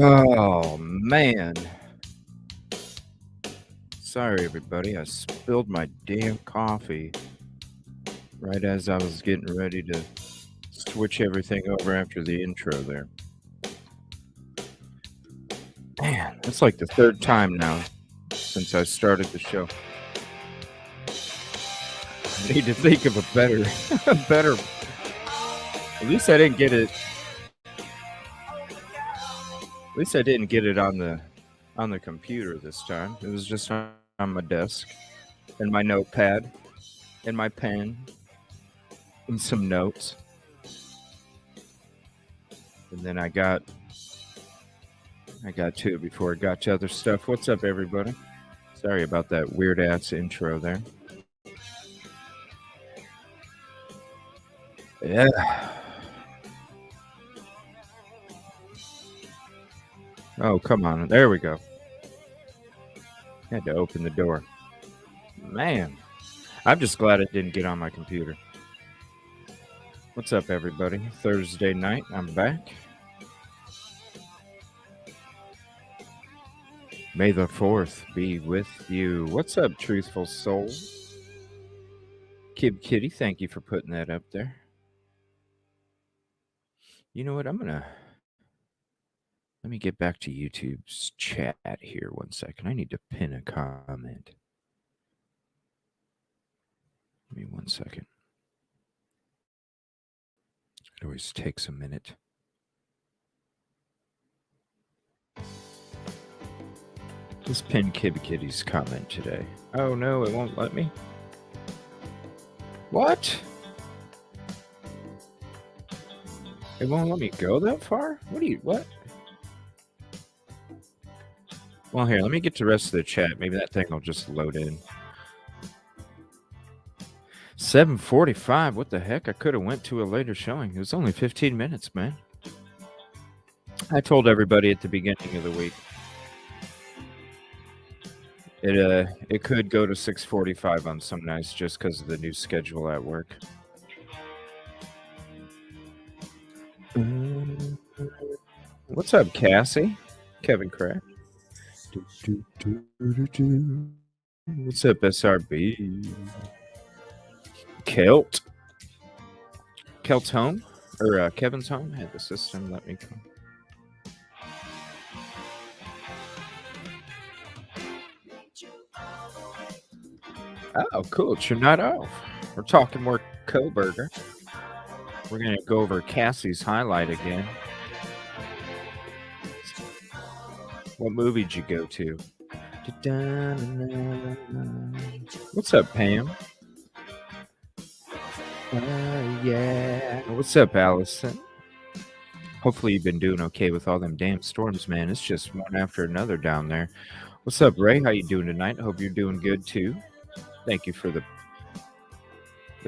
Oh, man. Sorry, everybody. I spilled my damn coffee right as I was getting ready to switch everything over after the intro there. Man, that's like the third time now since I started the show. I need to think of a better, at least I didn't get it. At least I didn't get it on the computer this time. It was just on my desk and my notepad and my pen and some notes. And then I got to it before it got to other stuff. What's up, everybody? Sorry about that weird ass intro there. Yeah. Oh, come on. There we go. Had to open the door. Man, I'm just glad it didn't get on my computer. What's up, everybody? Thursday night, I'm back. May the 4th be with you. What's up, Truthful Soul? Kib Kitty, thank you for putting that up there. You know what? Let me get back to YouTube's chat here 1 second. I need to pin a comment. Give me 1 second. It always takes a minute. Just pin Kib Kitty's comment today. Oh no, it won't let me. What? It won't let me go that far? What? Well, here, let me get to the rest of the chat. Maybe that thing will just load in. 7:45. What the heck? I could have went to a later showing. It was only 15 minutes, man. I told everybody at the beginning of the week. It could go to 6:45 on some nights just because of the new schedule at work. What's up, Cassie? Kevin Crack. What's up, SRB? Kelt's home? Or Kevin's home? Had the system let me come. Oh, cool. You're not off. We're talking more Kohberger. We're going to go over Cassie's highlight again. What movie did you go to? What's up, Pam? Yeah. What's up, Allison? Hopefully you've been doing okay with all them damn storms, man. It's just one after another down there. What's up, Ray? How you doing tonight? Hope you're doing good too. Thank you for the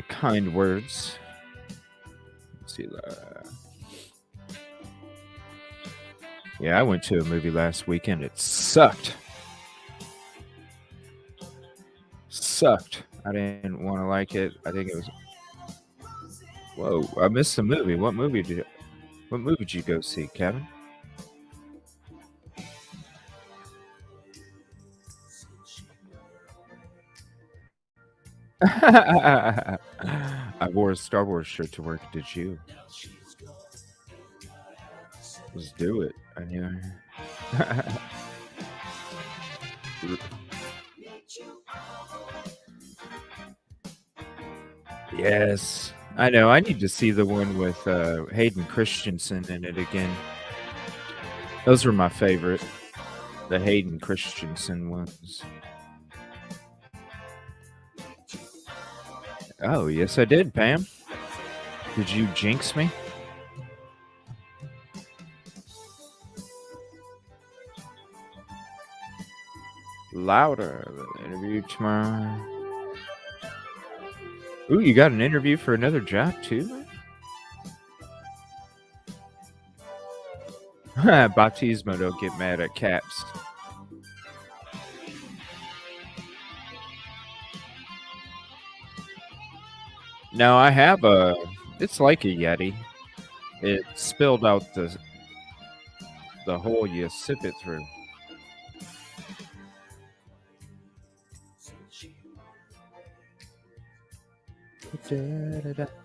kind words. Let's see. Yeah, I went to a movie last weekend. It sucked. I didn't want to like it. I think it was. Whoa! I missed the movie. What movie did you go see, Kevin? I wore a Star Wars shirt to work. Did you? Let's do it. I knew. Yes, I know. I need to see the one with Hayden Christensen in it again. Those were my favorite. The Hayden Christensen ones. Oh, yes, I did, Pam. Did you jinx me? Louder. Interview tomorrow. Ooh, you got an interview for another job too? Baptismo don't get mad at caps. No, I have it's like a Yeti. It spilled out the hole you sip it through.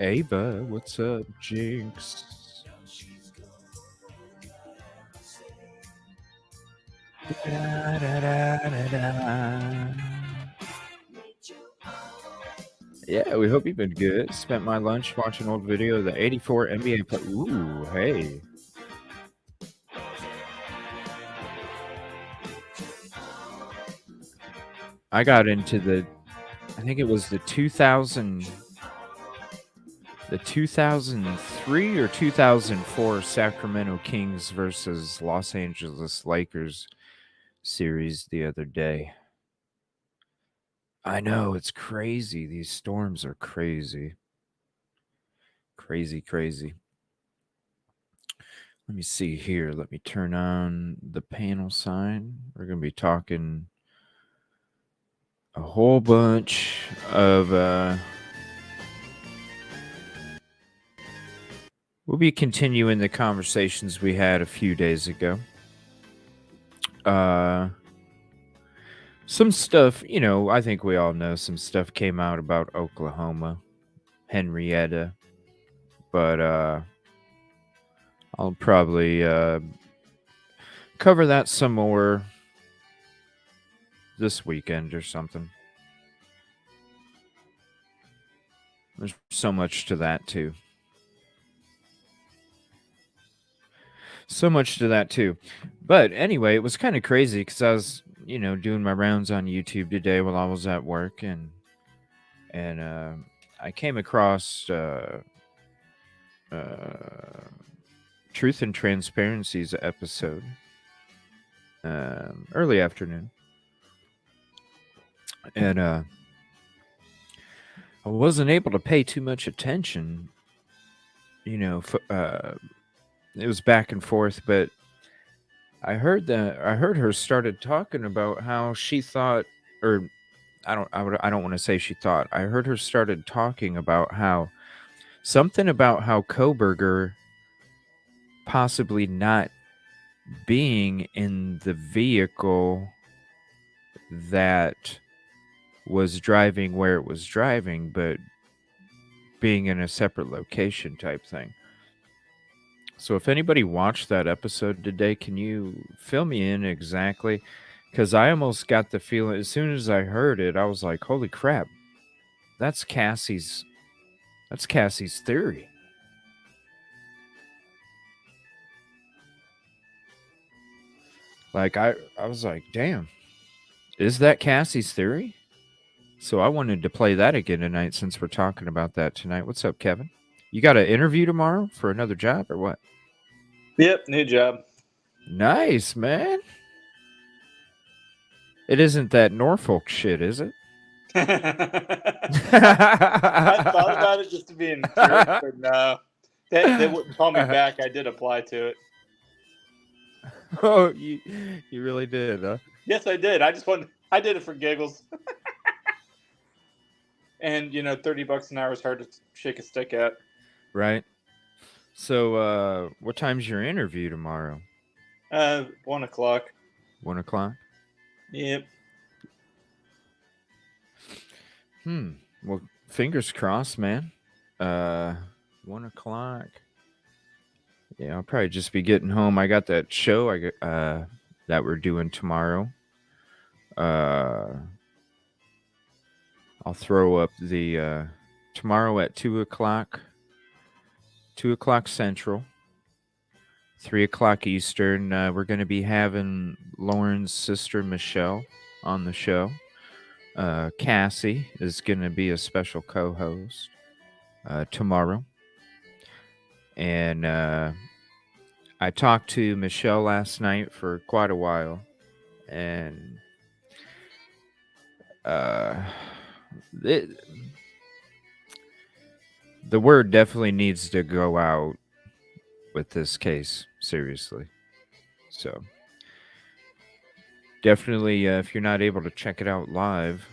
Ava, what's up, Jinx? Yeah, we hope you've been good. Spent my lunch watching an old video of the 84 NBA play. Ooh, hey. I got into I think it was the 2003 or 2004 Sacramento Kings versus Los Angeles Lakers series the other day. I know, it's crazy. These storms are crazy. Crazy. Let me see here. Let me turn on the panel sign. We're going to be talking a whole bunch of we'll be continuing the conversations we had a few days ago. Some stuff, I think we all know some stuff came out about Oklahoma, Henrietta, but I'll probably cover that some more this weekend or something. There's so much to that too. But anyway, it was kind of crazy because I was, doing my rounds on YouTube today while I was at work, and I came across Truth and Transparency's episode early afternoon, and I wasn't able to pay too much attention. It was back and forth, but I heard her started talking about how she thought, or I don't want to say she thought. I heard her started talking about how something about how Kohberger possibly not being in the vehicle that was driving where it was driving, but being in a separate location type thing. So if anybody watched that episode today, can you fill me in exactly? Because I almost got the feeling, as soon as I heard it, I was like, holy crap, that's Cassie's theory. Like I was like, damn, is that Cassie's theory? So I wanted to play that again tonight since we're talking about that tonight. What's up, Kevin? You got an interview tomorrow for another job or what? Yep, new job. Nice, man. It isn't that Norfolk shit, is it? I thought about it just to be a jerk, but no. They wouldn't call me back. I did apply to it. Oh, you really did, huh? Yes, I did. I did it for giggles. And $30 an hour is hard to shake a stick at. Right. So, what time's your interview tomorrow? 1 o'clock. 1 o'clock. Yep. Well, fingers crossed, man. 1 o'clock. Yeah, I'll probably just be getting home. I got that show that we're doing tomorrow. I'll throw up the tomorrow at 2 o'clock. 2 o'clock Central. 3 o'clock Eastern. We're going to be having Lauren's sister Michelle on the show. Cassie is going to be a special co-host tomorrow. And I talked to Michelle last night for quite a while. And the word definitely needs to go out with this case, seriously. So definitely, if you're not able to check it out live,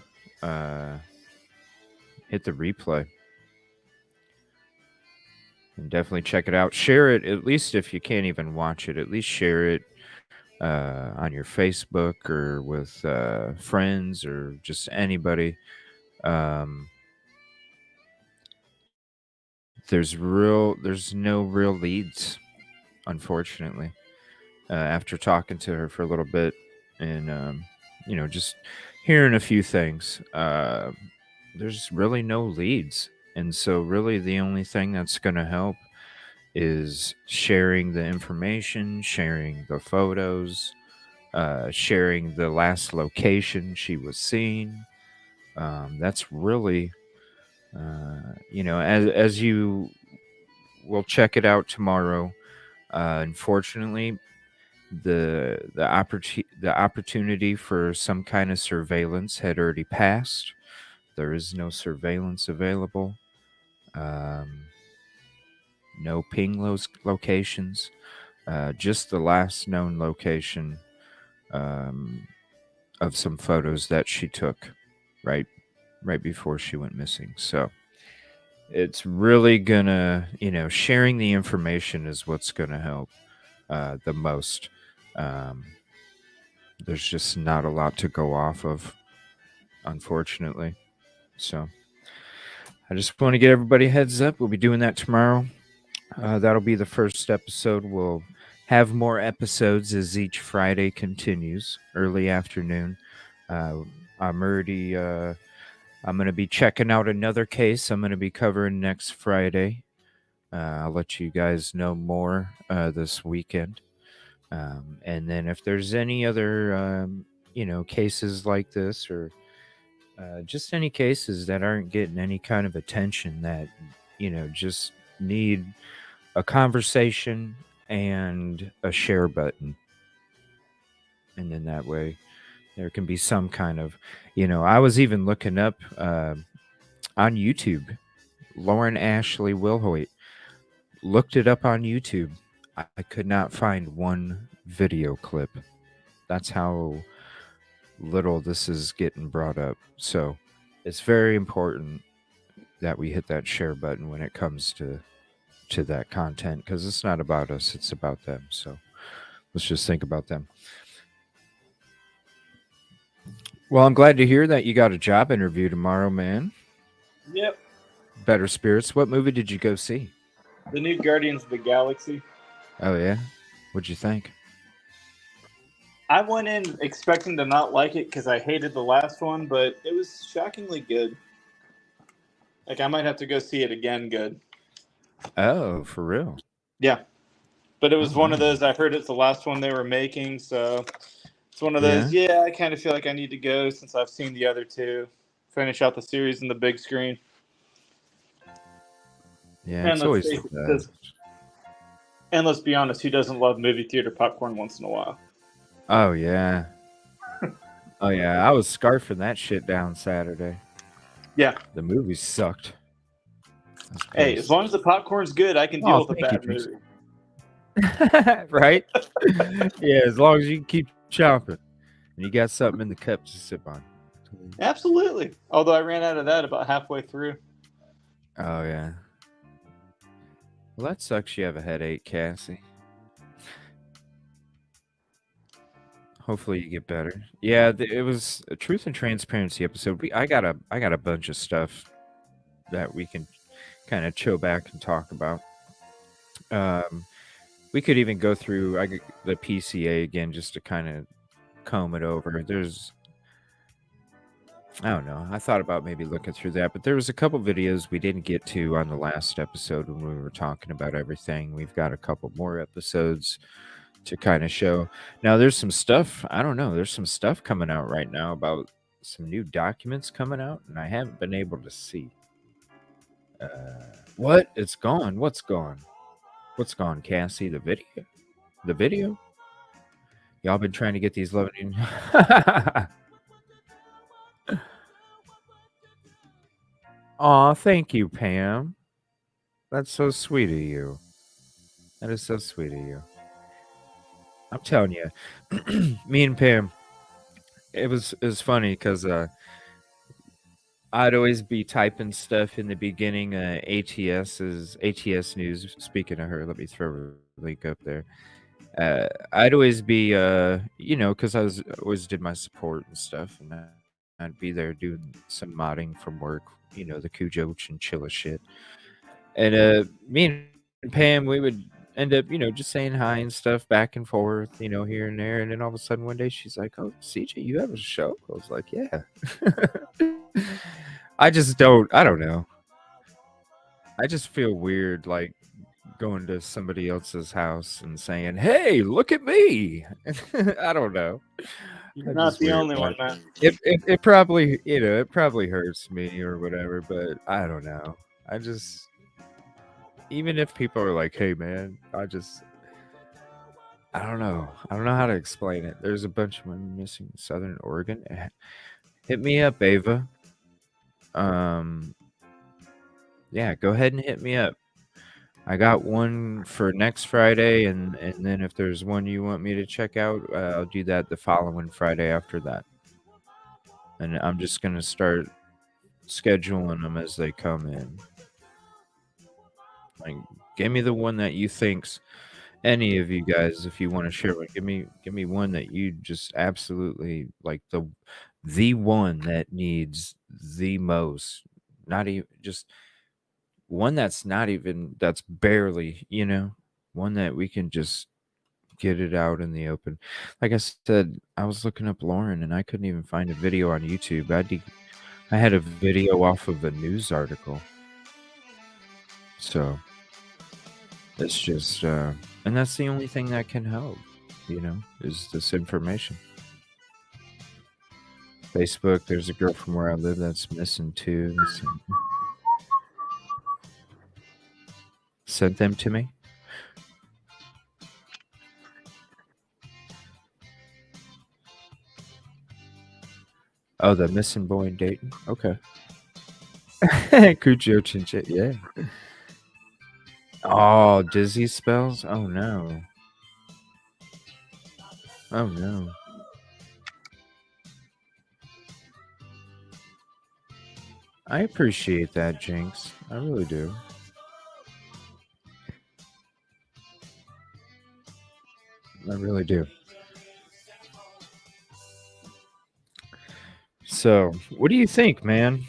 hit the replay and definitely check it out. Share it, at least if you can't even watch it, at least share it on your Facebook or with friends or just anybody. There's no real leads, unfortunately. After talking to her for a little bit and just hearing a few things, there's really no leads. And so really the only thing that's going to help is sharing the information, sharing the photos, sharing the last location she was seen. That's really, as you will check it out tomorrow. Unfortunately, the opportunity for some kind of surveillance had already passed. There is no surveillance available. No ping locations. Just the last known location of some photos that she took right before she went missing. So it's really gonna, sharing the information is what's gonna help the most. There's just not a lot to go off of, unfortunately. So I just want to get everybody a heads up. We'll be doing that tomorrow. That'll be the first episode. We'll have more episodes as each Friday continues, early afternoon. I'm already. I'm going to be checking out another case. I'm going to be covering next Friday. I'll let you guys know more this weekend. And then if there's any other, cases like this or just any cases that aren't getting any kind of attention that, just need a conversation and a share button. And then that way there can be some kind of, I was even looking up on YouTube, Lauren Ashley Wilhoit. Looked it up on YouTube. I could not find one video clip. That's how little this is getting brought up. So it's very important that we hit that share button when it comes to that content, because it's not about us, it's about them. So let's just think about them. Well, I'm glad to hear that you got a job interview tomorrow, man. Yep. Better spirits. What movie did you go see? The new Guardians of the Galaxy. Oh yeah, what'd you think? I went in expecting to not like it because I hated the last one, but it was shockingly good. Like, I might have to go see it again good. Oh, for real? Yeah. But it was one of those, I heard it's the last one they were making, so it's one of those, I kind of feel like I need to go since I've seen the other two. Finish out the series in the big screen. Yeah, it's always the best. And let's be honest, who doesn't love movie theater popcorn once in a while? Oh, yeah. Oh, yeah. I was scarfing that shit down Saturday. Yeah. The movie sucked. Hey, as long as the popcorn's good, I can deal with a bad movie. Right? Yeah, as long as you can keep chomping. And you got something in the cup to sip on. Absolutely. Although I ran out of that about halfway through. Oh, yeah. Well, that sucks you have a headache, Cassie. Hopefully you get better. Yeah, it was a Truth and Transparency episode. I got a bunch of stuff that we can kind of chill back and talk about. We could even go through the PCA again just to kind of comb it over. I don't know. I thought about maybe looking through that, but there was a couple videos we didn't get to on the last episode when we were talking about everything. We've got a couple more episodes to kind of show. Now, there's some stuff, I don't know, there's some stuff coming out right now about some new documents coming out, and I haven't been able to see. What? It's gone. What's gone? What's gone, Cassie? The video? The video? Y'all been trying to get these loving... Aw, thank you, Pam. That's so sweet of you. That is so sweet of you. I'm telling you, me and Pam, it was funny because I'd always be typing stuff in the beginning. ATS News. Speaking of her, let me throw a link up there. I'd always be, because I always did my support and stuff, and I'd be there doing some modding from work, the Cujo chinchilla shit. And me and Pam, we would end up, just saying hi and stuff back and forth, here and there. And then all of a sudden one day she's like, "Oh, CJ, you have a show?" I was like, "Yeah." I don't know. I just feel weird, like going to somebody else's house and saying, "Hey, look at me." I don't know. You're not the only one, man. It probably, it probably hurts me or whatever, but I don't know. Even if people are like, "Hey, man," I don't know. I don't know how to explain it. There's a bunch of women missing in Southern Oregon. Hit me up, Ava. Yeah, go ahead and hit me up. I got one for next Friday, and then if there's one you want me to check out, I'll do that the following Friday after that. And I'm just going to start scheduling them as they come in. Like, give me the one that you think's, any of you guys, if you want to share one, give me one that you just absolutely like, the one that needs the most. Not even just one that's barely, one that we can just get it out in the open. Like I said, I was looking up Lauren and I couldn't even find a video on YouTube. I had a video off of a news article. So it's just, and that's the only thing that can help, is this information. Facebook, there's a girl from where I live that's missing too. Sent them to me. Oh, the missing boy in Dayton? Okay. Cujo Chinchilla, yeah. Oh, dizzy spells? Oh, no. Oh, no. I appreciate that, Jinx. I really do. I really do. So, what do you think, man?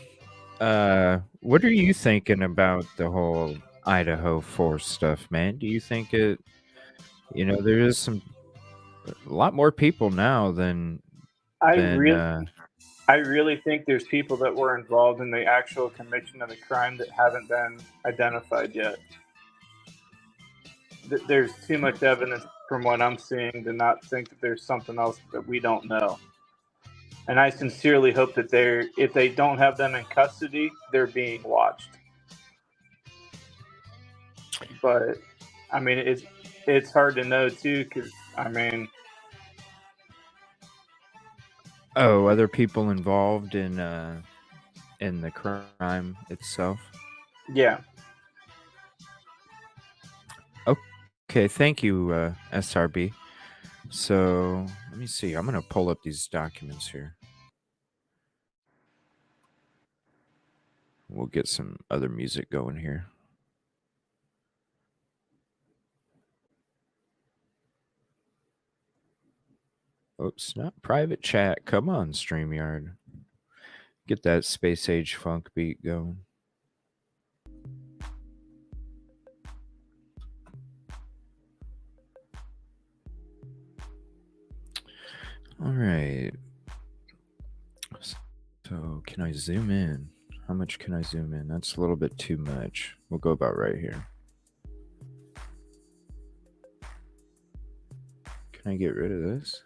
What are you thinking about the whole Idaho Force stuff, man? Do you think there is a lot more people now than I really think there's people that were involved in the actual commission of the crime that haven't been identified yet. there's too much evidence from what I'm seeing to not think that there's something else that we don't know. And I sincerely hope that if they don't have them in custody, they're being watched. But I mean, it's hard to know too, because I mean, other people involved in the crime itself. Yeah. Okay, thank you, SRB. So let me see. I'm gonna pull up these documents here. We'll get some other music going here. Oops, not private chat. Come on, StreamYard. Get that space age funk beat going. All right. So can I zoom in? How much can I zoom in? That's a little bit too much. We'll go about right here. Can I get rid of this?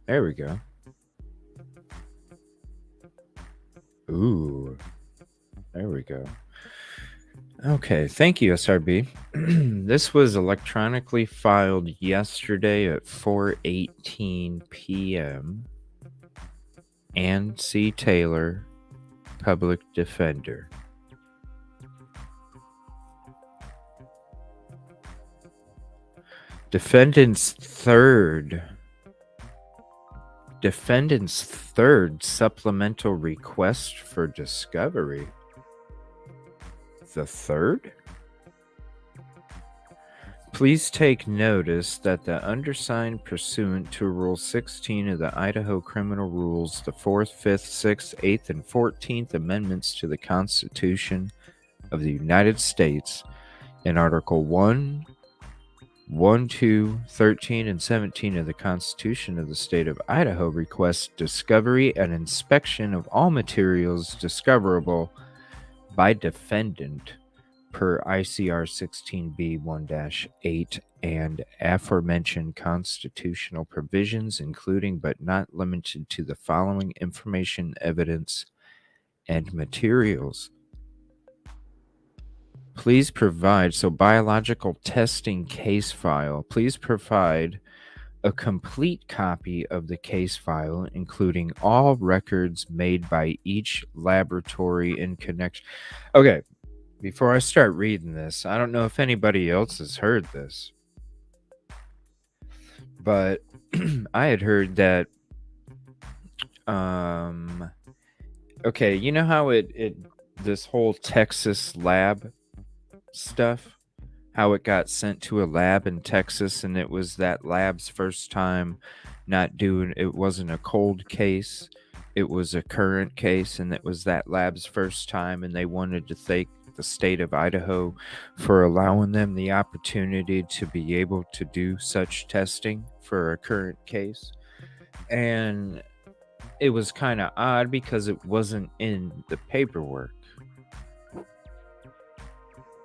There we go. Ooh. There we go. Okay, thank you, SRB. This was electronically filed yesterday at 4:18 p.m. Ann C. Taylor, Public Defender. Defendant's third supplemental request for discovery. The third? Please take notice that the undersigned, pursuant to Rule 16 of the Idaho Criminal Rules, the 4th, 5th, 6th, 8th, and 14th Amendments to the Constitution of the United States, in Article 1, 2, 13, and 17 of the Constitution of the State of Idaho, requests discovery and inspection of all materials discoverable by defendant per ICR 16B1-8 and aforementioned constitutional provisions, including but not limited to the following information, evidence, and materials. Please provide, biological testing case file. Please provide a complete copy of the case file, including all records made by each laboratory in connection. Okay, before I start reading this, I don't know if anybody else has heard this, but I had heard that, okay, you know how this whole Texas lab stuff, how it got sent to a lab in Texas, and it was that lab's first time it wasn't a cold case, it was a current case, and it was that lab's first time, and they wanted to thank the state of Idaho for allowing them the opportunity to be able to do such testing for a current case. And it was kind of odd because it wasn't in the paperwork.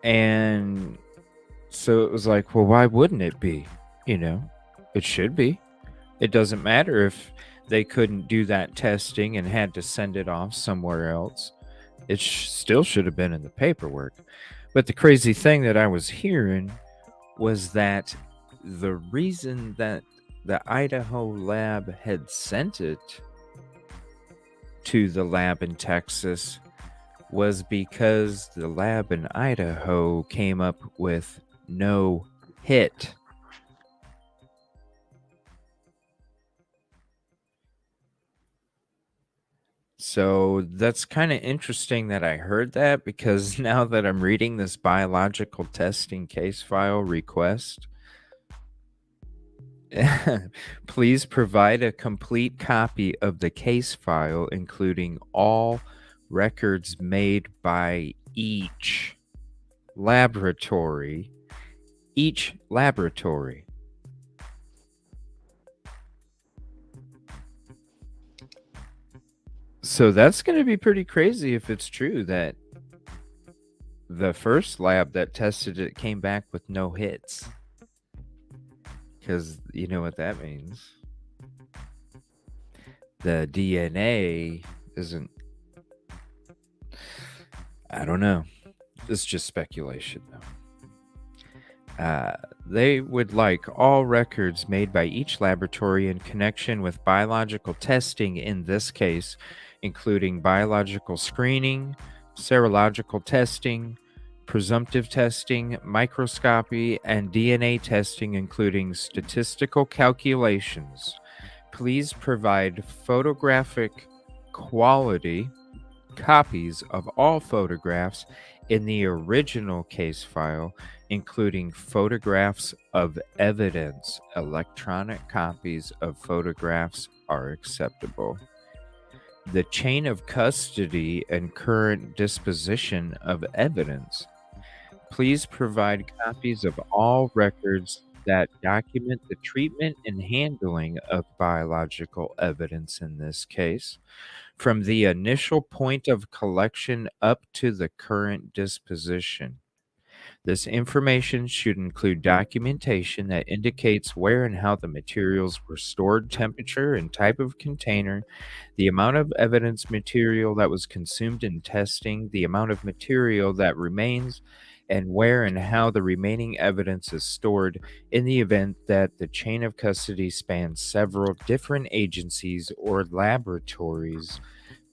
And so it was like, well, why wouldn't it be? It should be. It doesn't matter if they couldn't do that testing and had to send it off somewhere else. It still should have been in the paperwork. But the crazy thing that I was hearing was that the reason that the Idaho lab had sent it to the lab in Texas was because the lab in Idaho came up with no hit. So that's kind of interesting that I heard that, because now that I'm reading this biological testing case file request, please provide a complete copy of the case file, including all records made by each laboratory. So that's going to be pretty crazy if it's true that The first lab that tested it came back with no hits. Because you know what that means. The DNA isn't. I don't know. It's just speculation, though. They would like all records made by each laboratory in connection with biological testing, in this case, including biological screening, serological testing, presumptive testing, microscopy, and DNA testing, including statistical calculations. Please provide photographic quality copies of all photographs in the original case file, including photographs of evidence. Electronic copies of photographs are acceptable. The chain of custody and current disposition of evidence. Please provide copies of all records that document the treatment and handling of biological evidence in this case, from the initial point of collection up to the current disposition. This information should include documentation that indicates where and how the materials were stored, temperature and type of container, the amount of evidence material that was consumed in testing, the amount of material that remains, and where and how the remaining evidence is stored in the event that the chain of custody spans several different agencies or laboratories.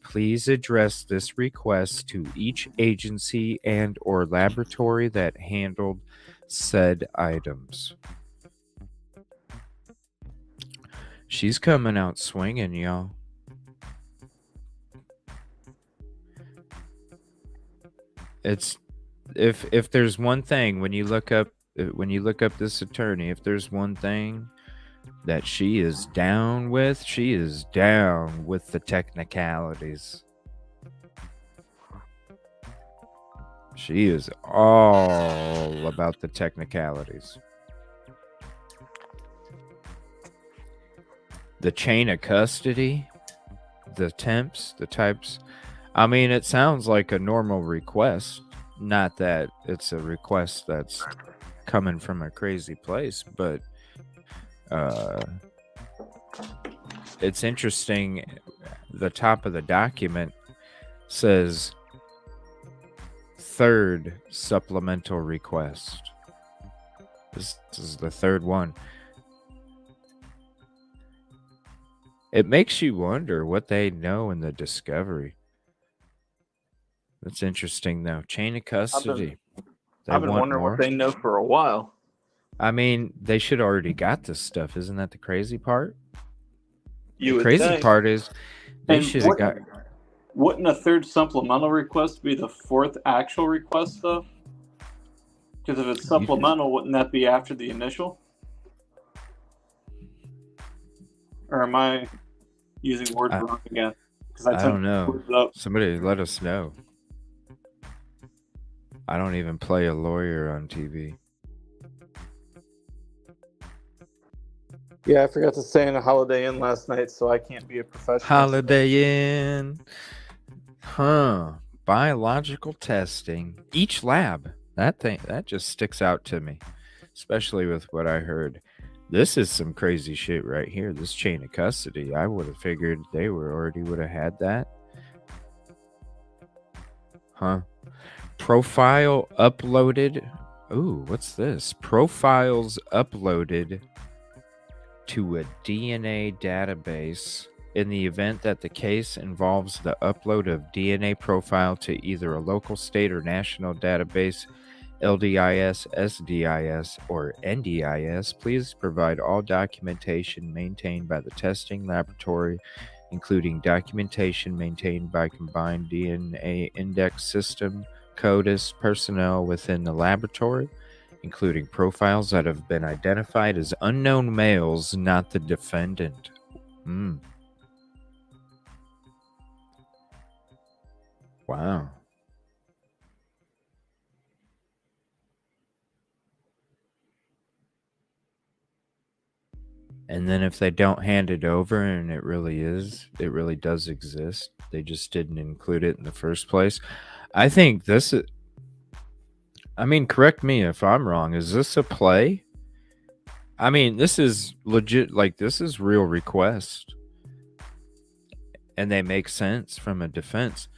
Please address this request to each agency and or laboratory that handled said items. She's coming out swinging, y'all. It's if there's one thing when you look up this attorney, if there's one thing that she is down with the technicalities. She is all about the technicalities. The chain of custody, the temps, the types. I mean, it sounds like a normal request. Not that it's a request that's coming from a crazy place, but it's interesting. The top of the document says third supplemental request. This is the third one. It makes you wonder what they know in the discovery. That's interesting, though. Chain of custody. I've been wondering what they know for a while. I mean, they should already got this stuff. Isn't that the crazy part? The crazy part is they should have got. Wouldn't a third supplemental request be the fourth actual request, though? Because if it's supplemental, wouldn't that be after the initial? Or am I using words wrong again? I don't know. Somebody let us know. I don't even play a lawyer on TV. Yeah, I forgot to stay in a Holiday Inn last night, so I can't be a professional. Holiday Inn. Biological testing. Each lab. That just sticks out to me, especially with what I heard. This is some crazy shit right here. This chain of custody. I would have figured they would have had that. Profile uploaded. Ooh, what's this? Profiles uploaded to a DNA database in the event that the case involves the upload of DNA profile to either a local, state, or national database, LDIS, SDIS, or NDIS. Please provide all documentation maintained by the testing laboratory, including documentation maintained by Combined DNA Index System, CODIS personnel within the laboratory, including profiles that have been identified as unknown males, not the defendant. Wow. And then if they don't hand it over and it really does exist, they just didn't include it in the first place. I think this is I mean, correct me if I'm wrong. Is this a play? I mean, this is legit. Like, this is real request, and they make sense from a defense.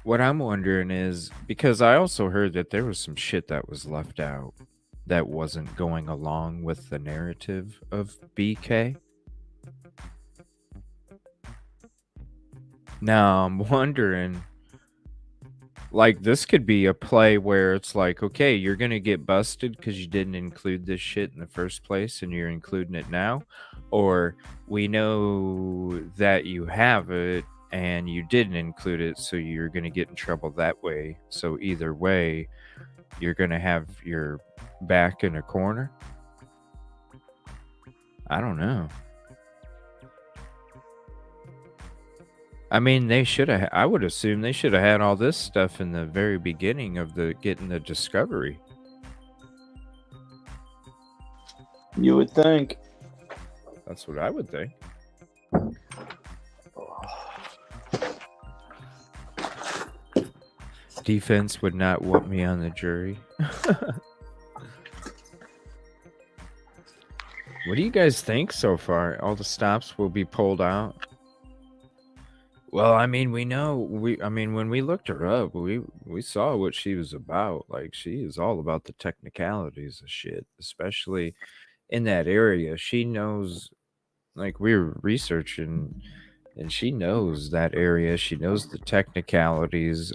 What I'm wondering is, because I also heard that there was some shit that was left out that wasn't going along with the narrative of BK. Now I'm wondering, like, this could be a play where it's like, okay, you're gonna get busted because you didn't include this shit in the first place and you're including it now, or we know that you have it and you didn't include it, so you're gonna get in trouble that way. So either way, you're gonna have your back in a corner. I don't know. I mean, they should have. I would assume they should have had all this stuff in the very beginning of the getting the discovery. You would think. That's what I would think. Defense would not want me on the jury. What do you guys think so far? All the stops will be pulled out. Well, I mean, we know when we looked her up, we saw what she was about. Like, she is all about the technicalities of shit, especially in that area. She knows, like, we were researching, and she knows that area. She knows the technicalities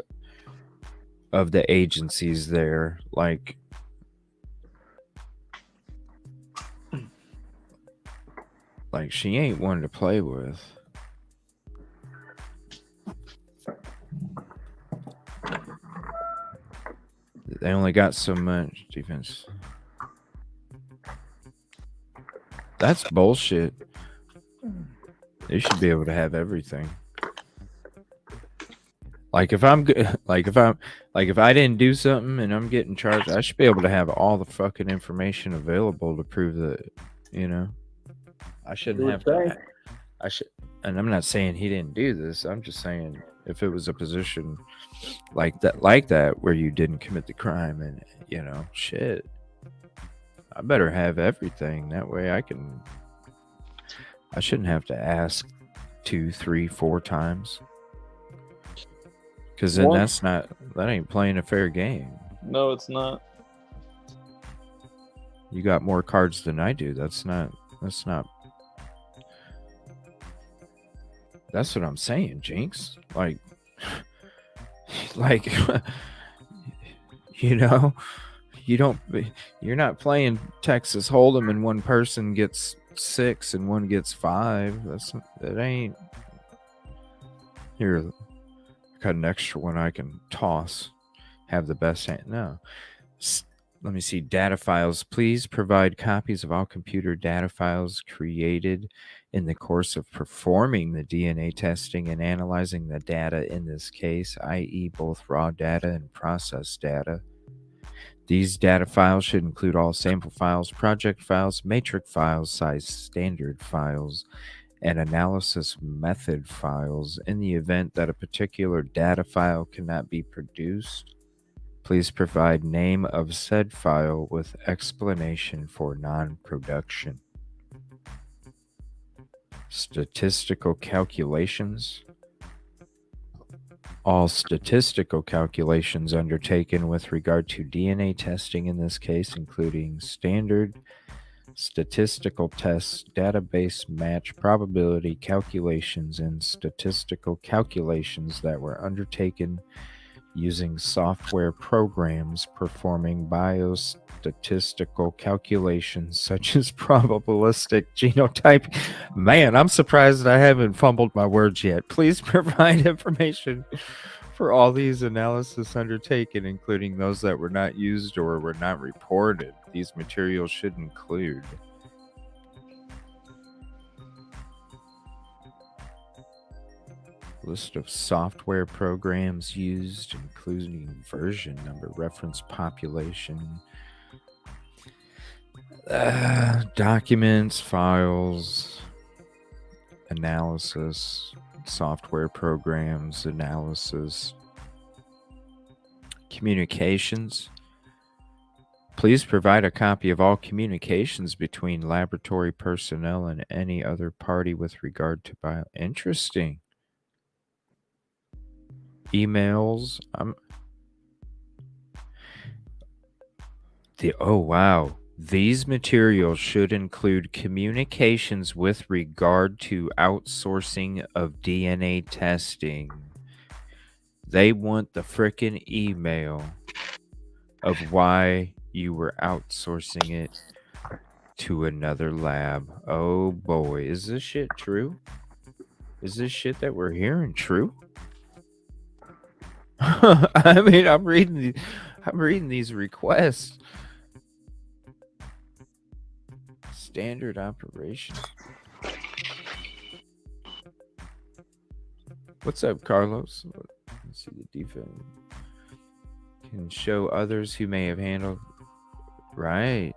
of the agencies there. Like, she ain't one to play with. They only got so much defense. That's bullshit. They should be able to have everything. Like, if I'm if I didn't do something and I'm getting charged, I should be able to have all the fucking information available to prove that, you know. I shouldn't have to. I should, and I'm not saying he didn't do this. I'm just saying, if it was a position like that where you didn't commit the crime, and, you know, shit, I better have everything. That way I shouldn't have to ask 2, 3, 4 times, because then that ain't playing a fair game. No, it's not. You got more cards than I do. That's what I'm saying, Jinx. Like, you know, you're not playing Texas Hold'em and one person gets 6 and one gets 5. That ain't. Here, I got an extra one I can toss. Have the best hand. No. Let me see. Data files. Please provide copies of all computer data files created in the course of performing the DNA testing and analyzing the data in this case, i.e. both raw data and processed data. These data files should include all sample files, project files, matrix files, size standard files, and analysis method files. In the event that a particular data file cannot be produced, please provide name of said file with explanation for non-production. Statistical calculations. All statistical calculations undertaken with regard to DNA testing in this case, including standard statistical tests, database match probability calculations, and statistical calculations that were undertaken using software programs performing biostatistical calculations such as probabilistic genotype. Man, I'm surprised I haven't fumbled my words yet. Please provide information for all these analysis undertaken, including those that were not used or were not reported. These materials should include list of software programs used, including version number, reference population, documents, files, analysis, software programs, analysis, Communications. Please provide a copy of all communications between laboratory personnel and any other party with regard to bio. Interesting. Emails. Oh, wow. These materials should include communications with regard to outsourcing of DNA testing. They want the frickin' email of why you were outsourcing it to another lab. Oh boy, is this shit true? Is this shit that we're hearing true? I mean, I'm reading these requests. Standard operation. What's up, Carlos? Let's see the defense. Can show others who may have handled. Right.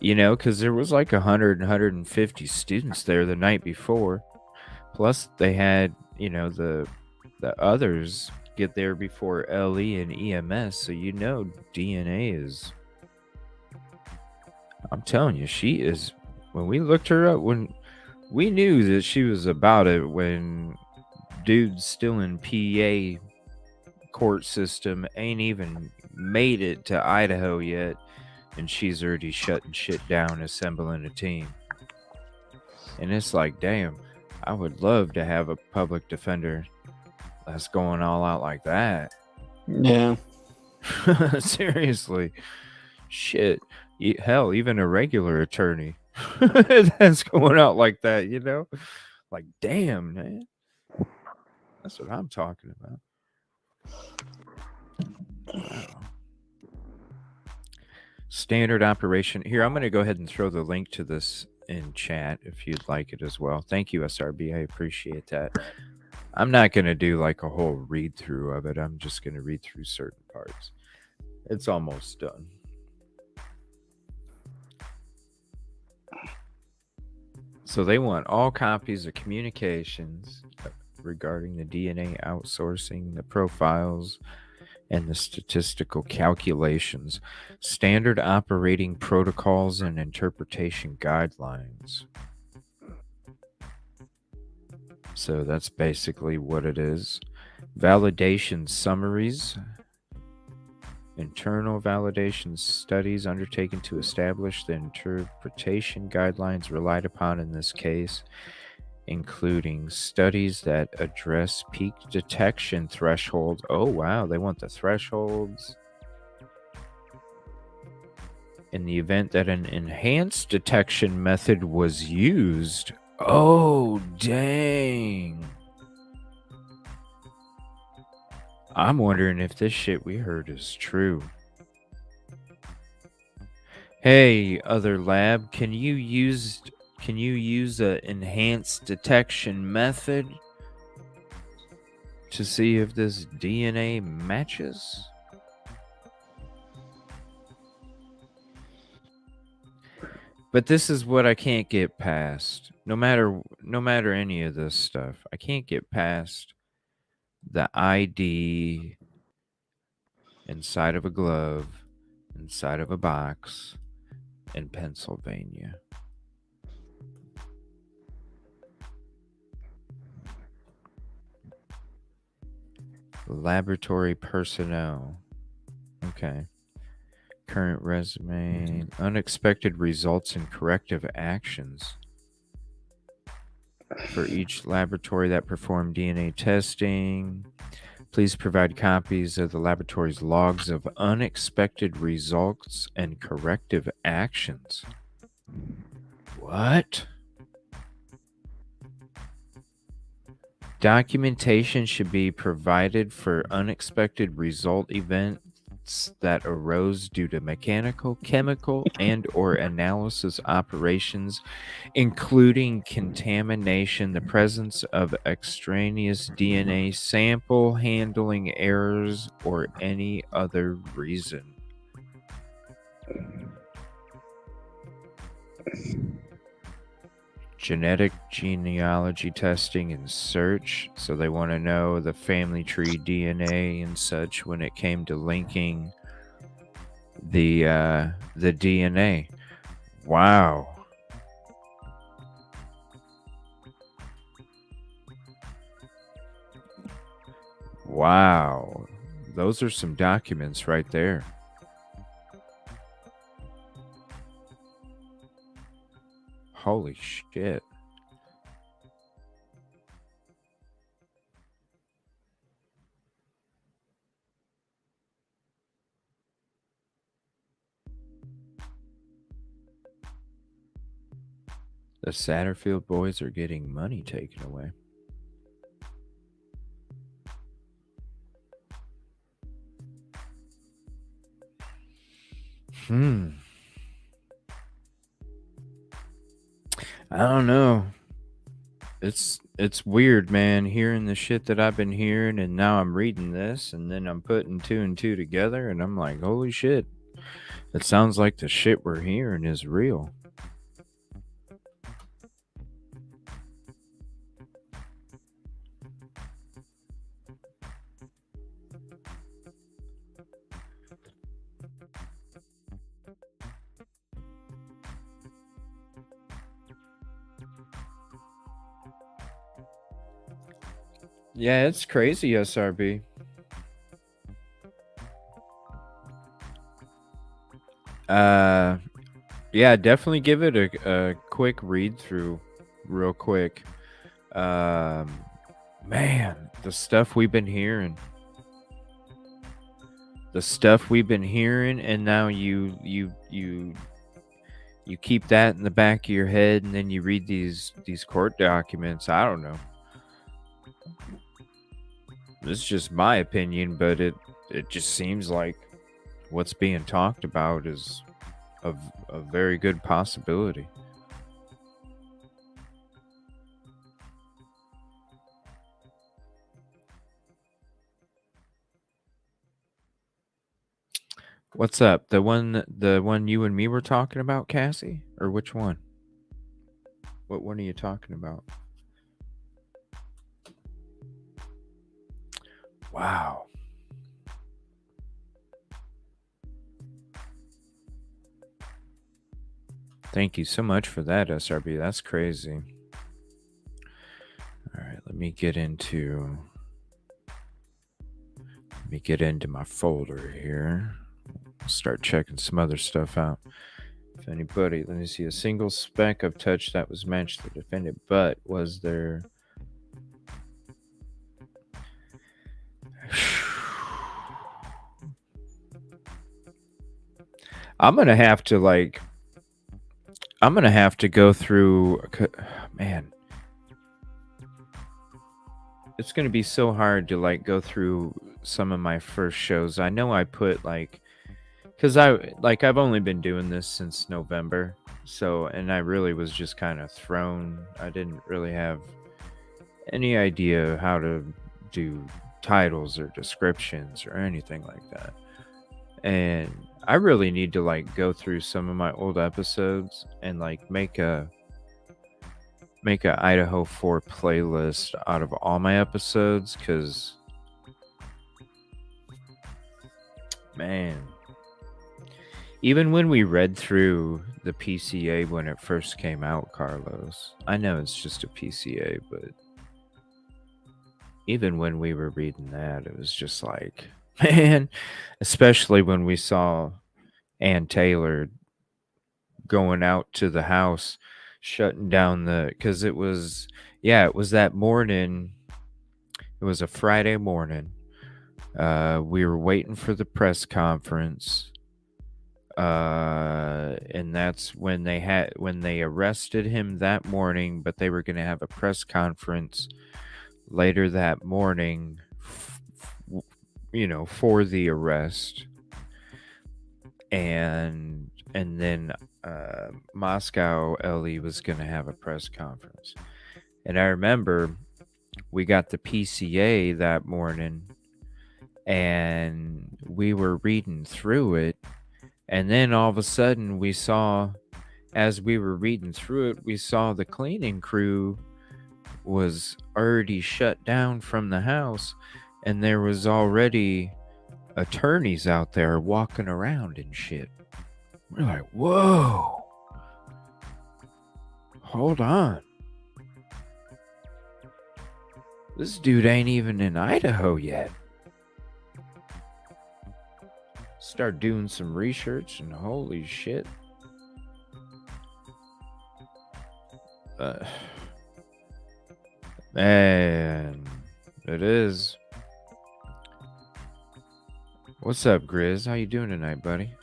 You know, because there was like 150 students there the night before. Plus, they had, you know, the others get there before LE and EMS. So, you know, DNA is. I'm telling you, she is. When we looked her up, when we knew that she was about it, when dude's still in PA court system, ain't even made it to Idaho yet, and she's already shutting shit down, assembling a team. And it's like, damn, I would love to have a public defender that's going all out like that. Yeah. Seriously. Shit. Hell, even a regular attorney that's going out like that, you know? Like, damn, man. That's what I'm talking about. Wow. Standard operation. Here, I'm going to go ahead and throw the link to this in chat if you'd like it as well. Thank you, SRB. I appreciate that. I'm not going to do like a whole read through of it. I'm just going to read through certain parts. It's almost done. So they want all copies of communications regarding the DNA outsourcing, the profiles, and the statistical calculations, standard operating protocols, and interpretation guidelines. So that's basically what it is. Validation summaries. Internal validation studies undertaken to establish the interpretation guidelines relied upon in this case, including studies that address peak detection thresholds. Oh, wow. They want the thresholds. In the event that an enhanced detection method was used. Oh, dang. I'm wondering if this shit we heard is true. Hey, other lab, can you use an enhanced detection method to see if this DNA matches? But this is what I can't get past. No matter any of this stuff, I can't get past the ID inside of a glove, inside of a box in Pennsylvania. Laboratory personnel. Okay. Current resume. Unexpected results and corrective actions. For each laboratory that performed DNA testing, please provide copies of the laboratory's logs of unexpected results and corrective actions. What? Documentation should be provided for unexpected result events that arose due to mechanical, chemical, and or analysis operations, including contamination, the presence of extraneous DNA sample handling errors, or any other reason. genetic genealogy testing and search. So they want to know the family tree DNA and such when it came to linking the DNA. Wow. Wow. Those are some documents right there. Holy shit. The Satterfield boys are getting money taken away. I don't know. It's weird, man, hearing the shit that I've been hearing, and now I'm reading this, and then I'm putting two and two together, and I'm like, holy shit. It sounds like the shit we're hearing is real. Yeah, it's crazy, SRB. Yeah, definitely give it a quick read through real quick. Man, the stuff we've been hearing. And now you keep that in the back of your head, and then you read these court documents. I don't know. This is just my opinion, but it just seems like what's being talked about is a very good possibility. What's up? The one you and me were talking about, Cassie? Or which one? What one are you talking about? Wow. Thank you so much for that, SRB. That's crazy. All right, let me get into my folder here. I'll start checking some other stuff out. If anybody, let me see, a single speck of touch that was matched to the defendant, but was there... I'm gonna have to go through, man. It's gonna be so hard to go through some of my first shows. I know I put because I've only been doing this since November, so, and I really was just kind of thrown. I didn't really have any idea how to do titles or descriptions or anything like that. And I really need to go through some of my old episodes and make a Idaho 4 playlist out of all my episodes, because man, even when we read through the PCA when it first came out, Carlos, I know it's just a PCA, but even when we were reading that, it was just like, man, especially when we saw Ann Taylor going out to the house, shutting down because it was that morning. It was a Friday morning. We were waiting for the press conference. And that's when they arrested him that morning, but they were going to have a press conference later that morning, for the arrest. And then Moscow Ellie was going to have a press conference. And I remember we got the PCA that morning, and we were reading through it, and then all of a sudden we saw as we were reading through it, we saw the cleaning crew was already shut down from the house, and there was already attorneys out there walking around and shit. We're like, whoa, hold on. This dude ain't even in Idaho yet. Start doing some research, and holy shit. Man, it is. What's up, Grizz? How you doing tonight, buddy?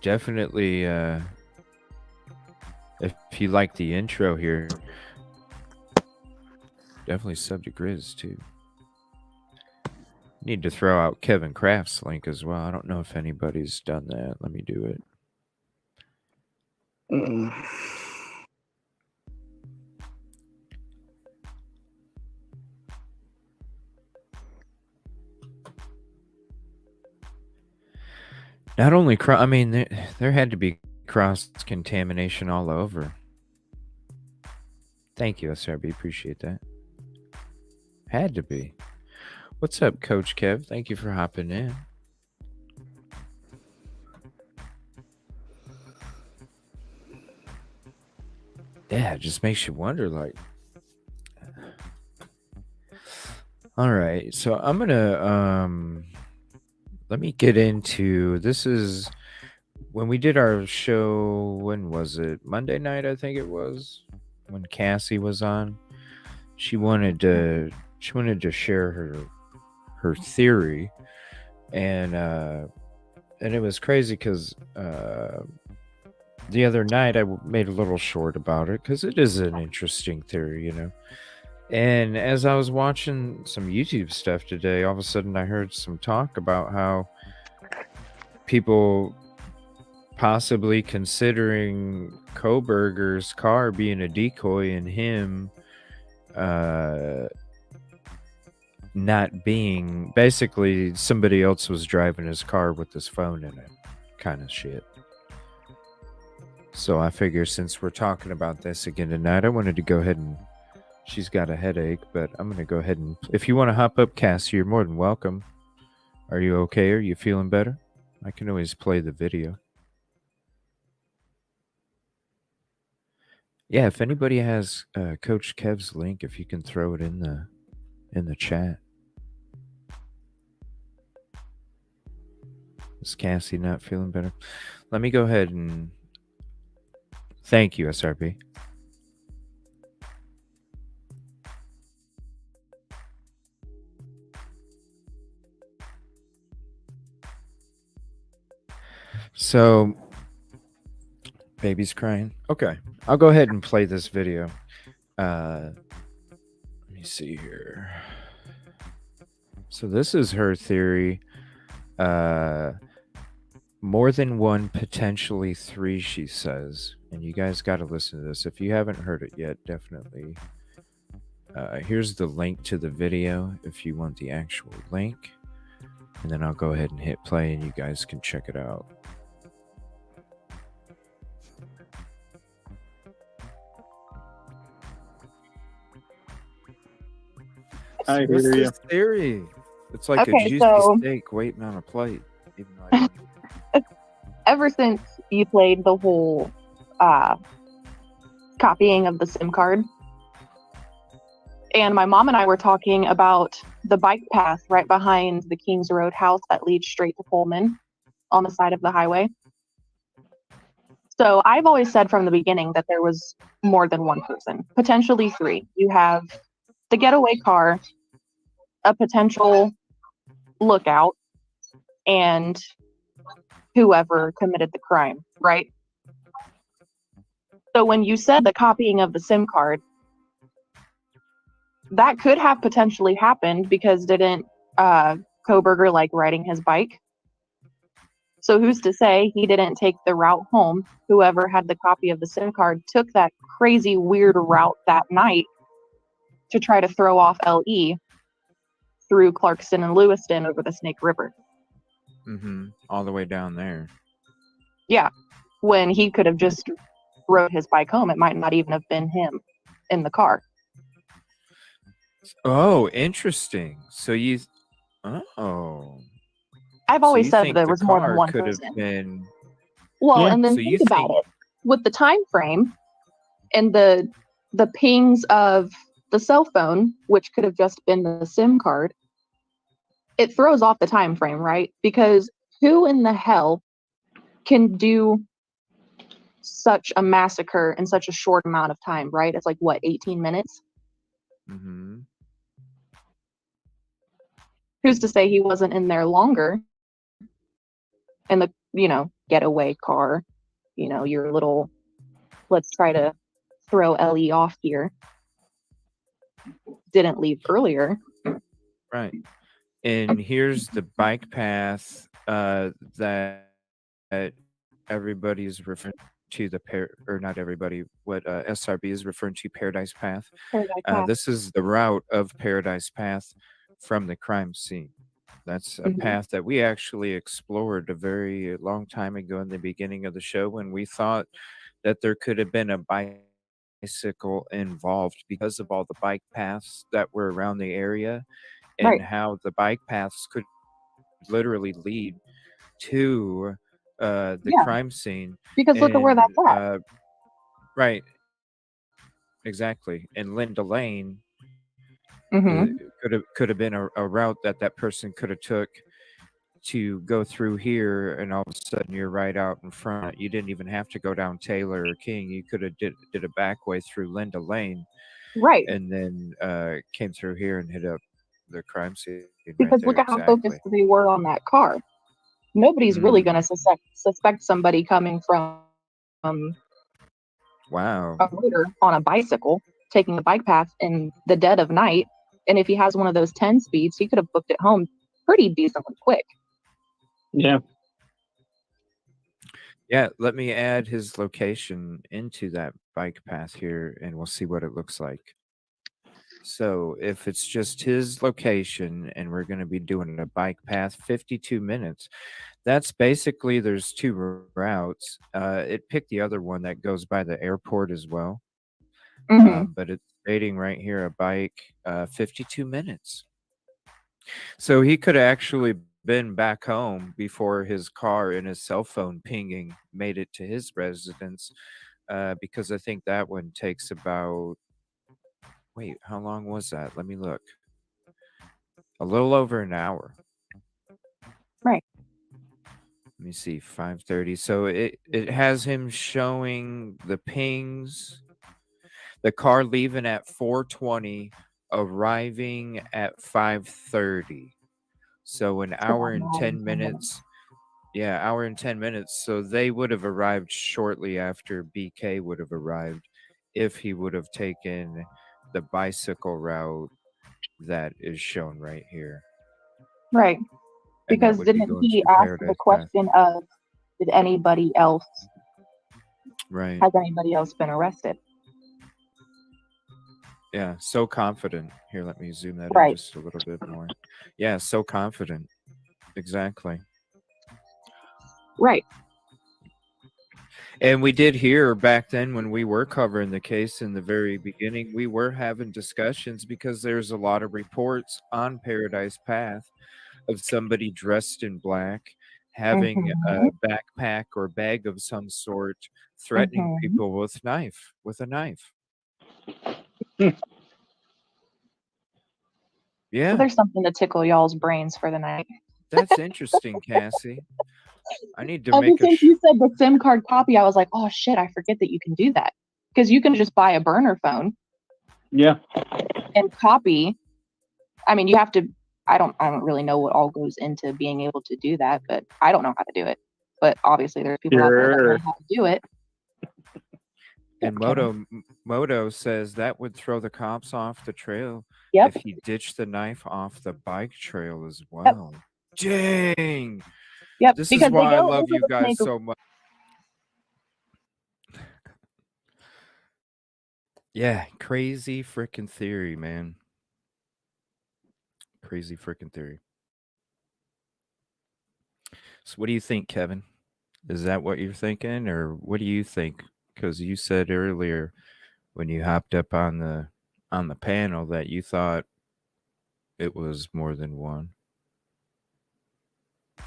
Definitely, if you like the intro here, definitely sub to Grizz, too. Need to throw out Kevin Kraft's link as well. I don't know if anybody's done that. Let me do it. Not only I mean, there had to be cross contamination all over. Thank you, SRB. Appreciate that. Had to be. What's up, Coach Kev? Thank you for hopping in. Yeah, it just makes you wonder, like. All right, so I'm gonna let me get into this. Is when we did our show. When was it? Monday night, I think it was. When Cassie was on, she wanted to share her theory, and it was crazy because the other night I made a little short about it because it is an interesting theory, you know. And as I was watching some YouTube stuff today, all of a sudden I heard some talk about how people possibly considering Kohberger's car being a decoy and him not being, basically somebody else was driving his car with his phone in it, kind of shit. So I figure since we're talking about this again tonight, I wanted to go ahead and, she's got a headache, but I'm going to go ahead and, if you want to hop up, Cassie, you're more than welcome. Are you okay? Are you feeling better? I can always play the video. Yeah, if anybody has Coach Kev's link, if you can throw it in the chat. Is Cassie not feeling better? Let me go ahead and thank you, SRB. So, baby's crying. Okay, I'll go ahead and play this video. Let me see here. So this is her theory. More than one, potentially three, she says. And you guys got to listen to this. If you haven't heard it yet, definitely. Here's the link to the video if you want the actual link. And then I'll go ahead and hit play and you guys can check it out. I hear What's you. this theory? It's like Okay, a juicy so- steak waiting on a plate. Even though Ever since you played the whole copying of the SIM card, and my mom and I were talking about the bike path right behind the Kings Road house that leads straight to Pullman on the side of the highway. So I've always said from the beginning that there was more than one person, potentially three. You have the getaway car, a potential lookout, and whoever committed the crime, right? So when you said the copying of the SIM card, that could have potentially happened because didn't Kohberger like riding his bike? So who's to say he didn't take the route home? Whoever had the copy of the SIM card took that crazy weird route that night to try to throw off LE through Clarkston and Lewiston over the Snake River. all the way down there. Yeah. when he could have just rode his bike home. It might not even have been him in the car. Oh, interesting. So you, oh, I've so always you said think there the was more than car one could have person. been? Well, Yeah. and then So you think about think? it. With the time frame and the pings of the cell phone, which could have just been the SIM card, it throws off the time frame, right? Because who in the hell can do such a massacre in such a short amount of time, right? It's like what, 18 minutes? Mm-hmm. Who's to say he wasn't in there longer in the, getaway car, your little, let's try to throw Ellie off here, didn't leave earlier. Right. And here's the bike path that everybody's referring to, or not everybody, what SRB is referring to, Paradise Path. This is the route of Paradise Path from the crime scene. That's a path that we actually explored a very long time ago in the beginning of the show, when we thought that there could have been a bicycle involved because of all the bike paths that were around the area, and Right. how the bike paths could literally lead to the crime scene. Because look at where that's at. Right. Exactly. And Linda Lane Mm-hmm. could have been a route that person could have took to go through here, and all of a sudden you're right out in front. You didn't even have to go down Taylor or King. You could have did a back way through Linda Lane, Right. and then came through here and hit up the crime scene right Because there. look at how Exactly. focused they were on that car. Nobody's really going to suspect somebody coming from Wow. a motor on a bicycle, taking the bike path in the dead of night. And if he has one of those 10 speeds, he could have booked it home pretty decently quick. Yeah. Yeah, let me add his location into that bike path here, and we'll see what it looks like. So if it's just his location and we're going to be doing a bike path, 52 minutes, that's basically, there's two routes. It picked the other one that goes by the airport as well. But it's stating right here, a bike, 52 minutes. So he could have actually been back home before his car and his cell phone pinging made it to his residence, because I think that one takes about, wait, how long was that? Let me look. A little over an hour. Right. Let me see, 5:30. So it has him showing the pings, the car leaving at 4:20, arriving at 5:30. So an hour and 10 minutes. Yeah, hour and 10 minutes. So they would have arrived shortly after BK would have arrived, if he would have taken the bicycle route that is shown right here. Right. And that Because would be didn't going he through ask the Paradise Path. question of, did anybody else, Right. has anybody else been arrested? Yeah, so confident. Here, let me zoom that in Right. just a little bit more. Yeah, so confident. Exactly. Right. And we did hear back then, when we were covering the case in the very beginning, we were having discussions, because there's a lot of reports on Paradise Path of somebody dressed in black, having a backpack or bag of some sort, threatening people with a knife. Yeah. So there's something to tickle y'all's brains for the night. That's interesting, Cassie. I need to Ever make a since you said the SIM card copy, I was like, oh shit, I forget that you can do that. Because you can just buy a burner phone. Yeah. And copy. I mean, you have to, I don't really know what all goes into being able to do that, but I don't know how to do it. But obviously there's people out there that know how to do it. And Moto says that would throw the cops off the trail if he ditched the knife off the bike trail as well. Dang. Yep. This because is why they I go love over you the guys snake. so much. Yeah, crazy freaking theory, man. Crazy freaking theory. So what do you think, Kevin? Is that what you're thinking, or what do you think? Because you said earlier when you hopped up on the panel that you thought it was more than one. Do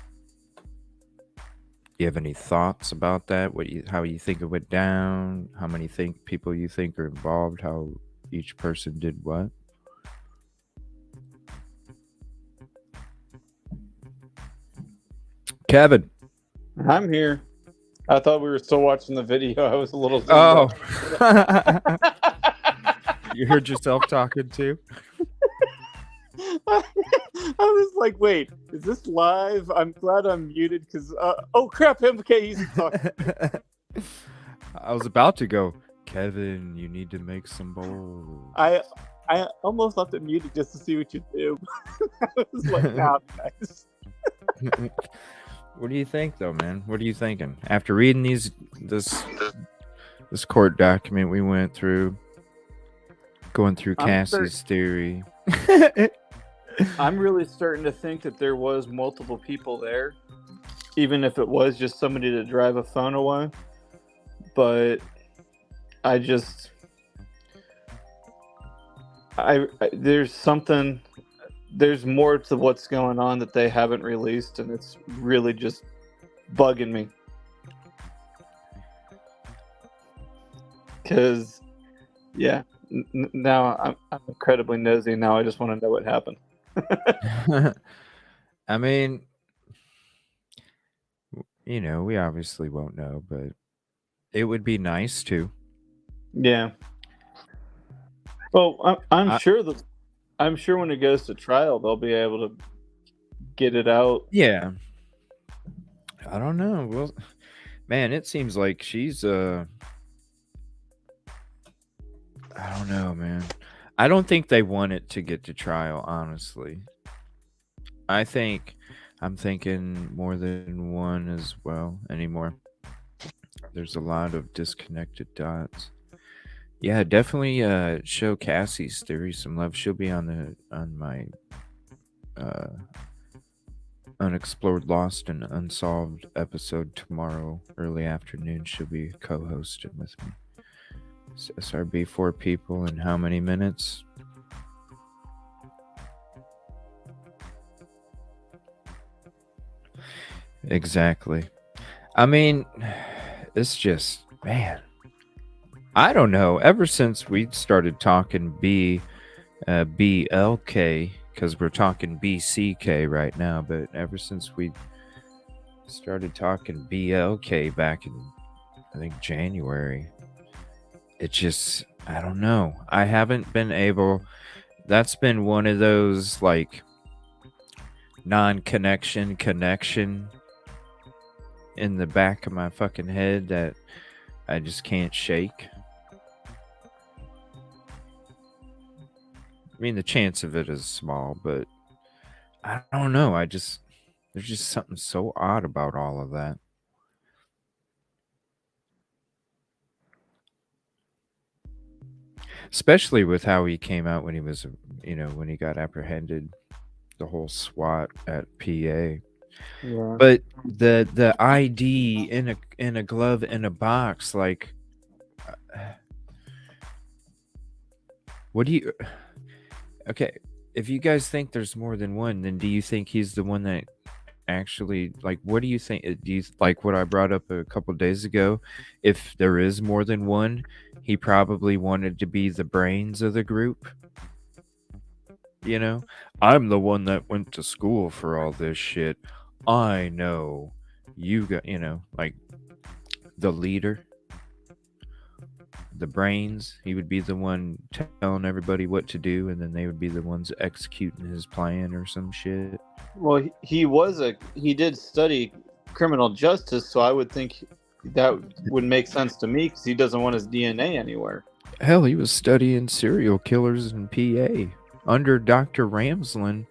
you have any thoughts about that? How you think it went down? How many people you think are involved? How each person did what? Kevin. I'm here. I thought we were still watching the video. I was a little zoomed Oh. out. You heard yourself talking too? I was like, wait, is this live? I'm glad I'm muted because, oh crap, MK, he's talking. I was about to go, Kevin, you need to make some bowls. I almost left it muted just to see what you do. I was like, nah, nice. What do you think, though, man? What are you thinking after reading this court document we went through, going through Cassie's theory? I'm really starting to think that there was multiple people there, even if it was just somebody to drive a phone away. But there's more to what's going on that they haven't released, and it's really just bugging me. Because, yeah, now I'm incredibly nosy. Now I just want to know what happened. I mean, we obviously won't know, but it would be nice to. Yeah. Well, I'm sure when it goes to trial, they'll be able to get it out. Yeah. I don't know. Well, man, it seems like she's I don't know, man. I don't think they want it to get to trial, honestly. I'm thinking more than one as well anymore. There's a lot of disconnected dots. Yeah, definitely show Cassie's theory some love. She'll be on my Unexplored, Lost, and Unsolved episode tomorrow, early afternoon. She'll be co-hosting with me. SRB 4 people in how many minutes? Exactly. I mean, it's just, man, I don't know. Ever since we started talking BLK, because we're talking BCK right now, but ever since we started talking BLK back in, I think, January, it just, I don't know. I haven't been able, that's been one of those, like, non-connection connection in the back of my fucking head that I just can't shake. I mean, the chance of it is small, but I don't know. There's just something so odd about all of that. Especially with how he came out when he was, when he got apprehended, the whole SWAT at PA. Yeah. But the ID in a glove in a box, like, what do you? Okay, if you guys think there's more than one, then do you think he's the one that actually, like, what do you think? Do you like what I brought up a couple days ago? If there is more than one, he probably wanted to be the brains of the group. I'm the one that went to school for all this shit. I know you got, like the leader, the brains. He would be the one telling everybody what to do, and then they would be the ones executing his plan or some shit. Well, he did study criminal justice, so I would think that would make sense to me because he doesn't want his DNA anywhere. Hell, he was studying serial killers in PA under Dr. Ramslin,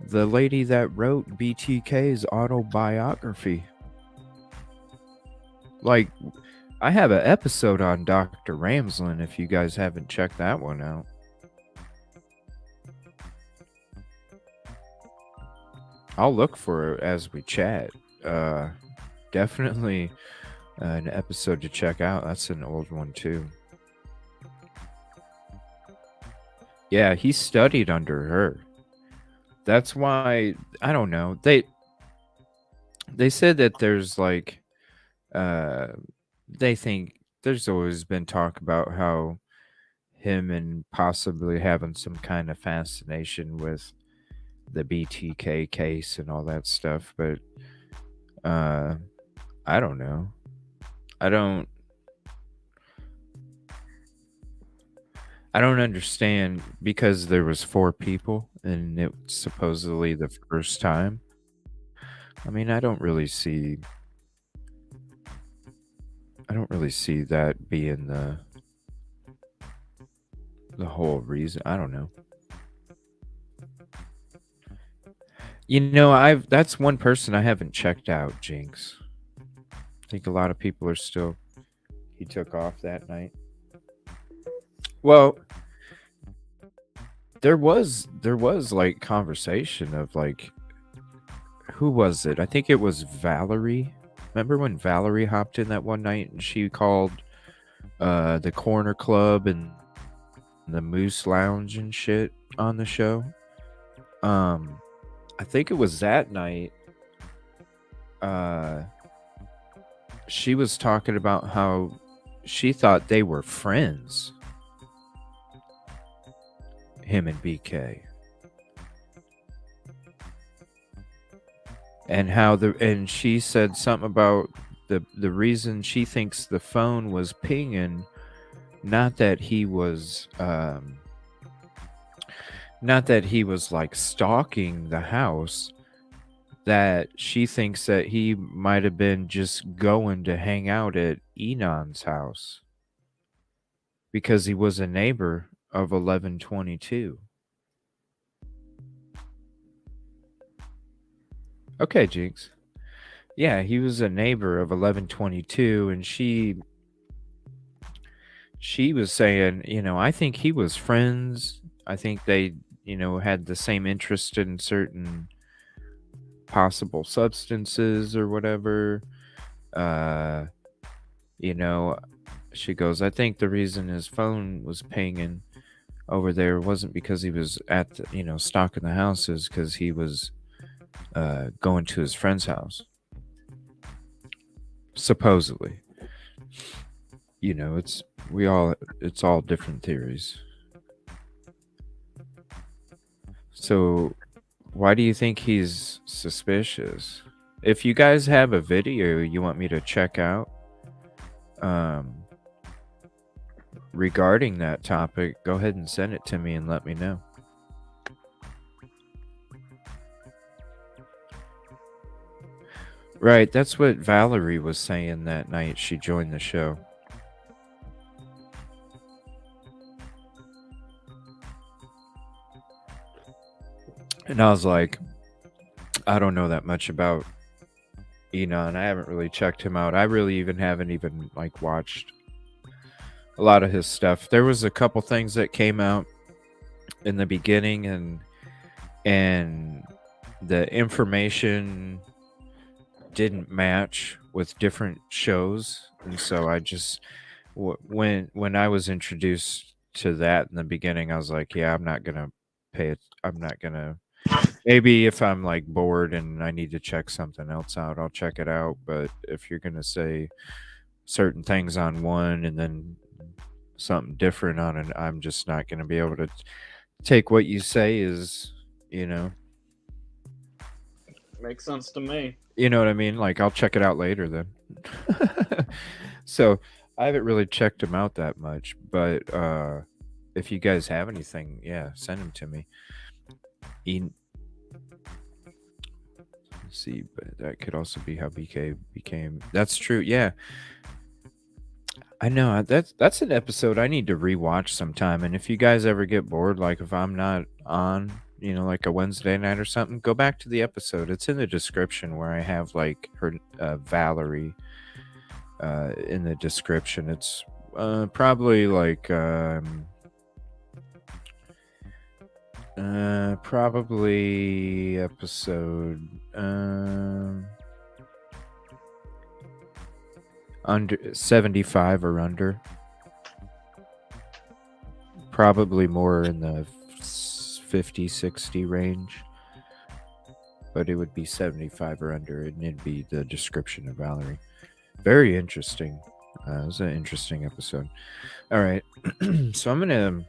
the lady that wrote BTK's autobiography. Like, I have an episode on Dr. Ramslin if you guys haven't checked that one out. I'll look for it as we chat. definitely an episode to check out. That's an old one too. Yeah, he studied under her. That's why I don't know. They said that there's like they think there's always been talk about how him and possibly having some kind of fascination with the BTK case and all that stuff, but I don't know. I don't understand because there was 4 people and it was supposedly the first time. I mean, I don't really see that being the whole reason. I don't know. You know, that's one person I haven't checked out, Jinx. I think a lot of people are still. He took off that night. Well, there was like conversation of like, who was it? I think it was Valerie. Remember when Valerie hopped in that one night and she called the Corner Club and the Moose Lounge and shit on the show? I think it was that night. She was talking about how she thought they were friends, him and BK, and how and she said something about the reason she thinks the phone was pinging, not that he was like stalking the house, that she thinks that he might have been just going to hang out at Enon's house because he was a neighbor of 1122. Okay, Jinx. Yeah, he was a neighbor of 1122, and she was saying, I think he was friends. I think they, had the same interest in certain possible substances or whatever. She goes, I think the reason his phone was pinging over there wasn't because he was at the, stalking the house, is because he was going to his friend's house, supposedly. It's all different theories. So why do you think he's suspicious? If you guys have a video you want me to check out regarding that topic, go ahead and send it to me and let me know. Right, that's what Valerie was saying that night she joined the show. And I was like, I don't know that much about Enon. I haven't really checked him out. I really haven't even like watched a lot of his stuff. There was a couple things that came out in the beginning, and the information didn't match with different shows, and so I just when I was introduced to that in the beginning, I was like, yeah, I'm not gonna pay it. I'm not gonna. Maybe if I'm like bored and I need to check something else out, I'll check it out. But if you're gonna say certain things on one and then something different on it, I'm just not gonna be able to take what you say as, Makes sense to me. You know what I mean? Like, I'll check it out later then. So I haven't really checked him out that much, but if you guys have anything, yeah, send them to me. Let's see, but that could also be how BK became. That's true. Yeah, I know. That's an episode I need to rewatch sometime. And if you guys ever get bored, like if I'm not on, like a Wednesday night or something, go back to the episode. It's in the description where I have like her Valerie in the description. It's probably like probably episode Under 75 or under. Probably more in the 50, 60 range. But it would be 75 or under, and it'd be the description of Valerie. Very interesting. It was an interesting episode. All right. So I'm going to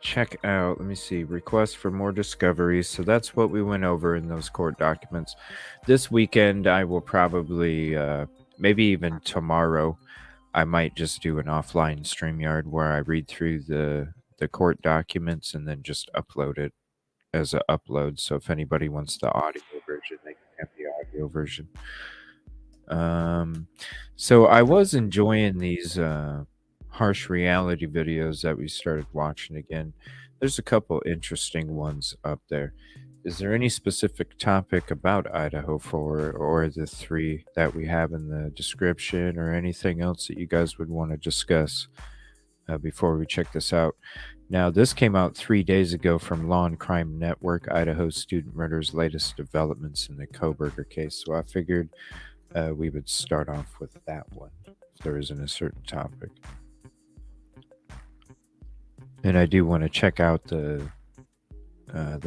check out, let me see, requests for more discoveries. So that's what we went over in those court documents. This weekend, I will probably, maybe even tomorrow, I might just do an offline StreamYard where I read through the court documents and then just upload it as an upload. So if anybody wants the audio version, they can have the audio version. So I was enjoying these harsh reality videos that we started watching again. There's a couple interesting ones up there. Is there any specific topic about Idaho or the three that we have in the description, or anything else that you guys would want to discuss before we check this out? Now, this came out 3 days ago from Law and Crime Network, Idaho student murder's latest developments in the Kohberger case. So I figured we would start off with that one, if there isn't a certain topic. And I do want to check out the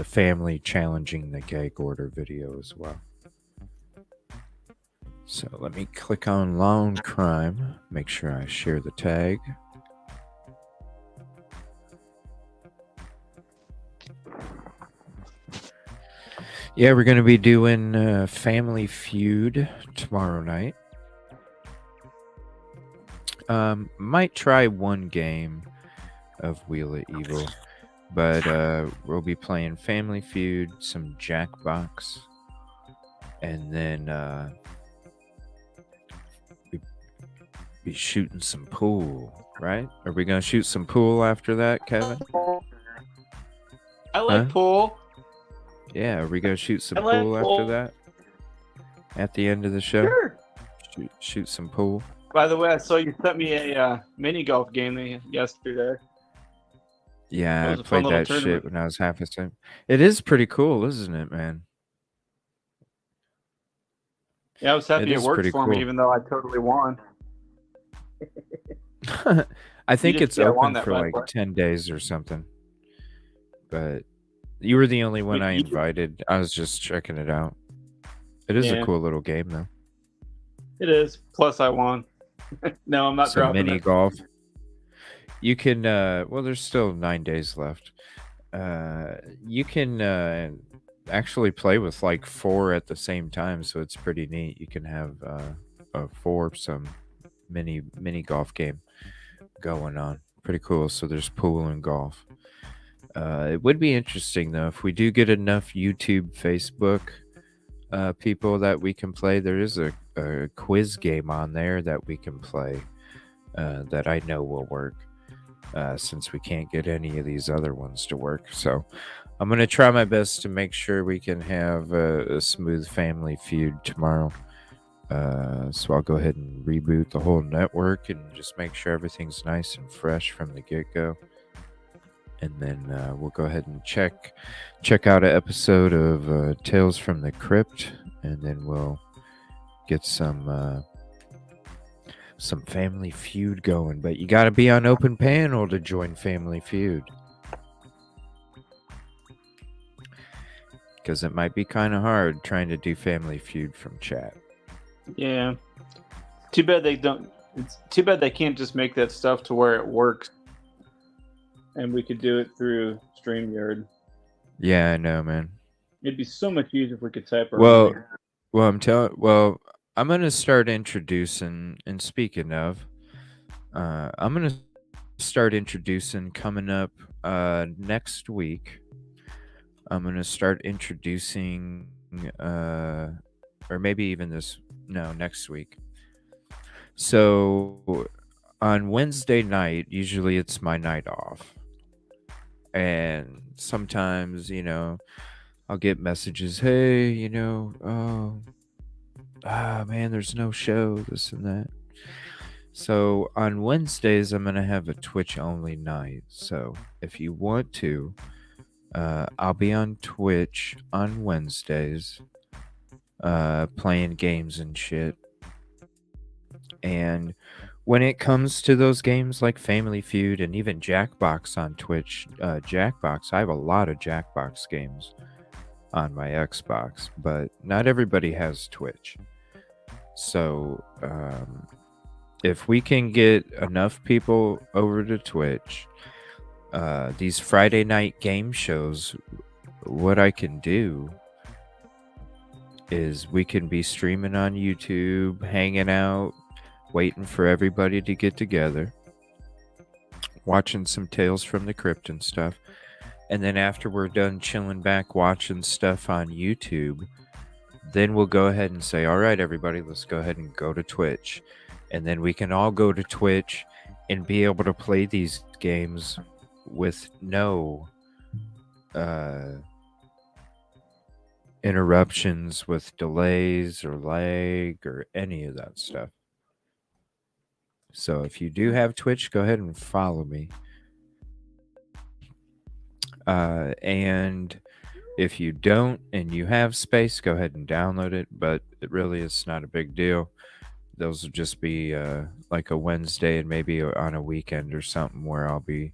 family challenging the gag order video as well. So let me click on Law and Crime, make sure I share the tag. Yeah, we're going to be doing Family Feud tomorrow night. Might try one game of Wheel of Evil, but we'll be playing Family Feud, some Jackbox, and then be shooting some pool, right? Are we going to shoot some pool after that, Kevin? I like pool. Yeah, are we going to shoot some pool after that? At the end of the show? Sure. Shoot some pool. By the way, I saw you sent me a mini golf game yesterday. Yeah, I played that shit when I was half asleep. It is pretty cool, isn't it, man? Yeah, I was happy it worked for me, even though I totally won. I think it's open for like 10 days or something. But you were the only one I invited. I was just checking it out. It is a cool little game, though. It is. Plus, I won. No, I'm not dropping mini golf. You can, well, there's still 9 days left. You can actually play with like 4 at the same time, so it's pretty neat. You can have some mini golf game going on. Pretty cool. So there's pool and golf. It would be interesting, though, if we do get enough YouTube, Facebook people that we can play. There is a quiz game on there that we can play that I know will work, since we can't get any of these other ones to work. So I'm going to try my best to make sure we can have a smooth Family Feud tomorrow. So I'll go ahead and reboot the whole network and just make sure everything's nice and fresh from the get-go. And then we'll go ahead and check out an episode of Tales from the Crypt, and then we'll get some Family Feud going. But you got to be on Open Panel to join Family Feud, because it might be kind of hard trying to do Family Feud from chat. Yeah. Too bad they don't. It's too bad they can't just make that stuff to where it works, and we could do it through StreamYard. Yeah, I know, man. It'd be so much easier if we could type our Well, I'm gonna start introducing, and speaking of, I'm gonna start introducing coming up next week. I'm gonna start introducing, or maybe even next week. So on Wednesday night, usually it's my night off. And sometimes, I'll get messages, hey, man, there's no show, this and that. So on Wednesdays, I'm going to have a Twitch only night. So if you want to, I'll be on Twitch on Wednesdays, playing games and shit. And when it comes to those games like Family Feud and even Jackbox on Twitch, Jackbox, I have a lot of Jackbox games on my Xbox, but not everybody has Twitch. So if we can get enough people over to Twitch, these Friday night game shows, what I can do is we can be streaming on YouTube, hanging out, waiting for everybody to get together, watching some Tales from the Crypt and stuff. And then after we're done chilling back watching stuff on YouTube, then we'll go ahead and say, all right, everybody, let's go ahead and go to Twitch. And then we can all go to Twitch and be able to play these games with no interruptions, with delays or lag or any of that stuff. So if you do have Twitch, go ahead and follow me. And if you don't and you have space, go ahead and download it. But it really is not a big deal. Those will just be like a Wednesday and maybe on a weekend or something where I'll be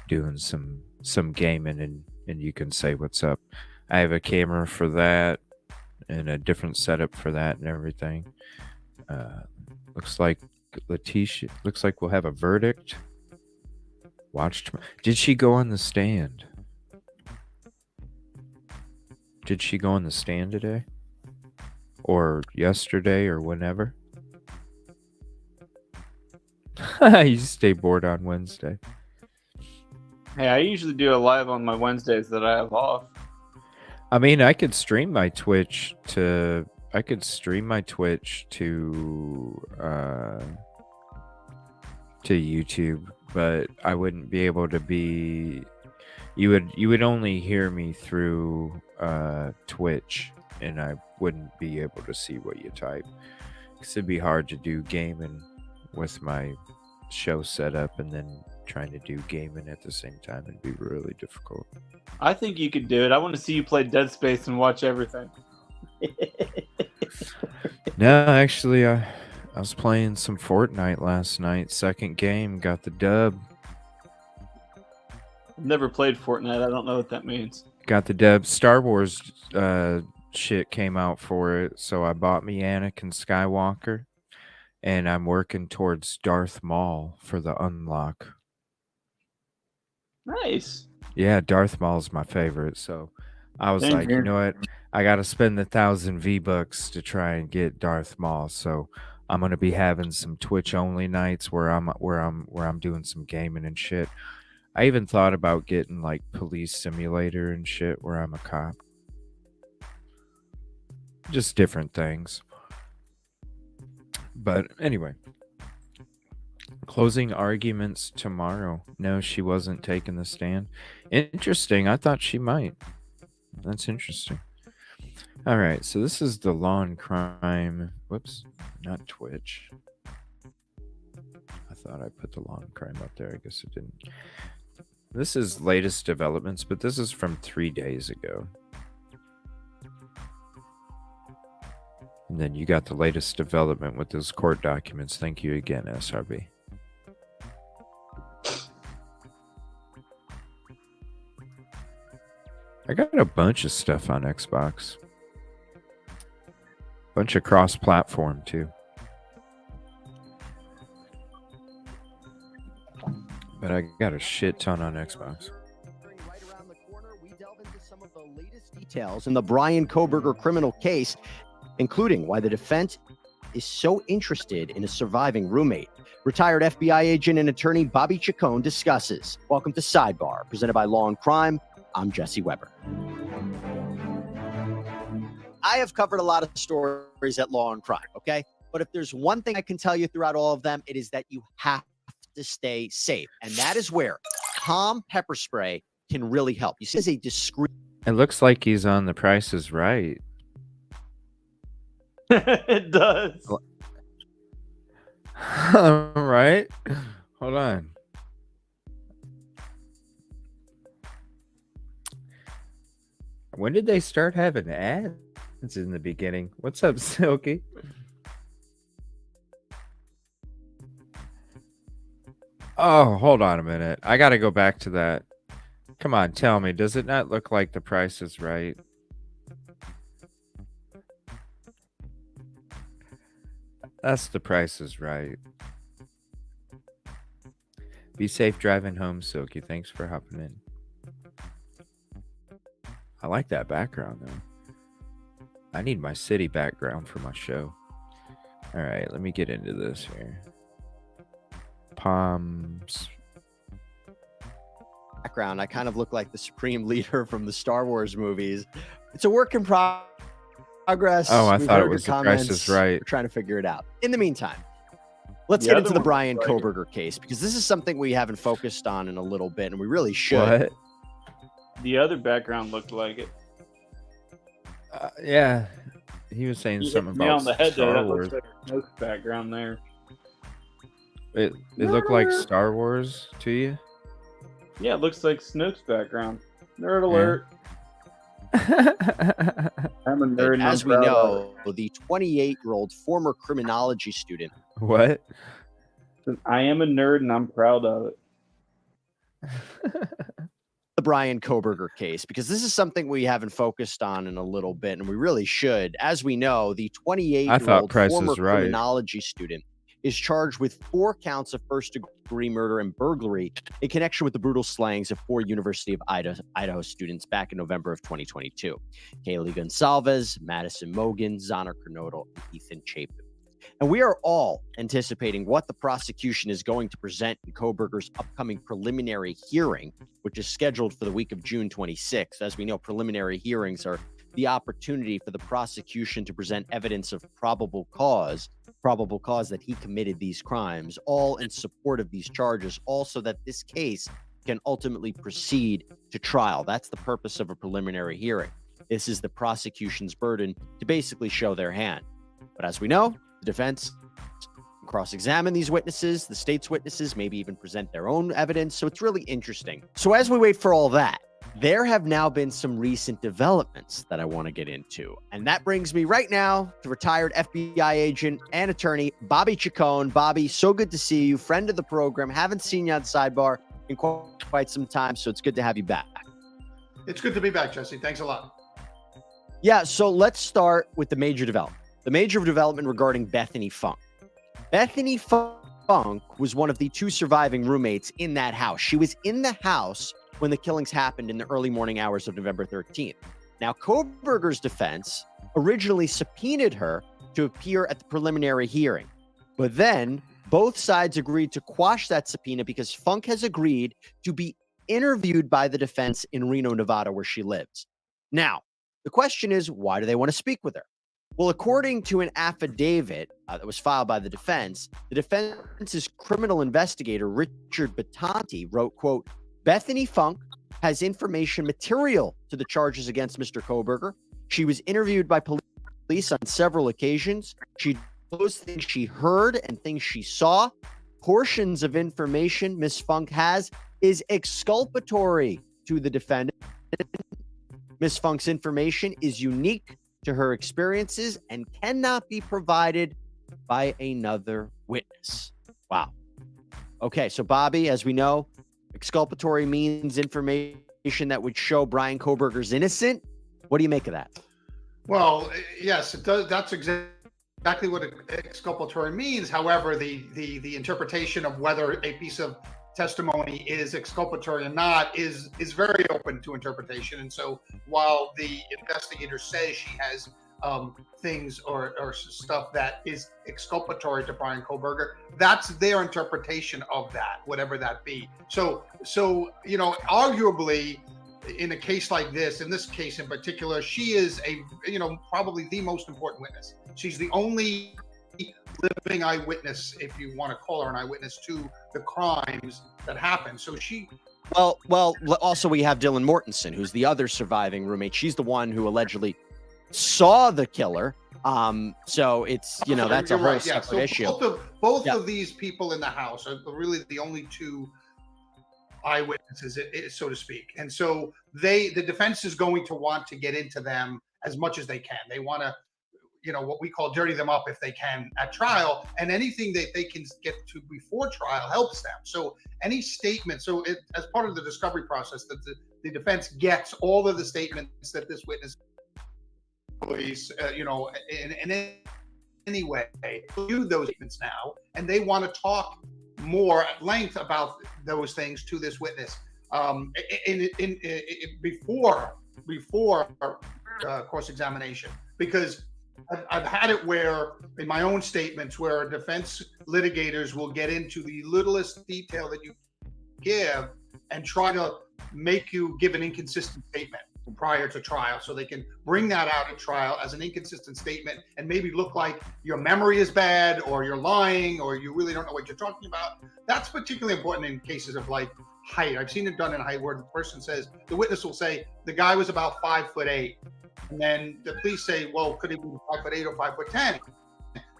doing some gaming and you can say what's up. I have a camera for that and a different setup for that and everything. Looks like Letitia, looks like we'll have a verdict. Did she go on the stand? Did she go on the stand today? Or yesterday or whenever? You stay bored on Wednesday. Hey, I usually do a live on my Wednesdays that I have off. I mean, I could stream my Twitch to YouTube, but I wouldn't be able to be. You would only hear me through Twitch, and I wouldn't be able to see what you type. 'Cause it'd be hard to do gaming with my show set up and then trying to do gaming at the same time. It'd be really difficult. I think you could do it. I want to see you play Dead Space and watch everything. No, actually, I was playing some Fortnite last night. Second game, got the dub. I've never played Fortnite. I don't know what that means. Got the dub. Star Wars shit came out for it, so I bought me Anakin Skywalker, and I'm working towards Darth Maul for the unlock. Nice. Yeah, Darth Maul's my favorite, so I was like, you know what? I got to spend 1,000 V-Bucks to try and get Darth Maul, so I'm gonna be having some Twitch only nights where I'm doing some gaming and shit. I even thought about getting like Police Simulator and shit where I'm a cop. Just different things. But anyway, closing arguments tomorrow. No, she wasn't taking the stand. Interesting. I thought she might. That's interesting. All right, so this is the Law and Crime. Whoops, not Twitch. I thought I put the Law and Crime up there. I guess it didn't. This is latest developments, but this is from 3 days ago. And then you got the latest development with those court documents. Thank you again, SRB. I got a bunch of stuff on Xbox. Bunch of cross-platform, too. But I got a shit ton on Xbox. Right around the corner, we delve into some of the latest details in the Brian Kohberger criminal case, including why the defense is so interested in a surviving roommate. Retired FBI agent and attorney Bobby Chacon discusses. Welcome to Sidebar, presented by Law and Crime. I'm Jesse Weber. I have covered a lot of stories at Law and Crime, okay? But if there's one thing I can tell you throughout all of them, it is that you have to stay safe. And that is where calm pepper spray can really help. You see, it's a discreet. It looks like he's on The Price is Right. It does. Right? Hold on. When did they start having ads in the beginning? What's up, Silky? Oh, hold on a minute. I got to go back to that. Come on, tell me. Does it not look like The Price is Right? That's The Price is Right. Be safe driving home, Silky. Thanks for hopping in. I like that background, though. I need my city background for my show. All right, let me get into this here. Palms. Background, I kind of look like the supreme leader from the Star Wars movies. It's a work in progress. Oh, I We've thought it heard was your The Price comments. is Right. We're trying to figure it out. In the meantime, let's The get other into the one Brian looks like it. Kohberger case, because this is something we haven't focused on in a little bit, and we really should. What? The other background looked like it. Yeah. He was saying You hit something me about on the head there. Star That Wars. looks like a Snoke's background there. It looked like Star Wars to you? Yeah, it looks like Snoke's background. Nerd alert. I'm a nerd. And and as I'm we proud know, of the 28-year-old former criminology student What? it. I am a nerd and I'm proud of it. the Brian Kohberger case, because this is something we haven't focused on in a little bit, and we really should. As we know, the I thought 28-year-old Price former is Right. criminology student is charged with 4 counts of first-degree murder and burglary in connection with the brutal slayings of 4 University of Idaho students back in November of 2022. Kaylee Gonsalves, Madison Mogan, Zahner Kernodle, and Ethan Chapin. And we are all anticipating what the prosecution is going to present in Kohberger's upcoming preliminary hearing, which is scheduled for the week of June 26th. As we know, preliminary hearings are the opportunity for the prosecution to present evidence of probable cause that he committed these crimes, all in support of these charges, also that this case can ultimately proceed to trial. That's the purpose of a preliminary hearing. This is the prosecution's burden to basically show their hand. But as we know, the defense can cross-examine these witnesses, the state's witnesses, maybe even present their own evidence. So it's really interesting. So as we wait for all that, there have now been some recent developments that I want to get into. And that brings me right now to retired FBI agent and attorney, Bobby Chacon. Bobby, so good to see you. Friend of the program. Haven't seen you on Sidebar in quite some time, so it's good to have you back. It's good to be back, Jesse. Thanks a lot. Yeah, so let's start with the major development. The major development regarding Bethany Funk. Bethany Funk was one of the 2 surviving roommates in that house. She was in the house when the killings happened in the early morning hours of November 13th. Now, Kohberger's defense originally subpoenaed her to appear at the preliminary hearing, but then both sides agreed to quash that subpoena because Funk has agreed to be interviewed by the defense in Reno, Nevada, where she lives. Now, the question is, why do they want to speak with her? Well, according to an affidavit that was filed by the defense's criminal investigator, Richard Battanti, wrote, quote, Bethany Funk has information material to the charges against Mr. Kohberger. She was interviewed by police on several occasions. She knows things she heard and things she saw. Portions of information Ms. Funk has is exculpatory to the defendant. Ms. Funk's information is unique to her experiences and cannot be provided by another witness. Wow. Okay, so Bobby, as we know, exculpatory means information that would show Brian Kohberger's innocent. What do you make of that? Well, yes, it does. That's exactly what exculpatory means. However, the interpretation of whether a piece of testimony is exculpatory or not is very open to interpretation. And so while the investigator says she has things or stuff that is exculpatory to Brian Kohberger, that's their interpretation of that, whatever that be. So you know, arguably in a case like this, in this case in particular, she is probably the most important witness. She's the only living eyewitness, if you want to call her an eyewitness, to the crimes that happened. So she... Well, also we have Dylan Mortensen, who's the other surviving roommate. She's the one who allegedly saw the killer. So it's, that's a whole separate issue. Both of these people in the house are really the only 2 eyewitnesses, so to speak. And so the defense is going to want to get into them as much as they can. They want to, what we call dirty them up if they can at trial, and anything that they can get to before trial helps them. So any statement, as part of the discovery process, that the defense gets all of the statements that this witness, police, in any way, view those statements now, and they want to talk more at length about those things to this witness before course examination, because I've had it where in my own statements where defense litigators will get into the littlest detail that you give and try to make you give an inconsistent statement prior to trial, so they can bring that out at trial as an inconsistent statement and maybe look like your memory is bad or you're lying or you really don't know what you're talking about. That's particularly important in cases of like height. I've seen it done in height where the witness will say the guy was about 5'8", and then the police say, well, could he be 5'8" or 5'10"?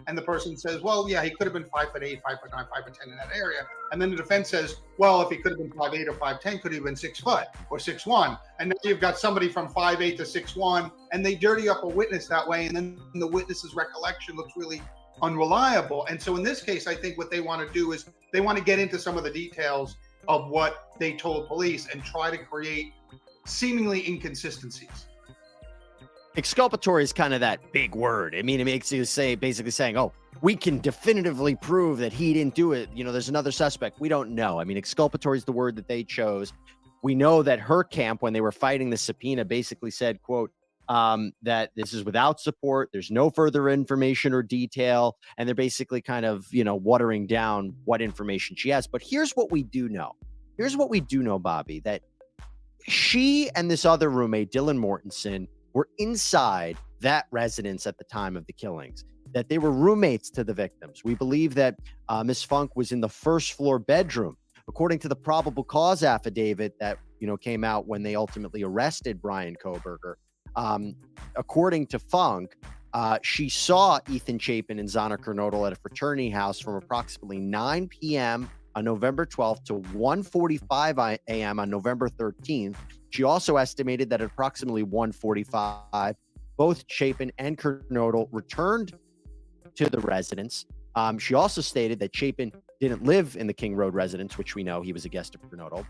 And the person says, well, yeah, he could have been 5'8", 5'9", 5'10" in that area. And then the defense says, well, if he could have been 5'8" or 5'10", could he have been 6 foot or 6'1"? And now you've got somebody from 5'8" to 6'1", and they dirty up a witness that way, and then the witness's recollection looks really unreliable. And so in this case, I think what they want to do is they want to get into some of the details of what they told police and try to create seemingly inconsistencies. Exculpatory is kind of that big word. I mean, it makes you say, basically saying, oh, we can definitively prove that he didn't do it. There's another suspect. We don't know. I mean, exculpatory is the word that they chose. We know that her camp, when they were fighting the subpoena, basically said, quote, that this is without support. There's no further information or detail. And they're basically kind of, watering down what information she has. But here's what we do know. Bobby, that she and this other roommate, Dylan Mortensen, were inside that residence at the time of the killings, that they were roommates to the victims. We believe that Miss Funke was in the first floor bedroom. According to the probable cause affidavit that, came out when they ultimately arrested Brian Kohberger, according to Funke, she saw Ethan Chapin and Zana Kernodle at a fraternity house from approximately 9 p.m. on November 12th to 1:45 a.m. on November 13th. She also estimated that at approximately 1:45, both Chapin and Kernodle returned to the residence. She also stated that Chapin didn't live in the King Road residence, which we know he was a guest of Kernodle.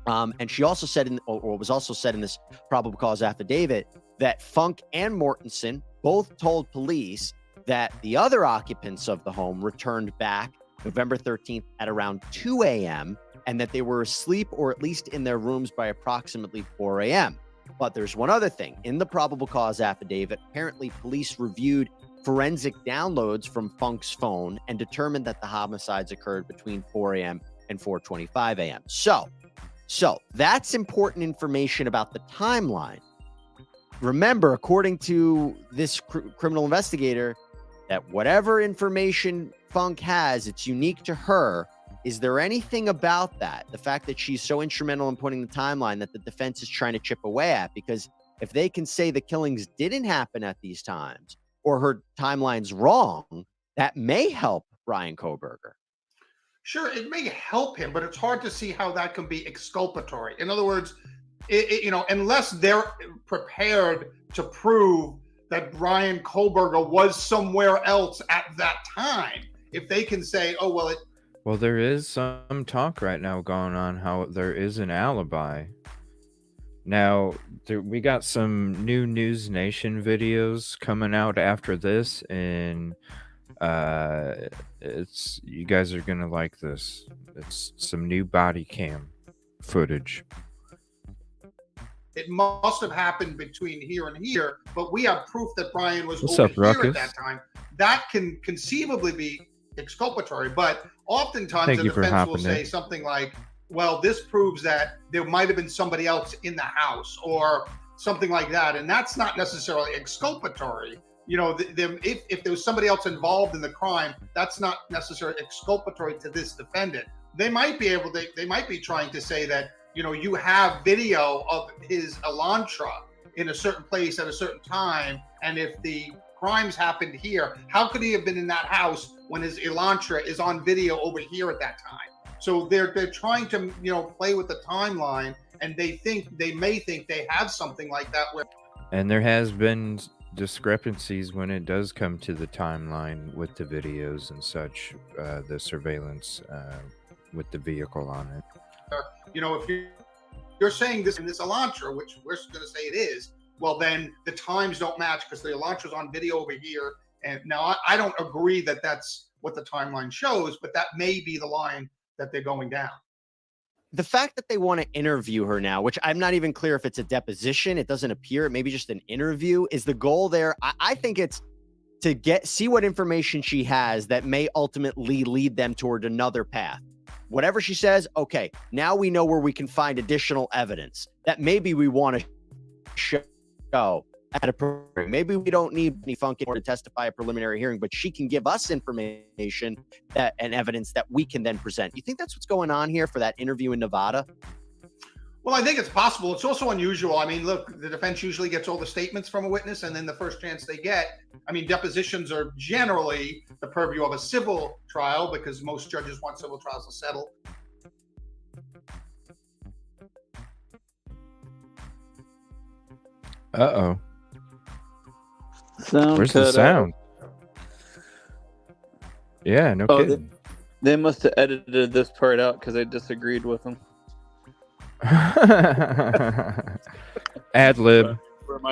And she also said, or was also said in this probable cause affidavit, that Funke and Mortensen both told police that the other occupants of the home returned back November 13th at around 2 a.m., and that they were asleep or at least in their rooms by approximately 4 a.m. But there's one other thing. In the probable cause affidavit, apparently police reviewed forensic downloads from Funke's phone and determined that the homicides occurred between 4 a.m. and 4:25 a.m. So that's important information about the timeline. Remember, according to this criminal investigator, that whatever information Funke has, it's unique to her. Is there anything about that, the fact that she's so instrumental in putting the timeline, that the defense is trying to chip away at? Because if they can say the killings didn't happen at these times, or her timeline's wrong, that may help Brian Kohberger. Sure, it may help him, but it's hard to see how that can be exculpatory. In other words, unless they're prepared to prove that Brian Kohberger was somewhere else at that time, if they can say, oh, well, there is some talk right now going on how there is an alibi. Now, we got some new News Nation videos coming out after this, and you guys are gonna like this. It's some new body cam footage. It must have happened between here and here, but we have proof that Brian was What's over up, here Ruckus? at that time. That can conceivably be exculpatory, but oftentimes Thank the you for defense will hopping say in. something like, well, this proves that there might have been somebody else in the house or something like that. And that's not necessarily exculpatory. If there was somebody else involved in the crime, that's not necessarily exculpatory to this defendant. They might be trying to say that, you have video of his Elantra in a certain place at a certain time. And if the crimes happened here, how could he have been in that house when his Elantra is on video over here at that time? So they're trying to, play with the timeline, and they may think they have something like that. And there has been discrepancies when it does come to the timeline with the videos and such, the surveillance with the vehicle on it. If you're saying this in this Elantra, which we're going to say it is, well, then the times don't match because the Elantra's on video over here. And now I don't agree that that's what the timeline shows, but that may be the line that they're going down. The fact that they want to interview her now, which I'm not even clear if it's a deposition, it doesn't appear, maybe just an interview, is the goal there. I think it's to see what information she has that may ultimately lead them toward another path. Whatever she says, okay, now we know where we can find additional evidence that maybe we want to show at a maybe we don't need any Funke to testify at a preliminary hearing, but she can give us information and evidence that we can then present. You think that's what's going on here for that interview in Nevada? Well, I think it's possible. It's also unusual. I mean, look, the defense usually gets all the statements from a witness, and then the first chance they get. I mean, depositions are generally the purview of a civil trial because most judges want civil trials to settle. Uh-oh. Sound Where's the sound? Yeah, no kidding. They must have edited this part out because I disagreed with them. Ad lib.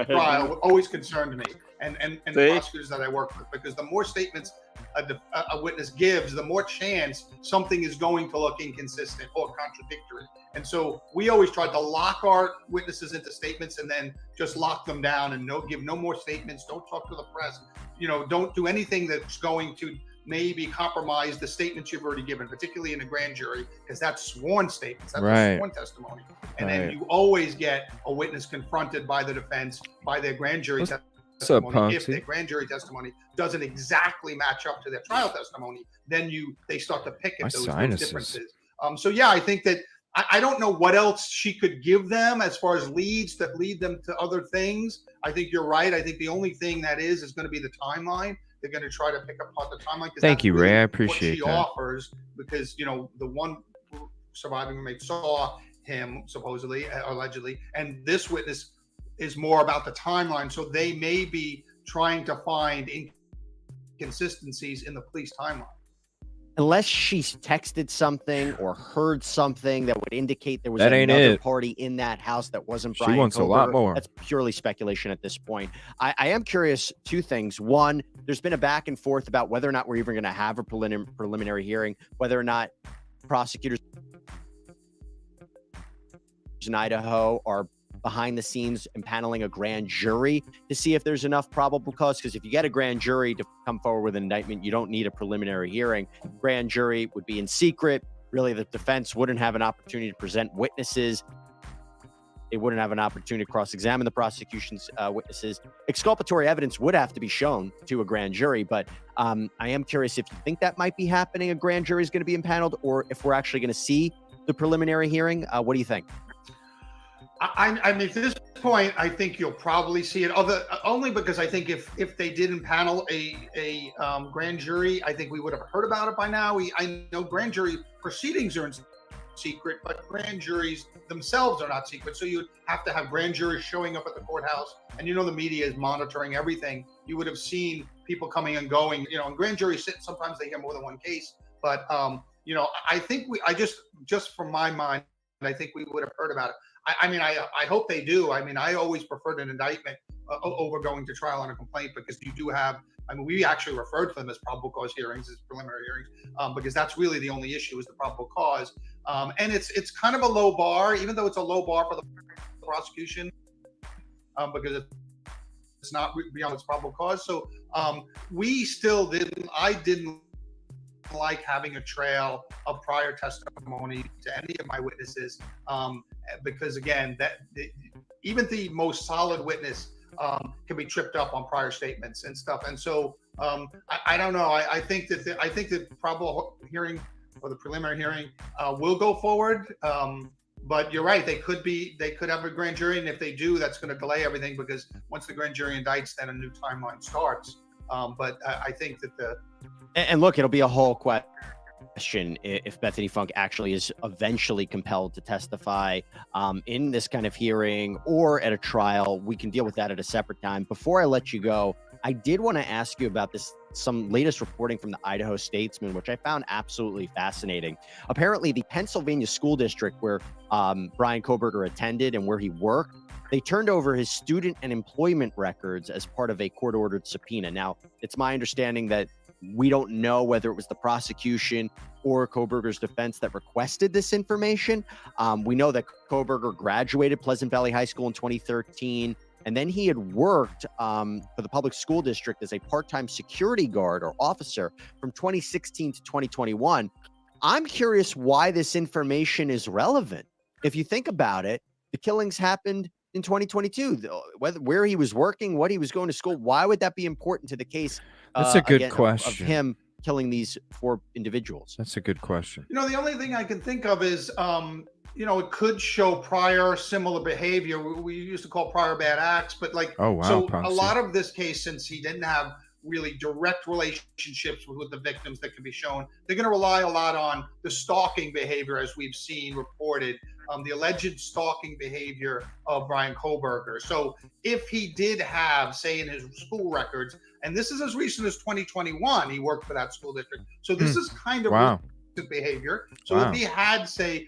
Trial always concerned me, and the prosecutors that I work with, because the more statements a witness gives, the more chance something is going to look inconsistent or contradictory. And so we always tried to lock our witnesses into statements and then just lock them down and give no more statements. Don't talk to the press. Don't do anything that's going to maybe compromise the statements you've already given, particularly in a grand jury, because that's sworn statements. That's right. Sworn testimony. And then you always get a witness confronted by the defense by their grand jury testimony. If their grand jury testimony doesn't exactly match up to their trial testimony, then they start to pick at those differences. So yeah, I think that I don't know what else she could give them as far as leads that lead them to other things. I think you're right. I think the only thing that is going to be the timeline. They're going to try to pick apart the timeline. Thank you, Ray. I appreciate what she offers, because the one surviving roommate saw him supposedly, allegedly, and this witness is more about the timeline. So they may be trying to find inconsistencies in the police timeline. Unless she's texted something or heard something that would indicate there was another party in that house that wasn't Brian Kohberger. She wants a lot more. That's purely speculation at this point. I am curious, two things. One, there's been a back and forth about whether or not we're even going to have a preliminary hearing, whether or not prosecutors in Idaho are behind the scenes impaneling a grand jury to see if there's enough probable cause. Because if you get a grand jury to come forward with an indictment, you don't need a preliminary hearing. Grand jury would be in secret. Really, the defense wouldn't have an opportunity to present witnesses. They wouldn't have an opportunity to cross-examine the prosecution's witnesses. Exculpatory evidence would have to be shown to a grand jury. But I am curious if you think that might be happening. A grand jury is going to be impaneled, or if we're actually going to see the preliminary hearing. What do you think? I mean, at this point, I think you'll probably see it. Only because I think if they did impanel a grand jury, I think we would have heard about it by now. I know grand jury proceedings are in secret, but grand juries themselves are not secret. So you'd have to have grand juries showing up at the courthouse, and the media is monitoring everything. You would have seen people coming and going. In grand juries, sometimes they hear more than one case. But I think just from my mind, I think we would have heard about it. I hope they do. I always preferred an indictment over going to trial on a complaint, because you do have, we actually referred to them as probable cause hearings, as preliminary hearings, because that's really the only issue is the probable cause. And it's kind of a low bar, even though it's a low bar for the prosecution, because it's not beyond its probable cause. So I didn't like having a trail of prior testimony to any of my witnesses, because again, even the most solid witness can be tripped up on prior statements and stuff. And so I don't know. I think the probable hearing or the preliminary hearing will go forward. But you're right. They could have a grand jury, and if they do, that's going to delay everything, because once the grand jury indicts, then a new timeline starts. But I think that and look, it'll be a whole question question if Bethany Funk actually is eventually compelled to testify in this kind of hearing or at a trial. We can deal with that at a separate time. Before I let you go, I did want to ask you about some latest reporting from the Idaho Statesman, which I found absolutely fascinating. Apparently, the Pennsylvania school district where Brian Kohberger attended and where he worked, they turned over his student and employment records as part of a court-ordered subpoena. Now, it's my understanding that we don't know whether it was the prosecution or Kohberger's defense that requested this information. We know that Kohberger graduated Pleasant Valley High School in 2013, and then he had worked for the public school district as a part-time security guard or officer from 2016 to 2021. I'm curious why this information is relevant. If you think about it, the killings happened in 2022. Where he was working, what he was going to school, why would that be important to the case? That's a good again, question. Of him killing these 4 individuals. That's a good question. You know, the only thing I can think of is, you know, it could show prior similar behavior. We used to call prior bad acts, but like, Oh, wow, so Ponce. a lot of this case, since he didn't have really direct relationships with the victims that can be shown, they're going to rely a lot on the stalking behavior, as we've seen reported, the alleged stalking behavior of Brian Kohberger. So if he did have, say, in his school records, and this is as recent as 2021, he worked for that school district. So this is kind of Wow. recent behavior. So Wow. if he had, say,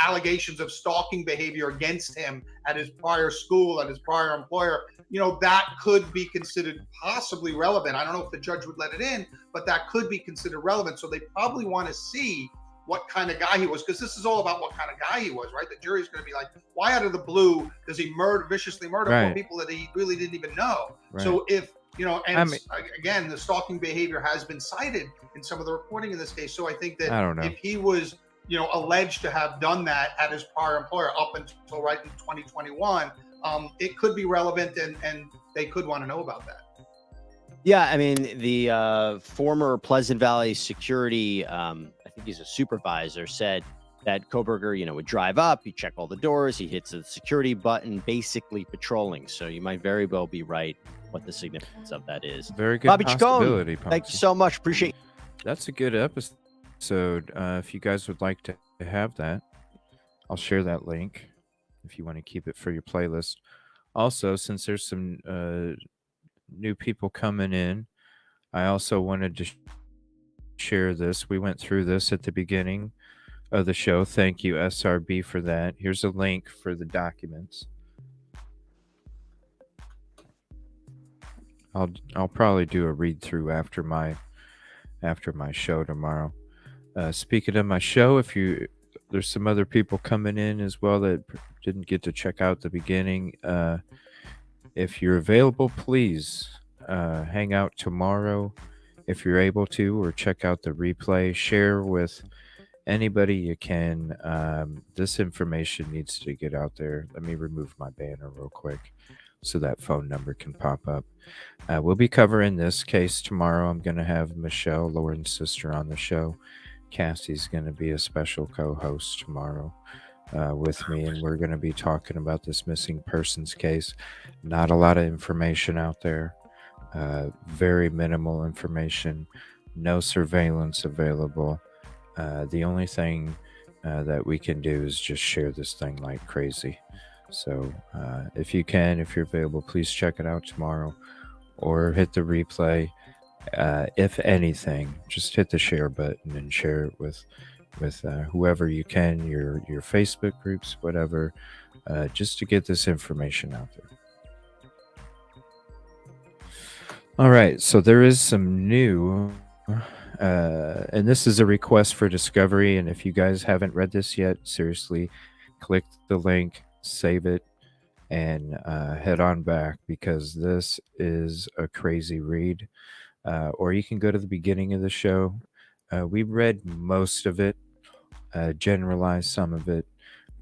allegations of stalking behavior against him at his prior school, at his prior employer, you know, that could be considered possibly relevant. I don't know if the judge would let it in, but that could be considered relevant. So they probably want to see what kind of guy he was, because this is all about what kind of guy he was, right? The jury's going to be like, why out of the blue does he viciously murder Right. 4 people that he really didn't even know? Right. So if, you know, and I mean- again, the stalking behavior has been cited in some of the reporting in this case. So I think that I don't know. if he was, you know, alleged to have done that at his prior employer up until right in 2021, it could be relevant, and they could want to know about that. Yeah, I mean, the former Pleasant Valley security, I think he's a supervisor, said that Kohberger, you know, would drive up, he'd check all the doors, he hits the security button, basically patrolling. So you might very well be right what the significance of that is. Very good Bobby Chacon, possibility, thank you Ponce. so much. Appreciate That's a good episode. If you guys would like to have that, I'll share that link if you want to keep it for your playlist. Also, since there's some new people coming in, I also wanted to share this. We went through this at the beginning of the show. Thank you, SRB, for that. Here's a link for the documents. I'll probably do a read through after my show tomorrow. Speaking of my show, there's some other people coming in as well that didn't get to check out the beginning. If you're available, please hang out tomorrow if you're able to, or check out the replay. Share with anybody you can. This information needs to get out there. Let me remove my banner real quick so that phone number can pop up. We'll be covering this case tomorrow. I'm going to have Michelle, Lauren's sister, on the show. Cassie's going to be a special co-host tomorrow with me, and we're going to be talking about this missing persons case. Not a lot of information out there. Very minimal information. No surveillance available. The only thing that we can do is just share this thing like crazy. So if you can, if you're available, please check it out tomorrow or hit the replay. If anything, just hit the share button and share it with whoever you can, your Facebook groups, whatever, just to get this information out there. All right, so there is some new, and this is a request for discovery, and if you guys haven't read this yet, seriously, click the link, save it, and head on back, because this is a crazy read. Or you can go to the beginning of the show. We read most of it, generalized some of it,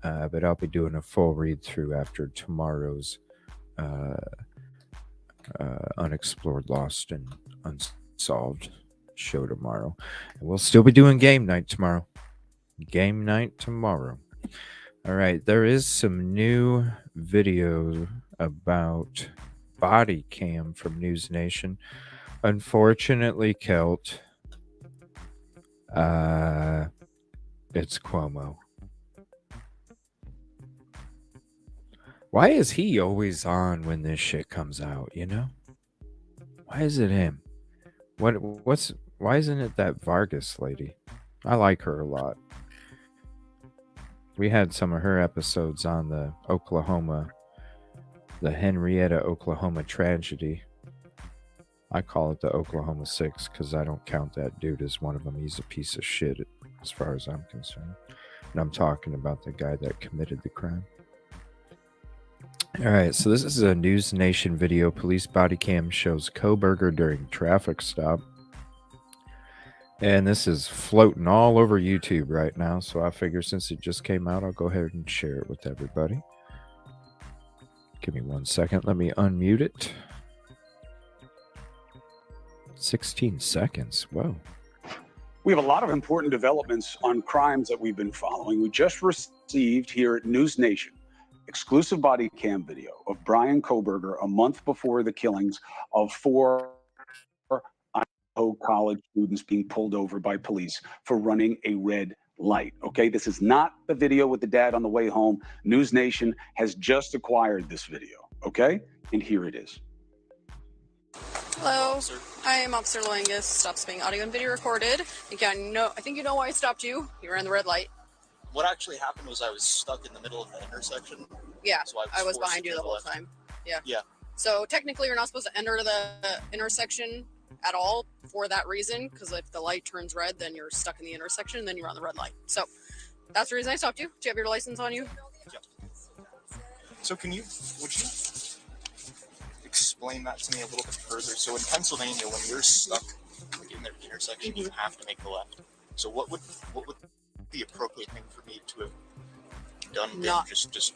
but I'll be doing a full read through after tomorrow's Unexplored, Lost, and Unsolved show tomorrow. And we'll still be doing game night tomorrow. Game night tomorrow. All right, there is some new video about Bodycam from News Nation. Unfortunately, Kelt, It's Cuomo. Why is he always on when this shit comes out, you know? Why is it him? Why isn't it that Vargas lady? I like her a lot. We had some of her episodes on the Henrietta, Oklahoma tragedy. I call it the Oklahoma 6 because I don't count that dude as one of them. He's a piece of shit as far as I'm concerned. And I'm talking about the guy that committed the crime. All right, so this is a News Nation video. Police body cam shows Kohberger during traffic stop. And this is floating all over YouTube right now. So I figure since it just came out, I'll go ahead and share it with everybody. Give me 1 second. Let me unmute it. 16 seconds. Whoa. We have a lot of important developments on crimes that we've been following. We just received here at News Nation exclusive body cam video of Brian Kohberger a month before the killings of 4 Idaho college students being pulled over by police for running a red light. Okay, this is not the video with the dad on the way home. News Nation has just acquired this video. Okay, and here it is. Hello, I am Officer Langus. Stops being audio and video recorded. Again, I think you know why I stopped you. You were in the red light. What actually happened was I was stuck in the middle of the intersection. Yeah, so I was behind you the whole time. Yeah. So technically, you're not supposed to enter the intersection at all for that reason, because if the light turns red, then you're stuck in the intersection, and then you're on the red light. So that's the reason I stopped you. Do you have your license on you? Yeah. So would you explain that to me a little bit further? So in Pennsylvania, when you're stuck in the intersection, you have to make the left. So what would the appropriate thing for me to have done? Just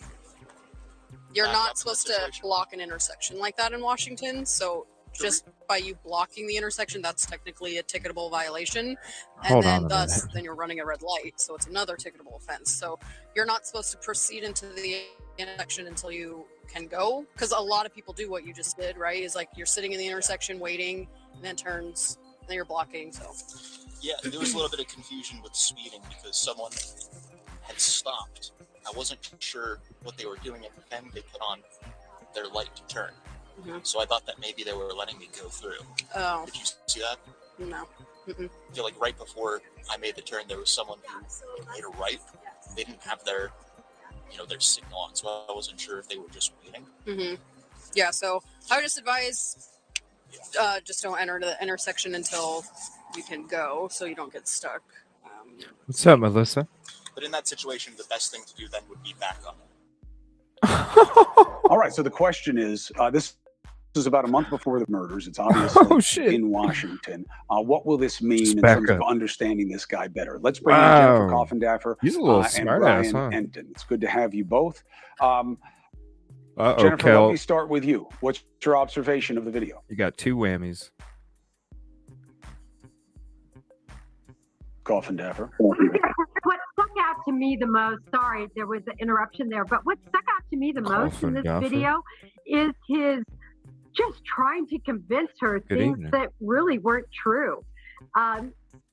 you're not supposed to block an intersection like that in Washington. So just by you blocking the intersection, that's technically a ticketable violation, and then you're running a red light, so it's another ticketable offense. So you're not supposed to proceed into the intersection until you can go, because a lot of people do what you just did, right? Is like you're sitting in the intersection waiting, and then turns, and then you're blocking. So yeah, there was a little bit of confusion with speeding because someone had stopped. I wasn't sure what they were doing, and then they put on their light to turn. Mm-hmm. So I thought that maybe they were letting me go through. Oh. Did you see that? No. Mm-mm. I feel like right before I made the turn, there was someone who made a right. They didn't have their signal on, so I wasn't sure if they were just waiting. Mm-hmm. Yeah, so I would just advise just don't enter the intersection until you can go, so you don't get stuck. What's up, Melissa? But in that situation, the best thing to do then would be back on All right, so the question is, this is about a month before the murders. It's obviously in Washington. What will this mean in terms of understanding this guy better? Let's bring in Jennifer Coffindaffer and Brian Enton. It's good to have you both. Jennifer, let me start with you. What's your observation of the video? You got 2 whammies. Coffindaffer. What stuck out to me the most, sorry, there was an interruption there, but what stuck out to me the most in this video is his just trying to convince her things that really weren't true.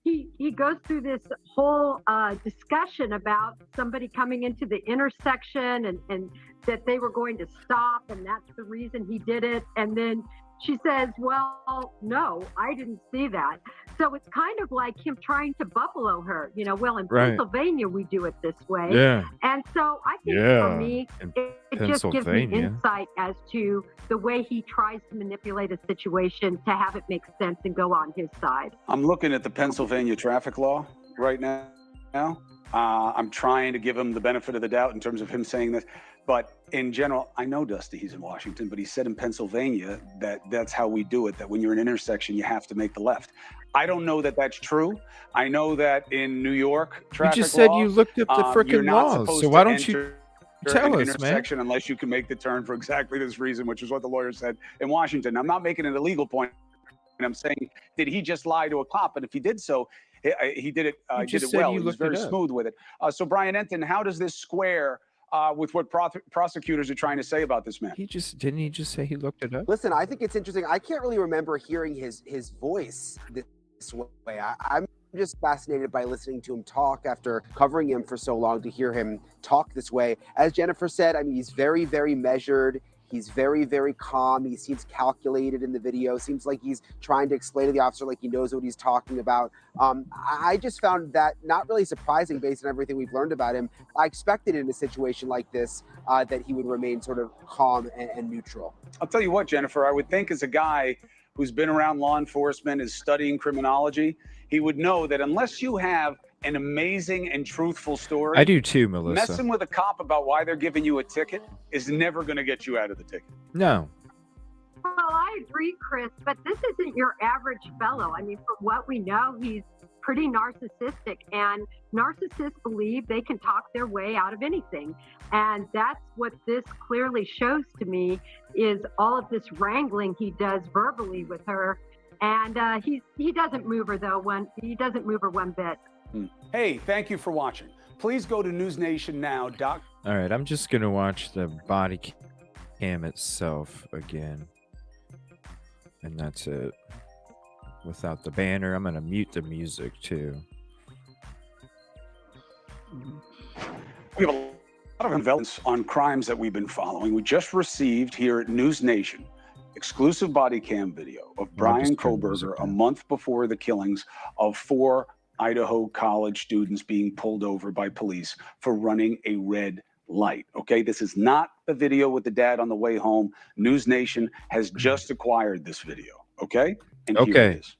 He goes through this whole discussion about somebody coming into the intersection and that they were going to stop, and that's the reason he did it. And then she says, well, no, I didn't see that. So it's kind of like him trying to buffalo her, in Pennsylvania, we do it this way. Yeah. And so I think for me, it just gives me insight as to the way he tries to manipulate a situation to have it make sense and go on his side. I'm looking at the Pennsylvania traffic law right now. I'm trying to give him the benefit of the doubt in terms of him saying this. But in general, I know Dusty, he's in Washington, but he said in Pennsylvania that's how we do it, that when you're in an intersection, you have to make the left. I don't know that that's true. I know that in New York, traffic you just said law, you looked up the freaking laws, so why don't you tell us, intersection man? Unless you can make the turn for exactly this reason, which is what the lawyer said in Washington. I'm not making it a legal point, and I'm saying, did he just lie to a cop? And if he did so, he did it. Did it well. He was very smooth with it. So, Brian Enton, how does this square with what prosecutors are trying to say about this man? Didn't he just say he looked it up? Listen, I think it's interesting. I can't really remember hearing his voice this way. just fascinated by listening to him talk after covering him for so long, to hear him talk this way. As Jennifer said, I mean, he's very, very measured. He's very, very calm. He seems calculated in the video. Seems like he's trying to explain to the officer like he knows what he's talking about. I just found that not really surprising based on everything we've learned about him. I expected in a situation like this that he would remain sort of calm and neutral. I'll tell you what, Jennifer, I would think as a guy who's been around law enforcement, is studying criminology, he would know that unless you have an amazing and truthful story. I do too, Melissa. Messing with a cop about why they're giving you a ticket is never going to get you out of the ticket. No. Well, I agree, Chris, but this isn't your average fellow. I mean, from what we know, he's pretty narcissistic, and narcissists believe they can talk their way out of anything. And that's what this clearly shows to me, is all of this wrangling he does verbally with her. And he doesn't move her, though. He doesn't move her one bit. Hey, thank you for watching. Please go to newsnationnow.com. All right, I'm just going to watch the body cam itself again. And that's it. Without the banner, I'm going to mute the music too. We have a lot of developments on crimes that we've been following. We just received here at News Nation exclusive body cam video of Brian Kohberger a month before the killings of 4 Idaho college students being pulled over by police for running a red light. Okay, this is not the video with the dad on the way home. News Nation has just acquired this video. Okay, and here it is.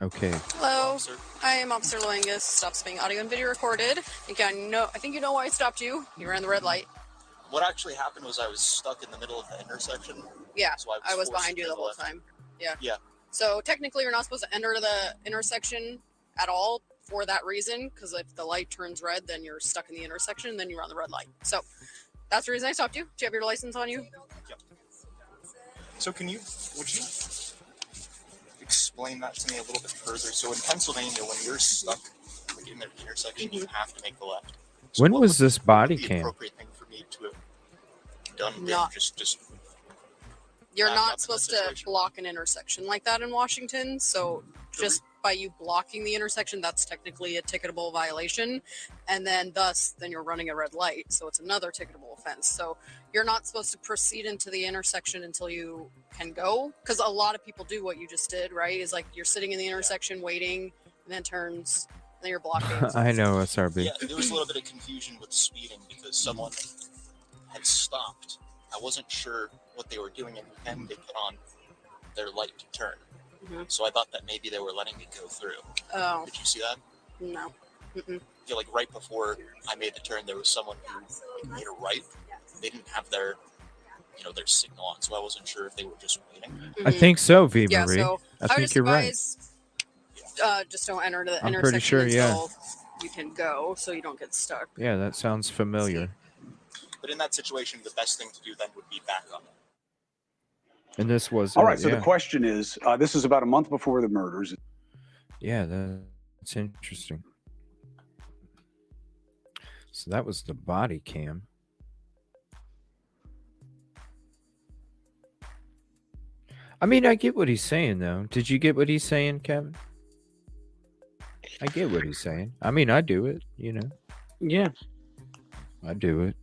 Okay. Hello, I am Officer Loangus. Stops being audio and video recorded. I think you know why I stopped you. You ran the red light. What actually happened was I was stuck in the middle of the intersection. Yeah, so I was behind you the whole time. Yeah. Yeah. So technically, you're not supposed to enter the intersection at all for that reason, because if the light turns red, then you're stuck in the intersection, and then you run the red light. So that's the reason I stopped you. Do you have your license on you? Yep. So would you explain that to me a little bit further? So in Pennsylvania, when you're stuck in the intersection, you have to make the left. So When was this body the cam? appropriate thing for me to have done? You're not supposed to block an intersection like that in Washington. So just by you blocking the intersection, that's technically a ticketable violation. And then you're running a red light. So it's another ticketable offense. So you're not supposed to proceed into the intersection until you can go. Because a lot of people do what you just did, right? Is like you're sitting in the intersection waiting, and then turns, and then you're blocking. I know, SRB. Yeah, there was a little bit of confusion with speeding because someone had stopped. I wasn't sure what they were doing, and then they put on their light to turn. So I thought that maybe they were letting me go through. Oh. Did you see that? No. I feel like right before I made the turn, there was someone who made a right. They didn't have their signal on, so I wasn't sure if they were just waiting. I think so, V. Yeah, Marie. so I think you're right. Just don't enter the I'm intersection pretty sure, until you can go, so you don't get stuck. Yeah, that sounds familiar. But in that situation, the best thing to do then would be back on it. And this was all right. So the question is, this is about a month before the murders. Yeah, that's interesting. So that was the body cam. I mean, I get what he's saying, though. Did you get what he's saying, Kevin? I get what he's saying. I mean, I do it, you know. Yeah. I do it.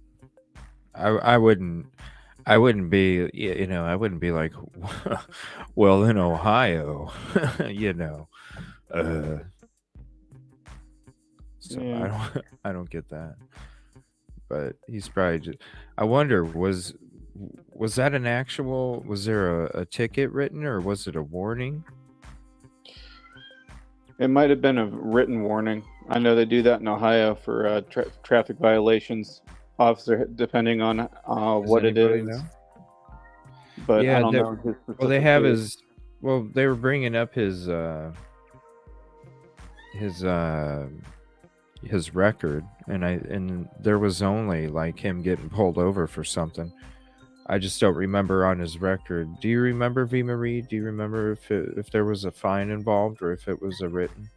I wouldn't be, you know, I wouldn't be like, well, in Ohio, you know. So Yeah. I don't get that. But he's probably just, I wonder, was that an actual, was there a ticket written, or was it a warning? It might have been a written warning. I know they do that in Ohio for traffic violations, officer, depending on what it is. Know? But yeah, I don't know. His well, they have specific his. Well, they were bringing up his record, and there was only like him getting pulled over for something. I just don't remember on his record. Do you remember, V. Marie? Do you remember if there was a fine involved or if it was a written?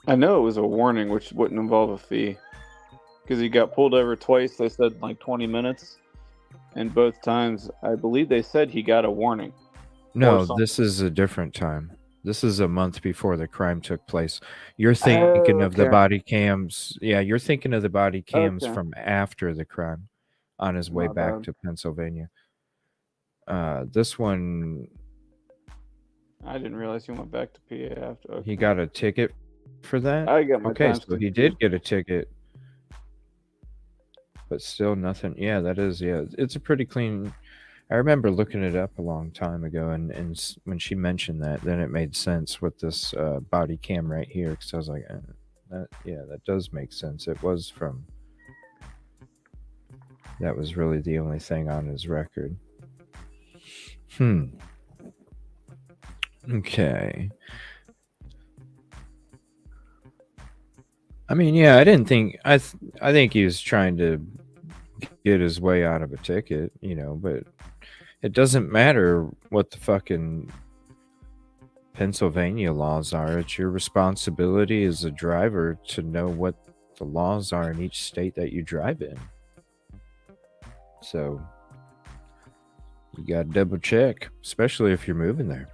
I know it was a warning, which wouldn't involve a fee, because he got pulled over twice. They said like 20 minutes, and both times I believe they said he got a warning. No, something. this is a different time. This is a month before the crime took place. You're thinking of the okay. body cams. Yeah, you're thinking of the body cams Okay. from after the crime on his way My back bad. to Pennsylvania. This one, I didn't realize he went back to PA after. Okay. he got a ticket for that? I got my Okay, times so he confused. did get a ticket. But still nothing. Yeah, that is, yeah. It's a pretty clean. I remember looking it up a long time ago, and when she mentioned that, then it made sense with this body cam right here. Because I was like, that does make sense. It was from. That was really the only thing on his record. Okay. I mean, yeah, I didn't think I think he was trying to get his way out of a ticket, but it doesn't matter what the fucking Pennsylvania laws are. It's your responsibility as a driver to know what the laws are in each state that you drive in. So you got to double check, especially if you're moving there.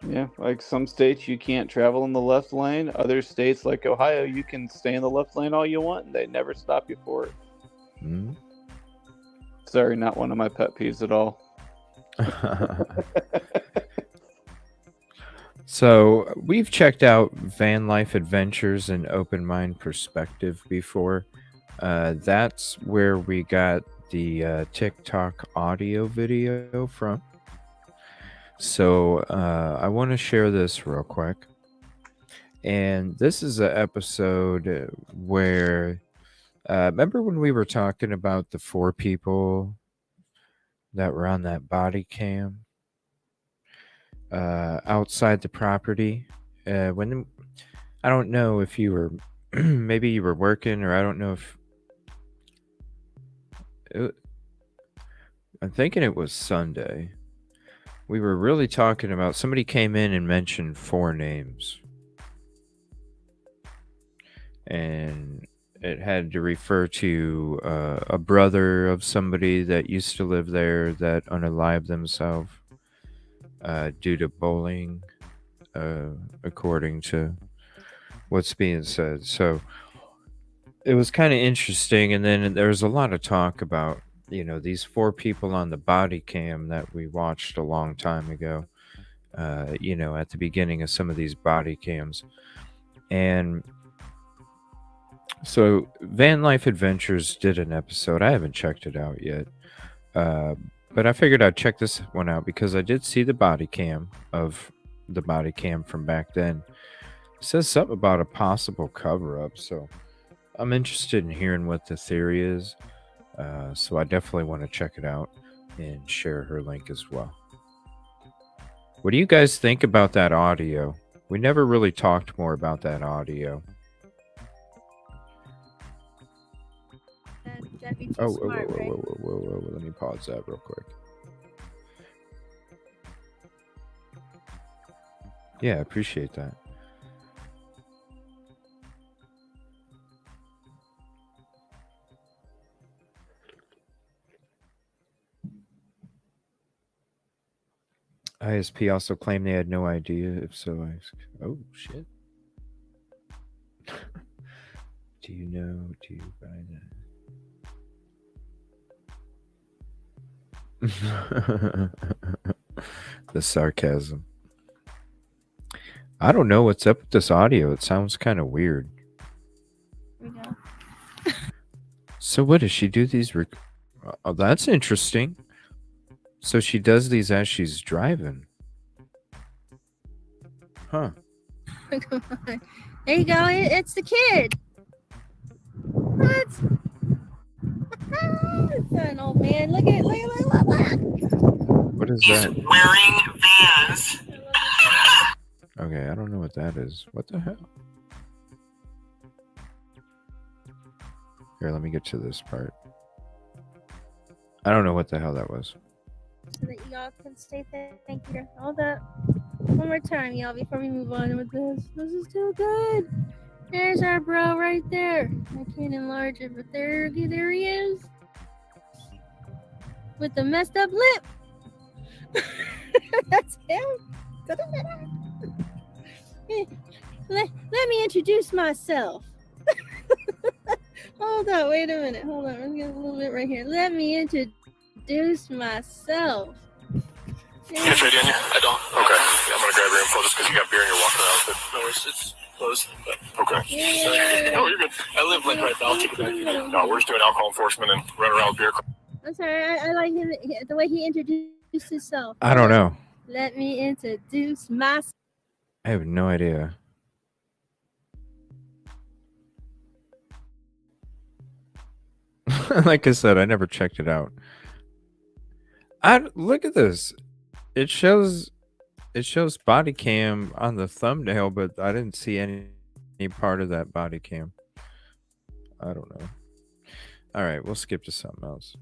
Yeah, like some states you can't travel in the left lane. Other states like Ohio, you can stay in the left lane all you want, and they never stop you for it. Mm-hmm. Sorry, not one of my pet peeves at all. So we've checked out Van Life Adventures and Open Mind Perspective before. That's where we got the TikTok audio video from. So I want to share this real quick. And this is an episode where, remember when we were talking about the 4 people that were on that body cam outside the property? When I don't know if you were, maybe you were working, or I don't know if, I'm thinking it was Sunday. We were really talking about, somebody came in and mentioned 4 names. And it had to refer to a brother of somebody that used to live there that unalived themselves due to bullying, according to what's being said. So it was kind of interesting. And then there was a lot of talk about, these 4 people on the body cam that we watched a long time ago, at the beginning of some of these body cams. And so Van Life Adventures did an episode. I haven't checked it out yet. But I figured I'd check this one out because I did see the body cam from back then. It says something about a possible cover-up. So I'm interested in hearing what the theory is. So I definitely want to check it out and share her link as well. What do you guys think about that audio? We never really talked more about that audio. Whoa. Let me pause that real quick. Yeah, I appreciate that. ISP also claimed they had no idea. If so, I asked, oh, shit. Do you buy that? The sarcasm. I don't know what's up with this audio. It sounds kind of weird. So what does she do these? Oh, that's interesting. So she does these as she's driving. Huh. Come on. There you go. It's the kid. What? It's an old man. Look. What is that? He's wearing Vans. Okay, I don't know what that is. What the hell? Here, let me get to this part. I don't know what the hell that was. So that y'all can say thank you. Hold up. One more time, y'all, before we move on with this. This is too good. There's our bro right there. I can't enlarge it, but there he is. With the messed up lip. That's him. Doesn't matter. Let me introduce myself. Hold on, wait a minute. Hold on, let's get a little bit right here. Let me introduce myself. Yes, I did. I don't. Okay. I'm gonna grab your info just because you got beer and you're walking around with it. No, it's closed. But okay. Yeah. No, you're good. I live like right now. I'll take it back to you. No, we're just doing alcohol enforcement and running around with beer. I'm sorry. I like him the way he introduced himself. I don't know. Let me introduce myself. I have no idea. Like I said, I never checked it out. Look at this. It shows body cam on the thumbnail, but I didn't see any part of that body cam. I don't know. All right, we'll skip to something else.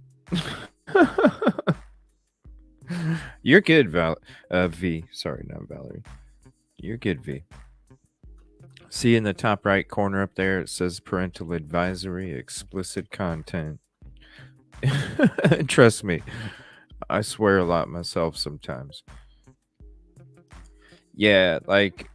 You're good, V. Sorry, not Valerie. You're good, V. See in the top right corner up there, it says parental advisory, explicit content. Trust me, I swear a lot myself sometimes. Yeah, like...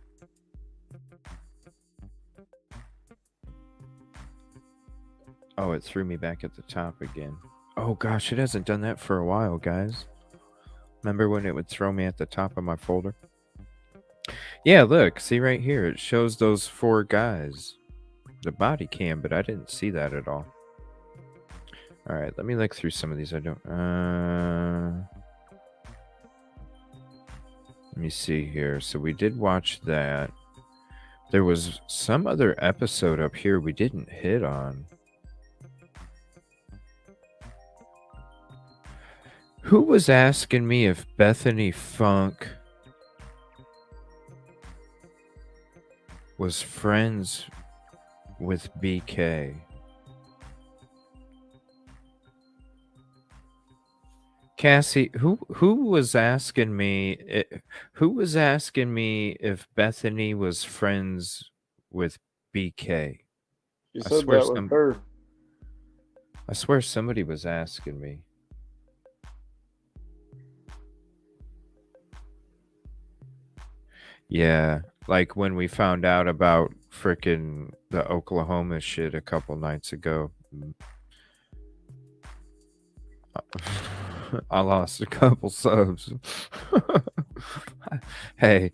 Oh, it threw me back at the top again. Oh gosh, it hasn't done that for a while, guys. Remember when it would throw me at the top of my folder? Yeah, look, see right here, it shows those 4 guys. The body cam, but I didn't see that at all. All right, let me look through some of these. I don't... Let me see here. So we did watch that. There was some other episode up here we didn't hit on. Who was asking me if Bethany Funk was friends with BK? Cassie, who was asking me? Who was asking me if Bethany was friends with BK? You said that was her. I swear somebody was asking me. Yeah, like when we found out about frickin' the Oklahoma shit a couple nights ago. I lost a couple subs. Hey.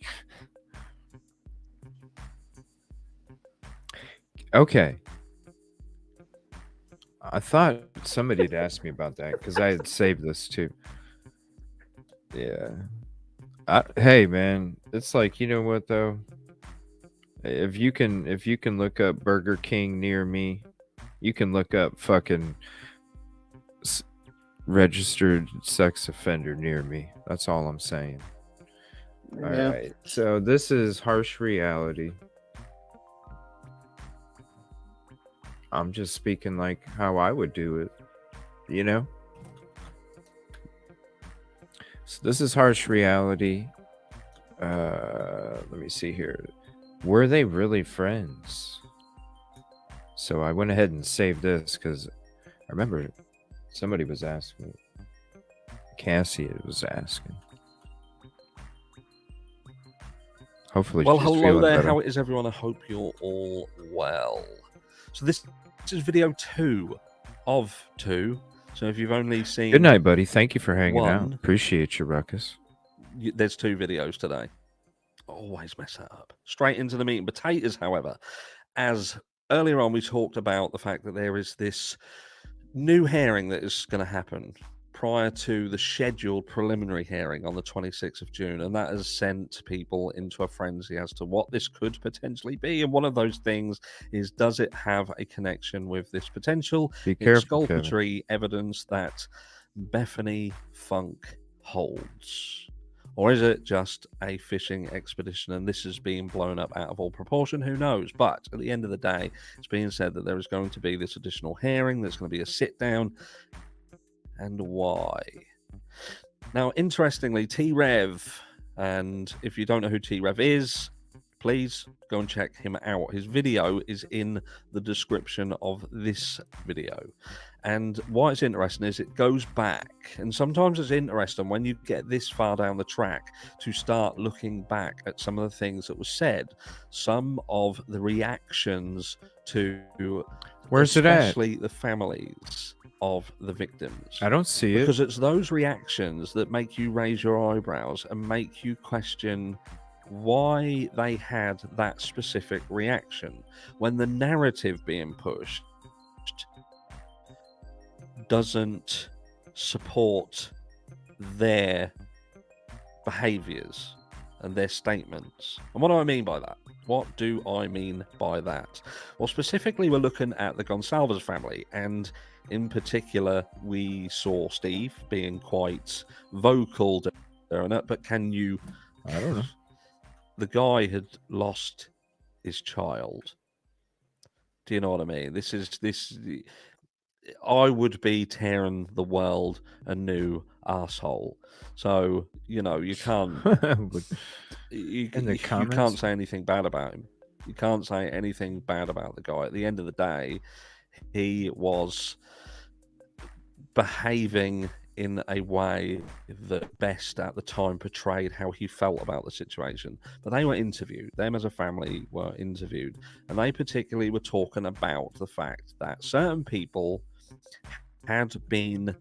Okay. I thought somebody had asked me about that because I had saved this too. Yeah. Hey man, it's like, you know what though? If you can look up Burger King near me, you can look up fucking registered sex offender near me. That's all I'm saying. Yeah. All right. So this is harsh reality. I'm just speaking like how I would do it, you know? So this is harsh reality. Let me see here. Were they really friends? So I went ahead and saved this because I remember somebody was asking. Cassie was asking. Hopefully, well, she's hello feeling there. better. How is everyone? I hope you're all well. So this is video 2 of 2. So if you've only seen... Good night, buddy. Thank you for hanging out. one, Appreciate you, Ruckus. There's 2 videos today. Always mess that up. Straight into the meat and potatoes, however. As earlier on we talked about the fact that there is this new hearing that is going to happen prior to the scheduled preliminary hearing on the 26th of June, and that has sent people into a frenzy as to what this could potentially be. And one of those things is, does it have a connection with this potential exculpatory evidence that Bethany Funk holds? Or is it just a fishing expedition and this is being blown up out of all proportion? Who knows? But at the end of the day, it's being said that there is going to be this additional hearing. There's going to be a sit down. And why? Now, interestingly, T-Rev, and if you don't know who T-Rev is, Please go and check him out. His video is in the description of this video. And why it's interesting is it goes back. And sometimes it's interesting when you get this far down the track to start looking back at some of the things that were said, some of the reactions to Where's it at? especially the families of the victims. I don't see it. Because it's those reactions that make you raise your eyebrows and make you question why they had that specific reaction when the narrative being pushed doesn't support their behaviors and their statements. And what do I mean by that? What do I mean by that? Well, specifically, we're looking at the Gonsalves family, and in particular, we saw Steve being quite vocal during it, but can you... I don't know. The guy had lost his child. Do you know what I mean? I would be tearing the world a new arsehole. So, you can't... you can't say anything bad about him. You can't say anything bad about the guy. At the end of the day, he was behaving in a way that best at the time portrayed how he felt about the situation. But they were interviewed. Them as a family were interviewed. And they particularly were talking about the fact that certain people had been,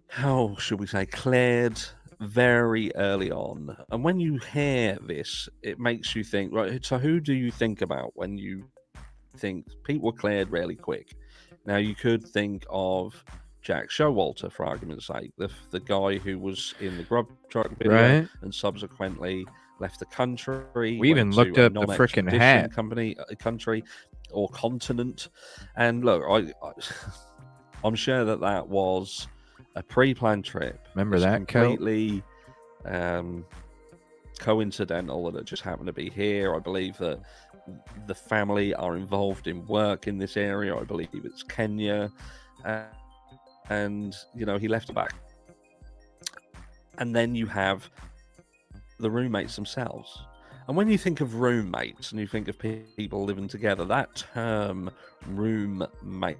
how should we say, cleared very early on. And when you hear this, it makes you think, right, so who do you think about when you think people were cleared really quick? Now, you could think of Jack Showalter, for argument's sake, the guy who was in the Grub Truck video and subsequently left the country. We even looked up the frickin' hat. Country or continent. And look, I'm sure that was a pre-planned trip. Remember that completely coincidental that it just happened to be here. I believe that the family are involved in work in this area. I believe it's Kenya. And, he left it back. And then you have the roommates themselves. And when you think of roommates and you think of people living together, that term roommates.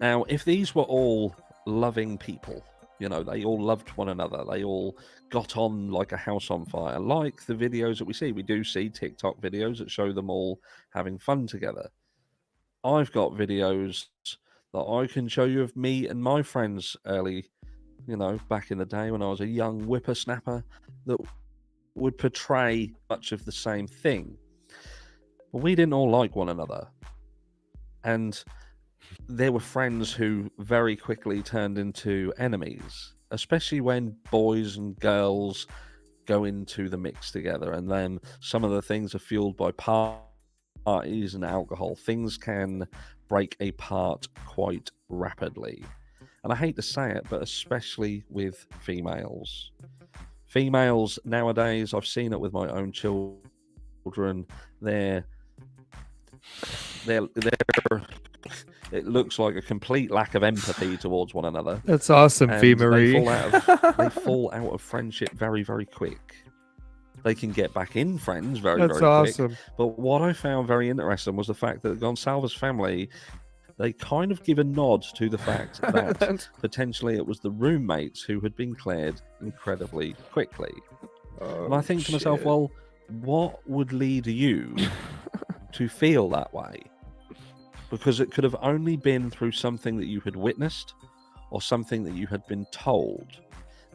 Now, if these were all loving people, they all loved one another, they all got on like a house on fire, like the videos that we see. We do see TikTok videos that show them all having fun together. I've got videos that I can show you of me and my friends early, back in the day when I was a young whippersnapper, that would portray much of the same thing. But we didn't all like one another. And there were friends who very quickly turned into enemies, especially when boys and girls go into the mix together. And then some of the things are fueled by parties and alcohol. Things can break apart quite rapidly. And I hate to say it, but especially with females. Females nowadays, I've seen it with my own children, they're it looks like a complete lack of empathy towards one another. That's awesome, Fee Marie. They fall out of friendship very, very quick. They can get back in friends very, very awesome. quick. But what I found very interesting was the fact that the Gonsalves family, they kind of give a nod to the fact that potentially it was the roommates who had been cleared incredibly quickly. And I think to myself, well, what would lead you to feel that way? Because it could have only been through something that you had witnessed or something that you had been told.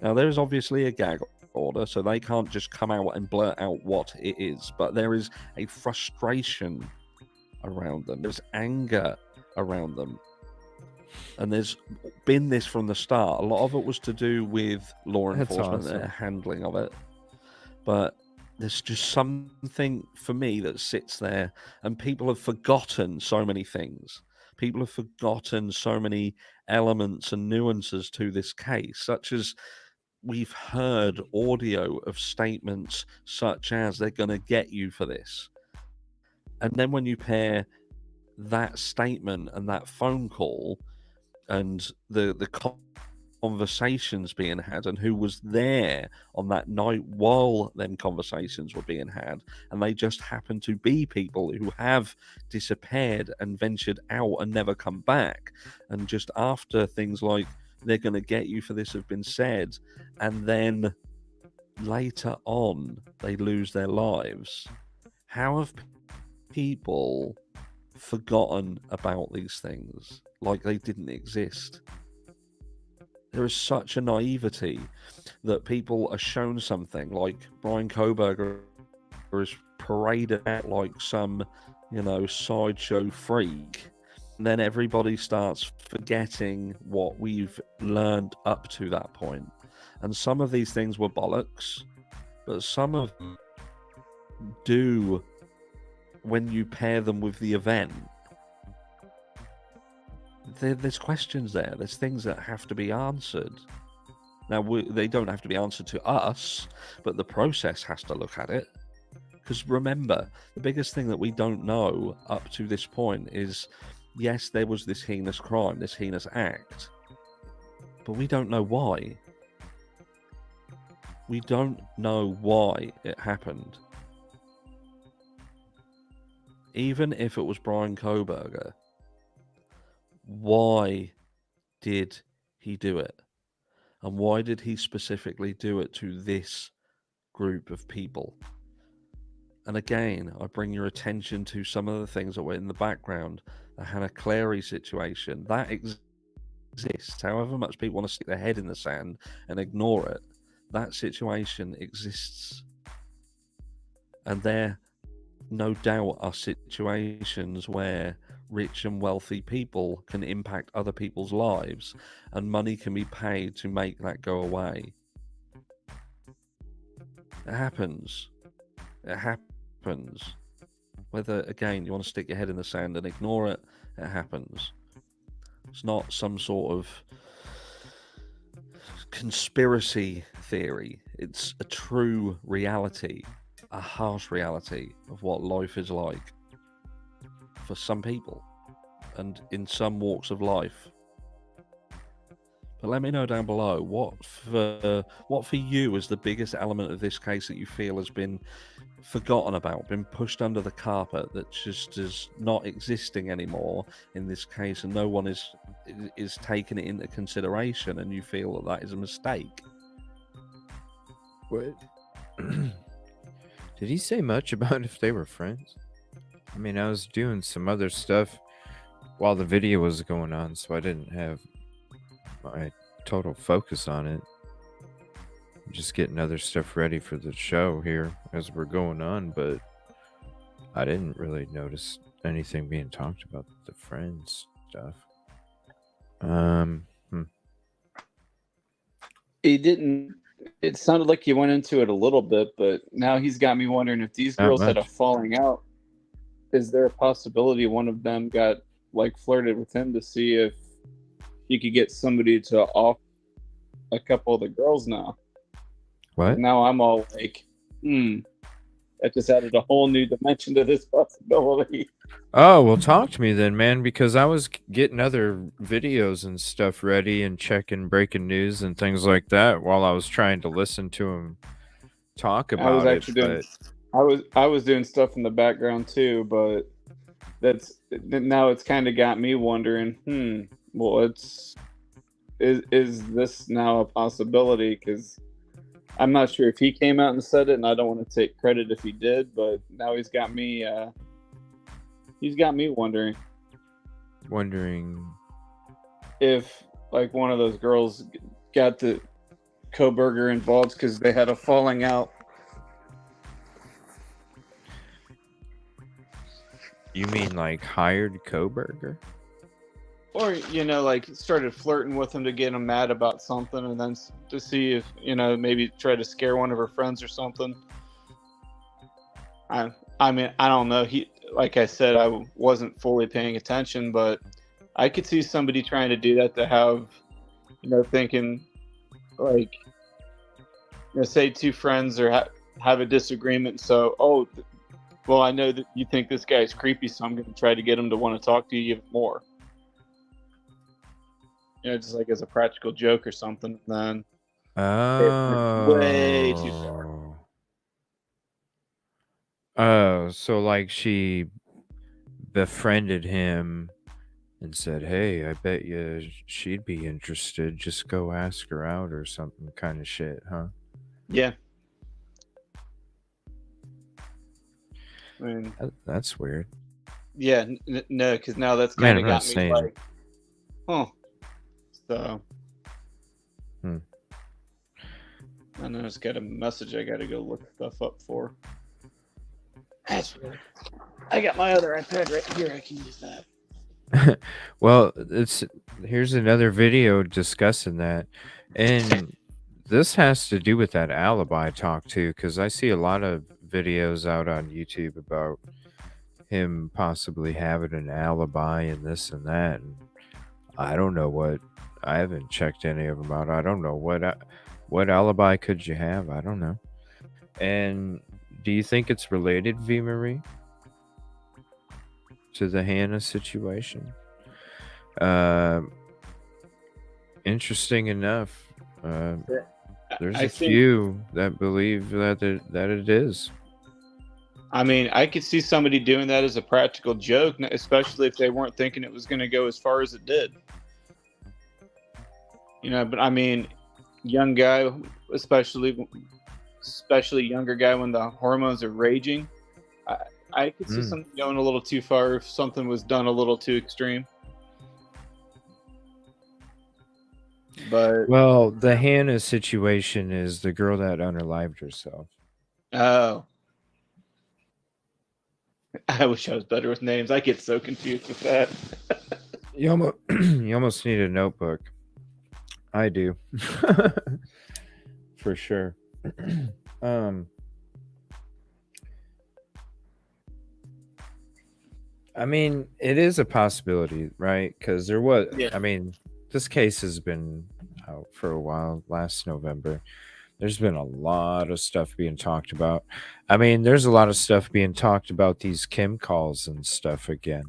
Now, there is obviously a gag order, so they can't just come out and blurt out what it is, but there is a frustration around them. There's anger around them. And there's been this from the start. A lot of it was to do with law enforcement and their handling of it. But there's just something for me that sits there, and people have forgotten so many things. People have forgotten so many elements and nuances to this case, such as we've heard audio of statements such as they're going to get you for this. And then when you pair that statement and that phone call and the conversations being had and who was there on that night while them conversations were being had, and they just happen to be people who have disappeared and ventured out and never come back, and just after things like they're going to get you for this have been said, and then later on they lose their lives. How have people forgotten about these things like they didn't exist? There is such a naivety that people are shown something like Brian Kohberger is paraded out like some, sideshow freak. And then everybody starts forgetting what we've learned up to that point. And some of these things were bollocks, but some of them do when you pair them with the event. There's questions there. There's things that have to be answered. Now, they don't have to be answered to us, but the process has to look at it. Because remember, the biggest thing that we don't know up to this point is, yes, there was this heinous crime, this heinous act, but we don't know why. We don't know why it happened. Even if it was Brian Kohberger, why did he do it? And why did he specifically do it to this group of people? And again, I bring your attention to some of the things that were in the background. The Hannah Clary situation, that exists. However much people want to stick their head in the sand and ignore it, that situation exists. And there, no doubt, are situations where rich and wealthy people can impact other people's lives, and money can be paid to make that go away. It happens. It happens. Whether, again, you want to stick your head in the sand and ignore it, it happens. It's not some sort of conspiracy theory. It's a true reality, a harsh reality of what life is like for some people and in some walks of life. But let me know down below what for you is the biggest element of this case that you feel has been forgotten about, been pushed under the carpet, that just is not existing anymore in this case, and no one is taking it into consideration, and you feel that that is a mistake. What? Did he say much about if they were friends? I mean, I was doing some other stuff while the video was going on, so I didn't have my total focus on it. I'm just getting other stuff ready for the show here as we're going on, but I didn't really notice anything being talked about the friends stuff. He didn't. It sounded like he went into it a little bit, but now he's got me wondering if these girls had a falling out. Is there a possibility one of them got flirted with him to see if he could get somebody to off a couple of the girls now? What? Now I'm all like, that just added a whole new dimension to this possibility. Oh, well, talk to me then, man, because I was getting other videos and stuff ready and checking breaking news and things like that while I was trying to listen to him talk about I was actually I was doing stuff in the background too, but now it's kind of got me wondering, well, is this now a possibility? Because I'm not sure if he came out and said it, and I don't want to take credit if he did, but now he's got me wondering if one of those girls got the Kohberger involved because they had a falling out. You mean hired Kohberger? Or, started flirting with him to get him mad about something, and then to see if, maybe try to scare one of her friends or something. I mean, I don't know. Like I said, I wasn't fully paying attention, but I could see somebody trying to do that to have, thinking, say two friends or have a disagreement. So, well, I know that you think this guy's creepy, so I'm going to try to get him to want to talk to you even more. just like as a practical joke or something. Then way too far. Oh, so like she befriended him and said, "Hey, I bet you she'd be interested. Just go ask her out or something," kind of shit, huh? Yeah. I mean, that's weird. Yeah, no, because now that's Man, kind of I'm not got me saying. like, huh. So, I know it's got a message I got to go look stuff up for. That's really. I got my other iPad right here. I can use that. Well, here's another video discussing that, and this has to do with that alibi talk too, because I see a lot of videos out on YouTube about him possibly having an alibi and this and that. And I don't know what. I haven't checked any of them out. I don't know what alibi could you have. I don't know. And do you think it's related, V Marie, to the Hannah situation? Interesting enough. There's I a think- few that believe that it is. I mean, I could see somebody doing that as a practical joke, especially if they weren't thinking it was going to go as far as it did. But I mean, young guy, especially younger guy when the hormones are raging, I could see something going a little too far if something was done a little too extreme. But Well, the Hannah situation is the girl that unalived herself. Oh. I wish I was better with names. I get so confused with that. You almost need a notebook. I do. For sure. I mean, it is a possibility, right? Because there was, I mean, this case has been out for a while, last November. There's been a lot of stuff being talked about. I mean, there's a lot of stuff being talked about these Kim calls and stuff again.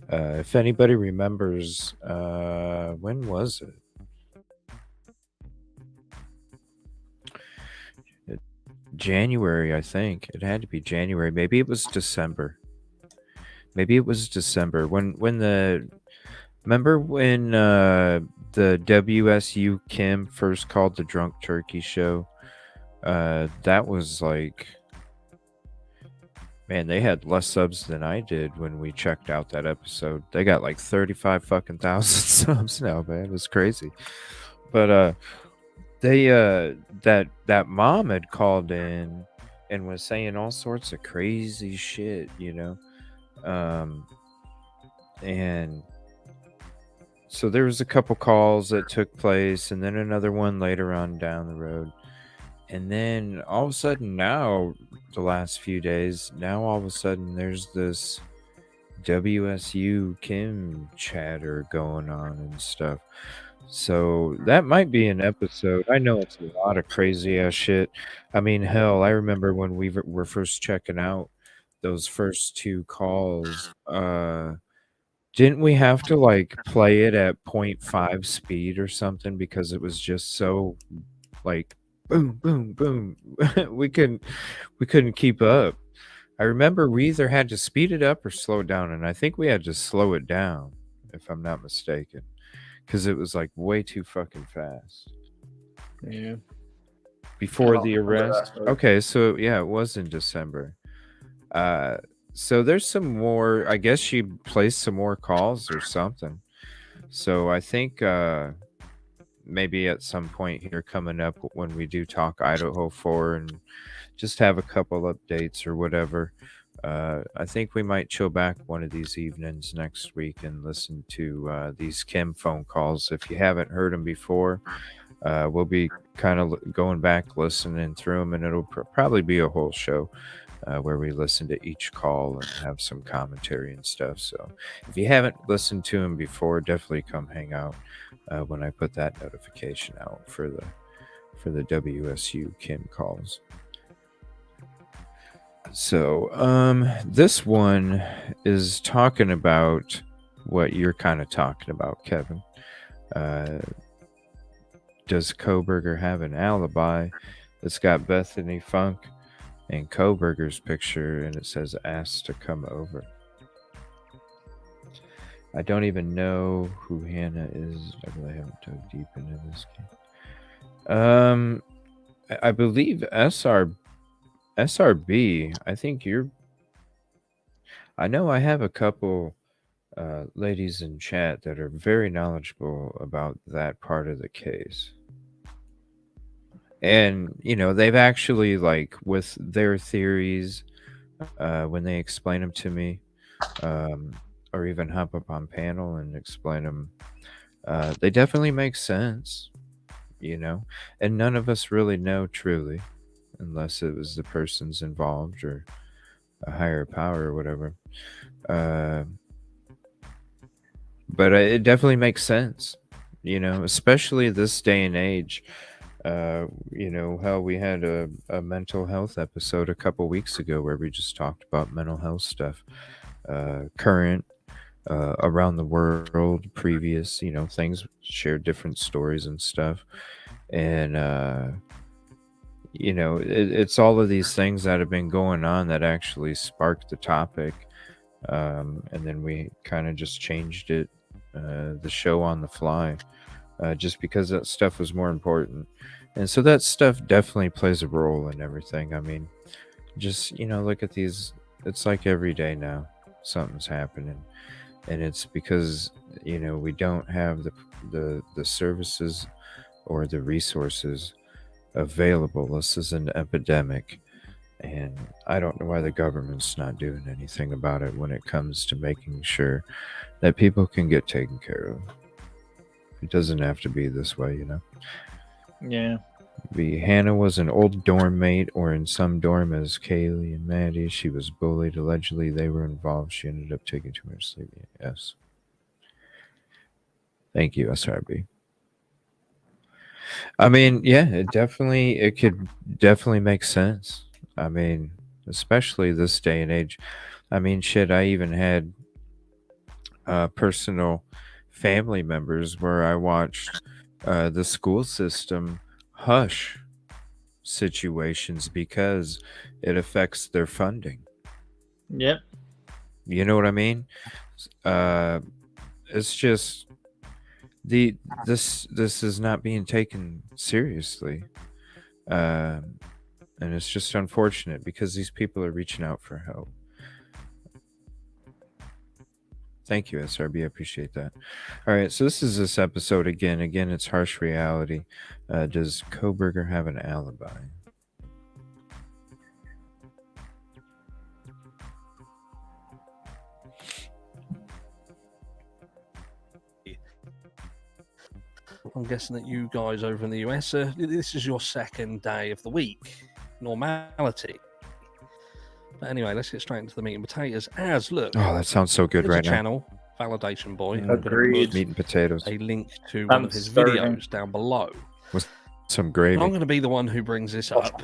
If anybody remembers, when was it? January, I think. It had to be January. Maybe it was December. When the remember when the WSU Kim first called the Drunk Turkey show? That was like, man, they had less subs than I did when we checked out that episode. They got like 35 fucking thousand subs now, man. It was crazy. But they that mom had called in and was saying all sorts of crazy shit, and so there was a couple calls that took place, and then another one later on down the road, and then all of a sudden now, the last few days, now all of a sudden there's this WSU Kim chatter going on and stuff. So that might be an episode. I know it's a lot of crazy ass shit. I mean, hell, I remember when we were first checking out those first two calls. Didn't we have to like play it at 0.5 speed or something because it was just so like boom, boom, boom. we couldn't keep up. I remember we either had to speed it up or slow it down, and I think we had to slow it down, if I'm not mistaken, because it was like way too fucking fast. Yeah. Before the arrest. Okay, so yeah, it was in December. So there's some more. I guess she placed some more calls or something. So I think maybe at some point here coming up when we do talk Idaho 4 and just have a couple updates or whatever, I think we might chill back one of these evenings next week and listen to these Kim phone calls. If you haven't heard them before, we'll be kind of going back, listening through them, and it'll probably be a whole show where we listen to each call and have some commentary and stuff. So if you haven't listened to them before, definitely come hang out when I put that notification out for the WSU Kim calls. So this one is talking about what you're kind of talking about, Kevin. Does Kohberger have an alibi? It's got Bethany Funk and Kohberger's picture, and it says asked to come over. I don't even know who Hannah is. I really haven't dug deep into this game. I believe SRB. I think you're. I know I have a couple ladies in chat that are very knowledgeable about that part of the case. And, they've actually, like, with their theories, when they explain them to me, or even hop up on panel and explain them, they definitely make sense, and none of us really know truly, unless it was the person's involved or a higher power or whatever. But it definitely makes sense, especially this day and age. How we had a mental health episode a couple weeks ago where we just talked about mental health stuff, current, around the world, previous, things, shared different stories and stuff. And, it's all of these things that have been going on that actually sparked the topic. And then we kind of just changed it, the show on the fly, just because that stuff was more important. And so that stuff definitely plays a role in everything. I mean, just, look at these. It's like every day now something's happening. And it's because, we don't have the services or the resources available. This is an epidemic. And I don't know why the government's not doing anything about it when it comes to making sure that people can get taken care of. It doesn't have to be this way, Yeah. Hannah was an old dorm mate or in some dorm as Kaylee and Maddie. She was bullied. Allegedly, they were involved. She ended up taking too much sleep. Yes. Thank you, SRB. I mean, yeah, it could definitely make sense. I mean, especially this day and age. I mean, shit, I even had personal family members where I watched the school system hush situations because it affects their funding. Yep. You know what I mean? It's just this is not being taken seriously. And it's just unfortunate because these people are reaching out for help. Thank you, SRB. I appreciate that. All right, so this is this episode again. Again, it's harsh reality. Does Kohberger have an alibi? I'm guessing that you guys over in the US, this is your second day of the week. Normality. But anyway, let's get straight into the meat and potatoes. Look. Oh, that sounds so good right now. Channel, Validation Boy. Agreed. Meat and potatoes. A link to one of his videos down below. With some gravy. And I'm going to be the one who brings this up.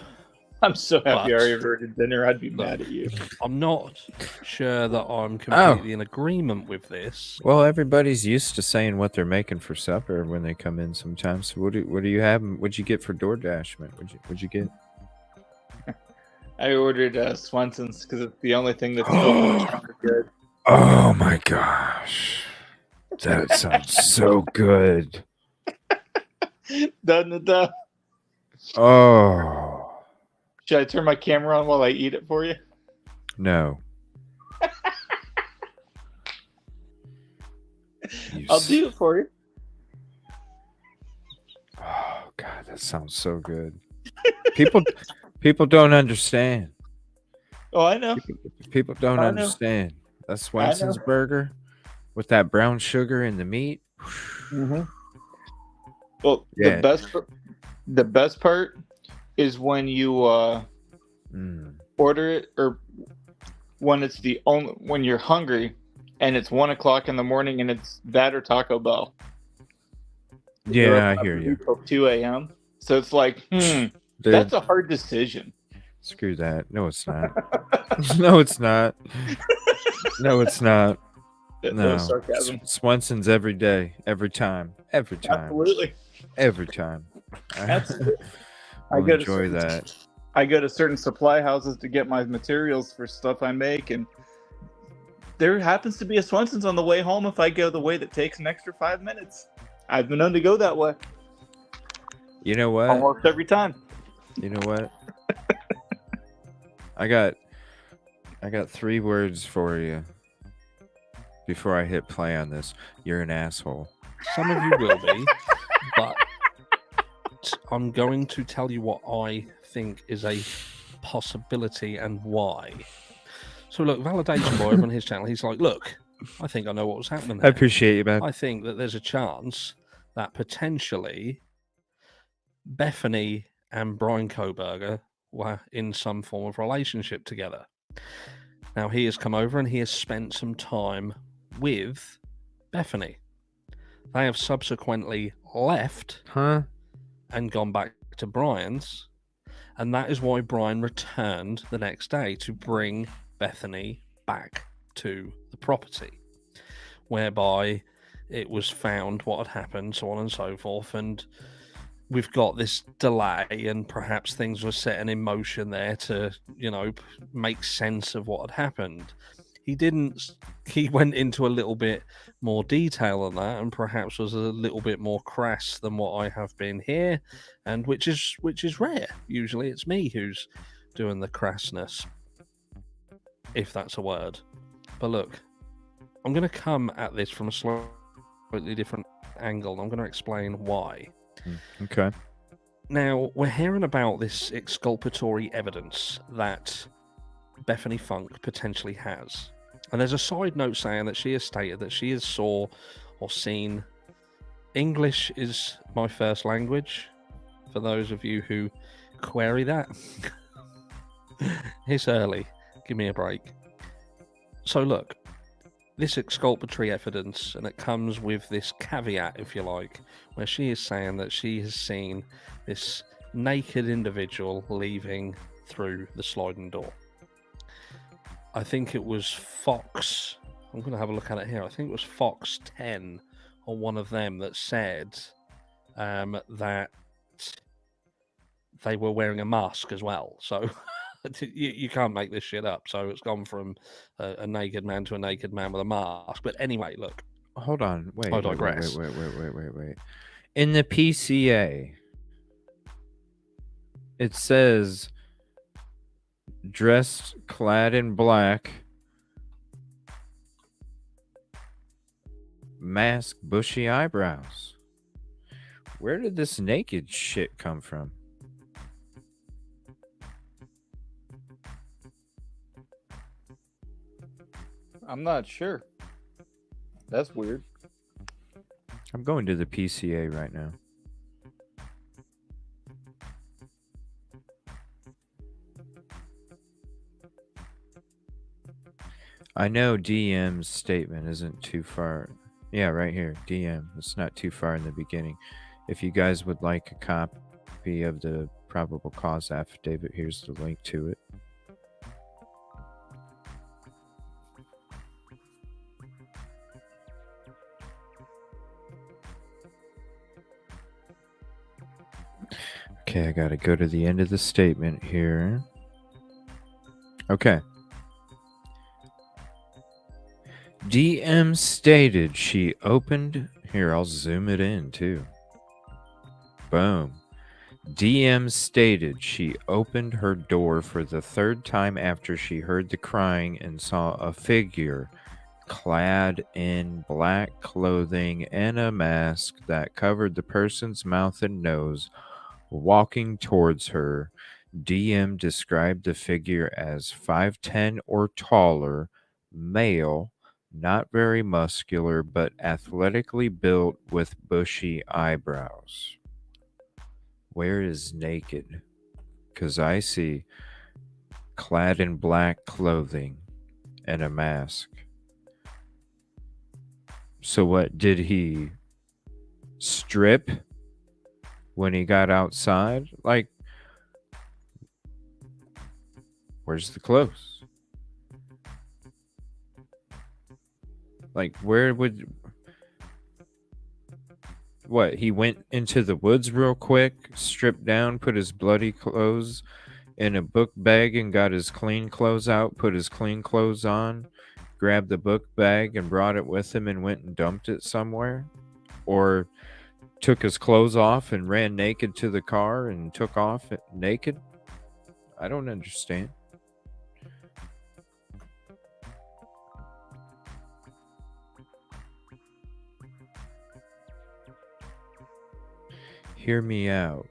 I'm so happy I already ordered dinner. I'd be mad at you. I'm not sure that I'm completely in agreement with this. Well, everybody's used to saying what they're making for supper when they come in sometimes. So what do you have? What'd you get for DoorDash, man? What'd you get? I ordered Swenson's because it's the only thing that's good. Oh my gosh. That sounds so good. Doesn't it? Oh. Should I turn my camera on while I eat it for you? No. I'll do it for you. Oh God, that sounds so good. People don't understand. Oh, I know. People don't understand. That Swenson's burger with that brown sugar in the meat. Mm-hmm. Well, yeah. the best part is when you order it, or when it's when you're hungry and it's 1 o'clock in the morning and it's that or Taco Bell. Yeah, I hear you. Till 2 a.m. So it's like, that's a hard decision. Screw that. No, it's not. No, it's not. No, it's not. That No, was sarcasm. Swenson's every day, every time, Absolutely. every time. Absolutely. We'll enjoy that. I go to certain supply houses to get my materials for stuff I make, and there happens to be a Swenson's on the way home if I go the way that takes an extra 5 minutes. I've been known to go that way. You know what? Almost every time. You know what? I got 3 words for you before I hit play on this. You're an asshole. Some of you will be, but I'm going to tell you what I think is a possibility and why. So look, Validation Boy on his channel, he's like, look, I think I know what was happening there. I appreciate you, man. I think that there's a chance that potentially Bethany and Brian Kohberger were in some form of relationship together. Now he has come over and he has spent some time with Bethany. They have subsequently left and gone back to Brian's, and that is why Brian returned the next day to bring Bethany back to the property, whereby it was found what had happened, so on and so forth, and we've got this delay, and perhaps things were set in motion there to, make sense of what had happened. He went into a little bit more detail on that, and perhaps was a little bit more crass than what I have been here, and which is rare. Usually it's me who's doing the crassness, if that's a word. But look, I'm going to come at this from a slightly different angle, and I'm going to explain why. Okay. Now, we're hearing about this exculpatory evidence that Bethany Funk potentially has. And there's a side note saying that she has stated that she has saw or seen. English is my first language, for those of you who query that. It's early. Give me a break. So look, this exculpatory evidence, and it comes with this caveat, if you like, where she is saying that she has seen this naked individual leaving through the sliding door. I think it was Fox. I'm going to have a look at it here. I think it was Fox 10 or one of them that said that they were wearing a mask as well. So you can't make this shit up. So it's gone from a naked man to a naked man with a mask. But anyway, look. Hold on. Wait. I digress. Wait. In the PCA, it says dressed, clad in black, mask, bushy eyebrows. Where did this naked shit come from? I'm not sure. That's weird. I'm going to the PCA right now. I know DM's statement isn't too far. Yeah, right here. DM. It's not too far in the beginning. If you guys would like a copy of the probable cause affidavit, here's the link to it. Okay, I gotta go to the end of the statement here. Okay. DM stated she opened... Here, I'll zoom it in, too. Boom. DM stated she opened her door for the 3rd time after she heard the crying and saw a figure clad in black clothing and a mask that covered the person's mouth and nose walking towards her. DM described the figure as 5'10" or taller, male, not very muscular, but athletically built with bushy eyebrows. Where is naked? Because I see clad in black clothing and a mask. So what, did he strip when he got outside? Like, where's the clothes? Like, where would... What, he went into the woods real quick, stripped down, put his bloody clothes in a book bag and got his clean clothes out, put his clean clothes on, grabbed the book bag and brought it with him and went and dumped it somewhere? Or took his clothes off and ran naked to the car and took off naked? I don't understand. Hear me out.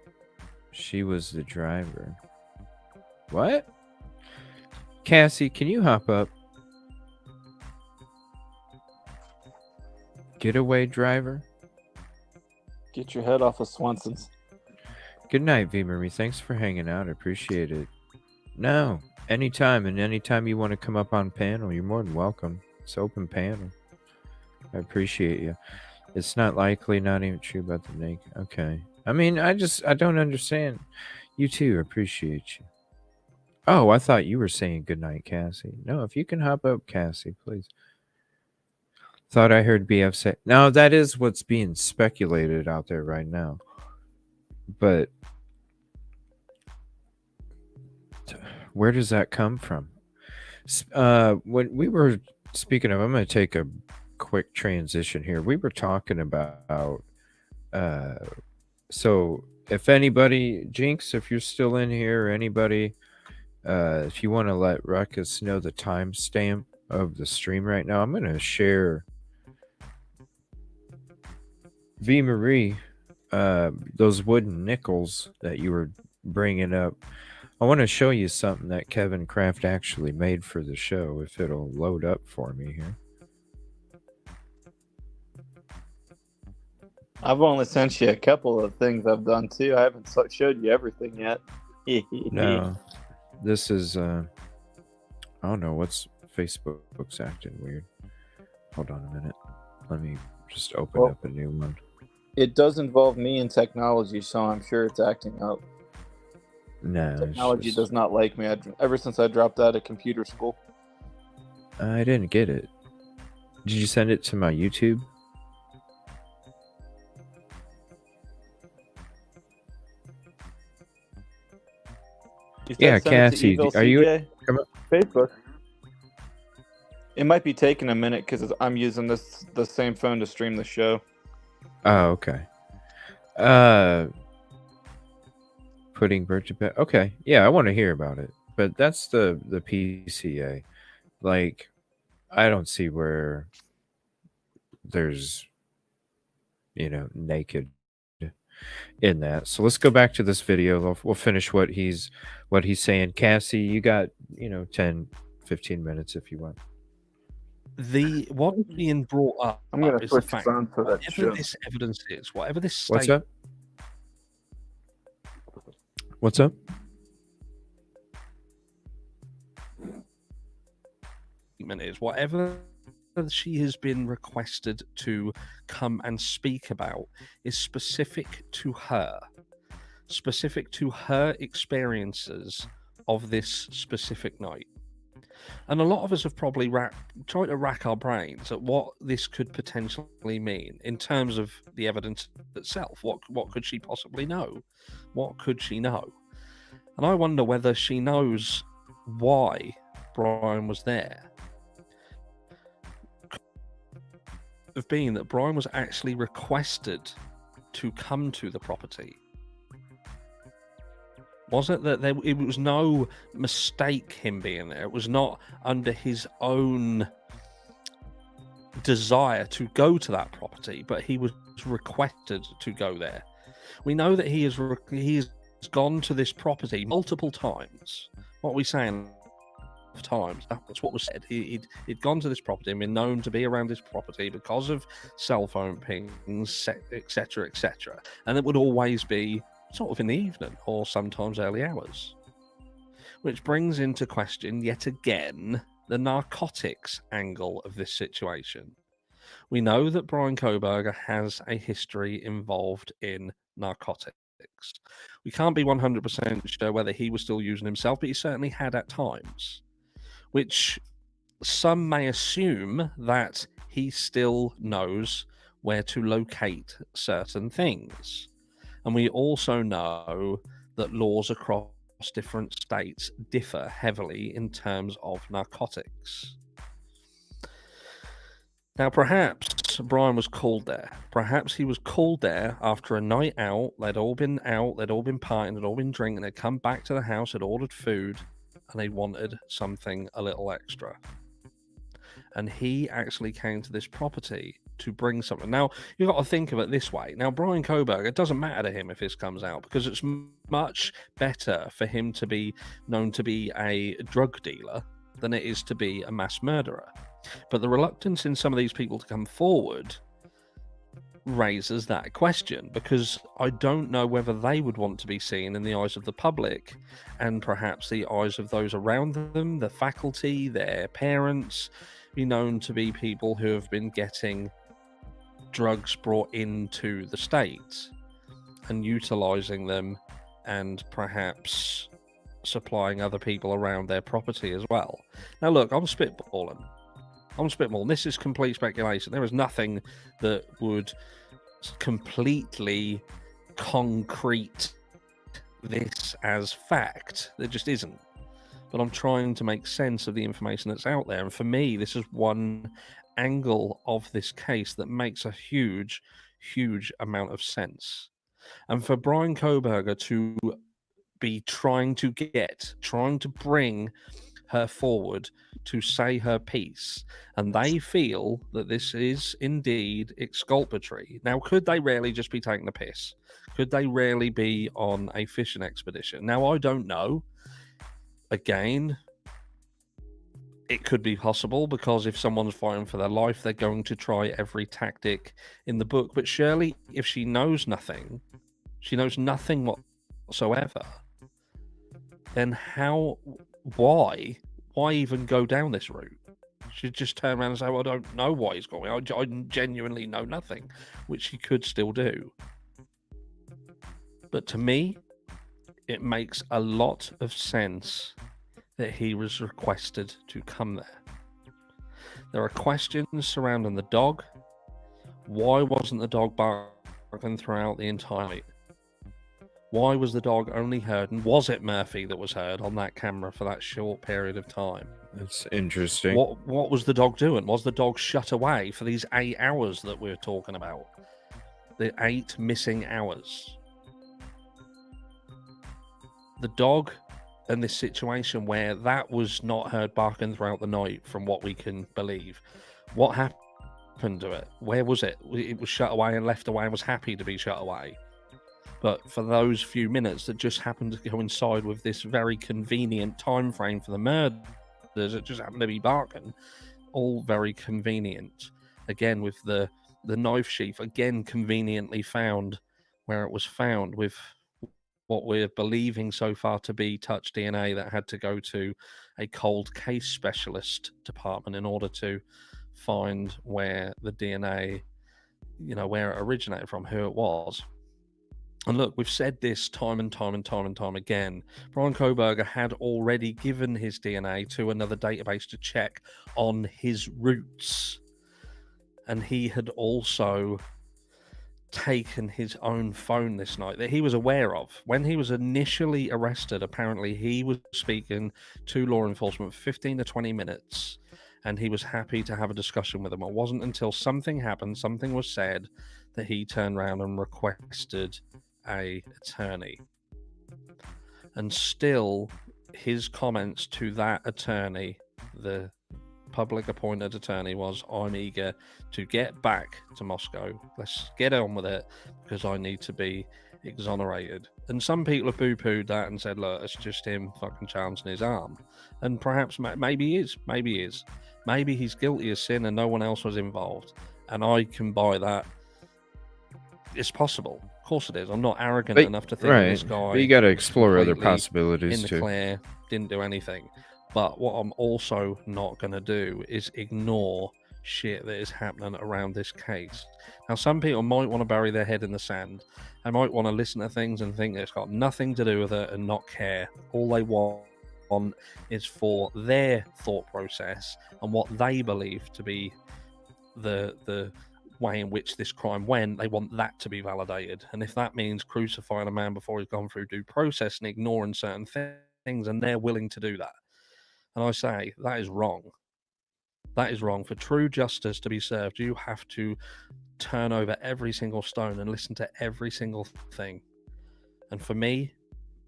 She was the driver. What? Cassie, can you hop up? Getaway driver? Get your head off of Swanson's. Good night, V. Marie. Thanks for hanging out. I appreciate it. No, anytime. And anytime you want to come up on panel, you're more than welcome. It's open panel. I appreciate you. It's not likely, not even true about the naked. Okay. I mean, I don't understand. You too. Appreciate you. Oh, I thought you were saying goodnight, Cassie. No, if you can hop up, Cassie, please. Thought I heard BF say. Now, that is what's being speculated out there right now. But where does that come from? When we were speaking of, I'm going to take a quick transition here. We were talking about so if anybody, Jinx, if you're still in here, or anybody, if you want to let Ruckus know the timestamp of the stream right now, I'm going to share V. Marie, those wooden nickels that you were bringing up. I want to show you something that Kevin Kraft actually made for the show, if it'll load up for me here. I've only sent you a couple of things I've done too. I haven't showed you everything yet. No, this is I don't know what's Facebook's acting weird. Hold on a minute. Let me just open up a new one. It does involve me in technology, so I'm sure it's acting up. No, technology does not like me. Ever since I dropped out of computer school. I didn't get it. Did you send it to my YouTube? Yeah, Cassie, are you Facebook? It might be taking a minute because I'm using the same phone to stream the show. Oh, okay. Putting Bert to bed. Okay, yeah, I want to hear about it. But that's the PCA. Like, I don't see where there's, naked in that. So let's go back to this video. We'll finish what he's saying. Cassie, you got 10, 15 minutes if you want. What's being brought up I'm gonna is the switch fact on for that whatever show. this evidence is, whatever this What's up? What's up? Is whatever she has been requested to come and speak about is specific to her experiences of this specific night. And a lot of us have probably tried to rack our brains at what this could potentially mean in terms of the evidence itself. What could she possibly know? What could she know? And I wonder whether she knows why Brian was there. Have been that Brian was actually requested to come to the property. Was it that it was no mistake him being there? It was not under his own desire to go to that property, but he was requested to go there. We know that he has gone to this property multiple times. What are we saying? Times. That's what was said. He'd gone to this property and been known to be around this property because of cell phone pings, etc., etc. And it would always be sort of in the evening or sometimes early hours. Which brings into question, yet again, the narcotics angle of this situation. We know that Brian Kohberger has a history involved in narcotics. We can't be 100% sure whether he was still using himself, but he certainly had at times. Which some may assume that he still knows where to locate certain things. And we also know that laws across different states differ heavily in terms of narcotics. Now, perhaps Brian was called there. Perhaps he was called there after a night out. They'd all been out, they'd all been partying, they'd all been drinking, they'd come back to the house, had ordered food, and they wanted something a little extra. And he actually came to this property to bring something. Now, you've got to think of it this way. Now, Brian Kohberger, it doesn't matter to him if this comes out, because it's much better for him to be known to be a drug dealer than it is to be a mass murderer. But the reluctance in some of these people to come forward raises that question, because I don't know whether they would want to be seen in the eyes of the public and perhaps the eyes of those around them, the faculty, their parents, be known to be people who have been getting drugs brought into the state and utilizing them and perhaps supplying other people around their property as well. Now, look, I'm spitballing. This is complete speculation. There is nothing that would completely concrete this as fact. There just isn't. But I'm trying to make sense of the information that's out there. And for me, this is one angle of this case that makes a huge, huge amount of sense. And for Brian Kohberger to be trying to bring her forward to say her piece, and they feel that this is indeed exculpatory. Now, could they really just be taking the piss? Could they really be on a fishing expedition? Now, I don't know. Again, it could be possible, because if someone's fighting for their life, they're going to try every tactic in the book. But surely, if she knows nothing whatsoever, then why even go down this route? She'd just turn around and say, well, I don't know why he's going. I genuinely know nothing, which she could still do. But to me, it makes a lot of sense that he was requested to come there. There are questions surrounding the dog. Why wasn't the dog barking throughout the entire night? Why was the dog only heard, and was it Murphy that was heard on that camera for that short period of time? That's interesting. What was the dog doing? Was the dog shut away for these 8 hours that we're talking about? The 8 missing hours. The dog in this situation where that was not heard barking throughout the night, from what we can believe. What happened to it? Where was it? It was shut away and left away and was happy to be shut away. But for those few minutes that just happened to coincide with this very convenient time frame for the murders, it just happened to be barking. All very convenient. Again, with the knife sheath, again conveniently found where it was found, with what we're believing so far to be touch DNA that had to go to a cold case specialist department in order to find where the DNA, where it originated from, who it was. And look, we've said this time and time again. Brian Kohberger had already given his DNA to another database to check on his roots. And he had also taken his own phone this night that he was aware of. When he was initially arrested, apparently he was speaking to law enforcement for 15 to 20 minutes, and he was happy to have a discussion with them. It wasn't until something happened, something was said, that he turned around and requested an attorney. And still, his comments to that attorney, the public appointed attorney, was, I'm eager to get back to Moscow. Let's get on with it, because I need to be exonerated. And some people have poo-pooed that and said, look, it's just him fucking chancing his arm. And perhaps maybe he is. Maybe he's guilty of sin and no one else was involved. And I can buy that. It's possible. Of course it is. I'm not arrogant enough to think this guy. But you got to explore other possibilities in the clear, didn't do anything. But what I'm also not going to do is ignore shit that is happening around this case. Now, some people might want to bury their head in the sand. They might want to listen to things and think it's got nothing to do with it and not care. All they want want is for their thought process and what they believe to be the way in which this crime went. They want that to be validated. And if that means crucifying a man before he's gone through due process and ignoring certain things, and they're willing to do that. And I say, that is wrong. That is wrong. For true justice to be served, you have to turn over every single stone and listen to every single thing. And for me,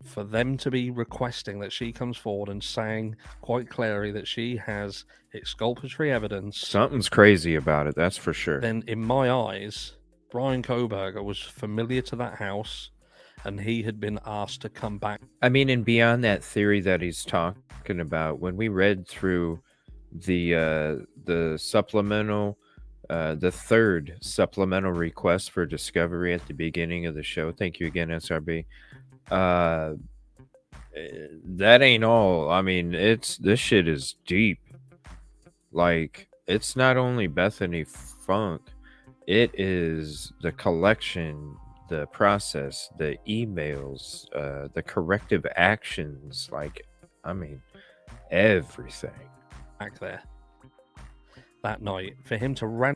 for them to be requesting that she comes forward and saying quite clearly that she has exculpatory evidence, something's crazy about it, that's for sure. Then in my eyes, Brian Kohberger was familiar to that house and he had been asked to come back. I mean, and beyond that theory that he's talking about, when we read through the supplemental, the third supplemental request for discovery at the beginning of the show, thank you again, SRB. That ain't all. I mean, this shit is deep. Like, it's not only Bethany Funk, it is the collection, the process, the emails, the corrective actions, like, I mean, everything. Back there that night for him to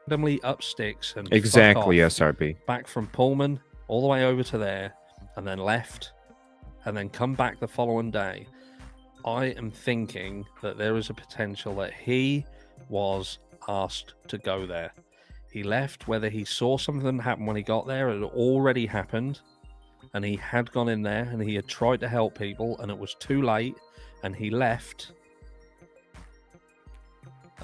randomly up sticks and exactly fuck off, SRB, back from Pullman all the way over to there and then left and then come back the following day. I am thinking that there is a potential that he was asked to go there. He left, whether he saw something happen when he got there, it had already happened, and he had gone in there and he had tried to help people and it was too late and he left.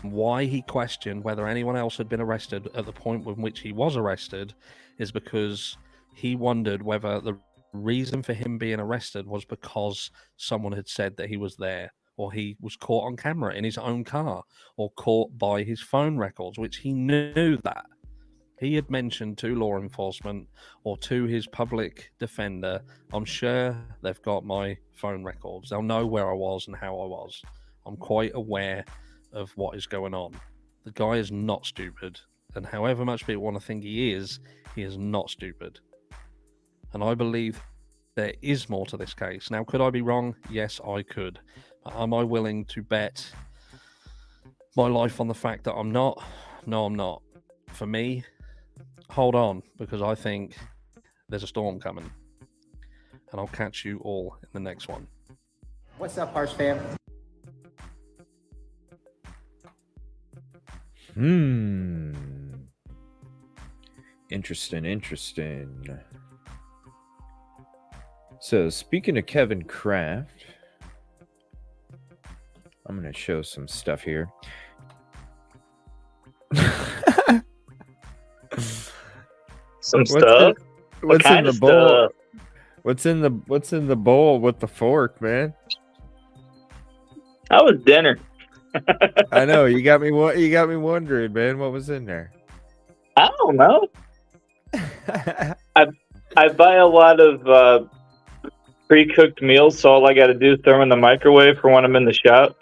And why he questioned whether anyone else had been arrested at the point with which he was arrested is because he wondered whether the reason for him being arrested was because someone had said that he was there, or he was caught on camera in his own car, or caught by his phone records, which he knew that. He had mentioned to law enforcement or to his public defender, I'm sure they've got my phone records. They'll know where I was and how I was. I'm quite aware of what is going on. The guy is not stupid, and however much people want to think he is not stupid. And I believe there is more to this case. Now, could I be wrong? Yes, I could. But am I willing to bet my life on the fact that I'm not? No, I'm not. For me, hold on, because I think there's a storm coming. And I'll catch you all in the next one. What's up, Harsh fam? Interesting. So, speaking of Kevin Kraft, I'm going to show some stuff here. What's stuff? What's in the bowl? What's in the bowl with the fork, man? That was dinner. I know, you got me wondering, man, what was in there? I don't know. I buy a lot of pre-cooked meals, so all I got to do is throw them in the microwave for when I'm in the shop.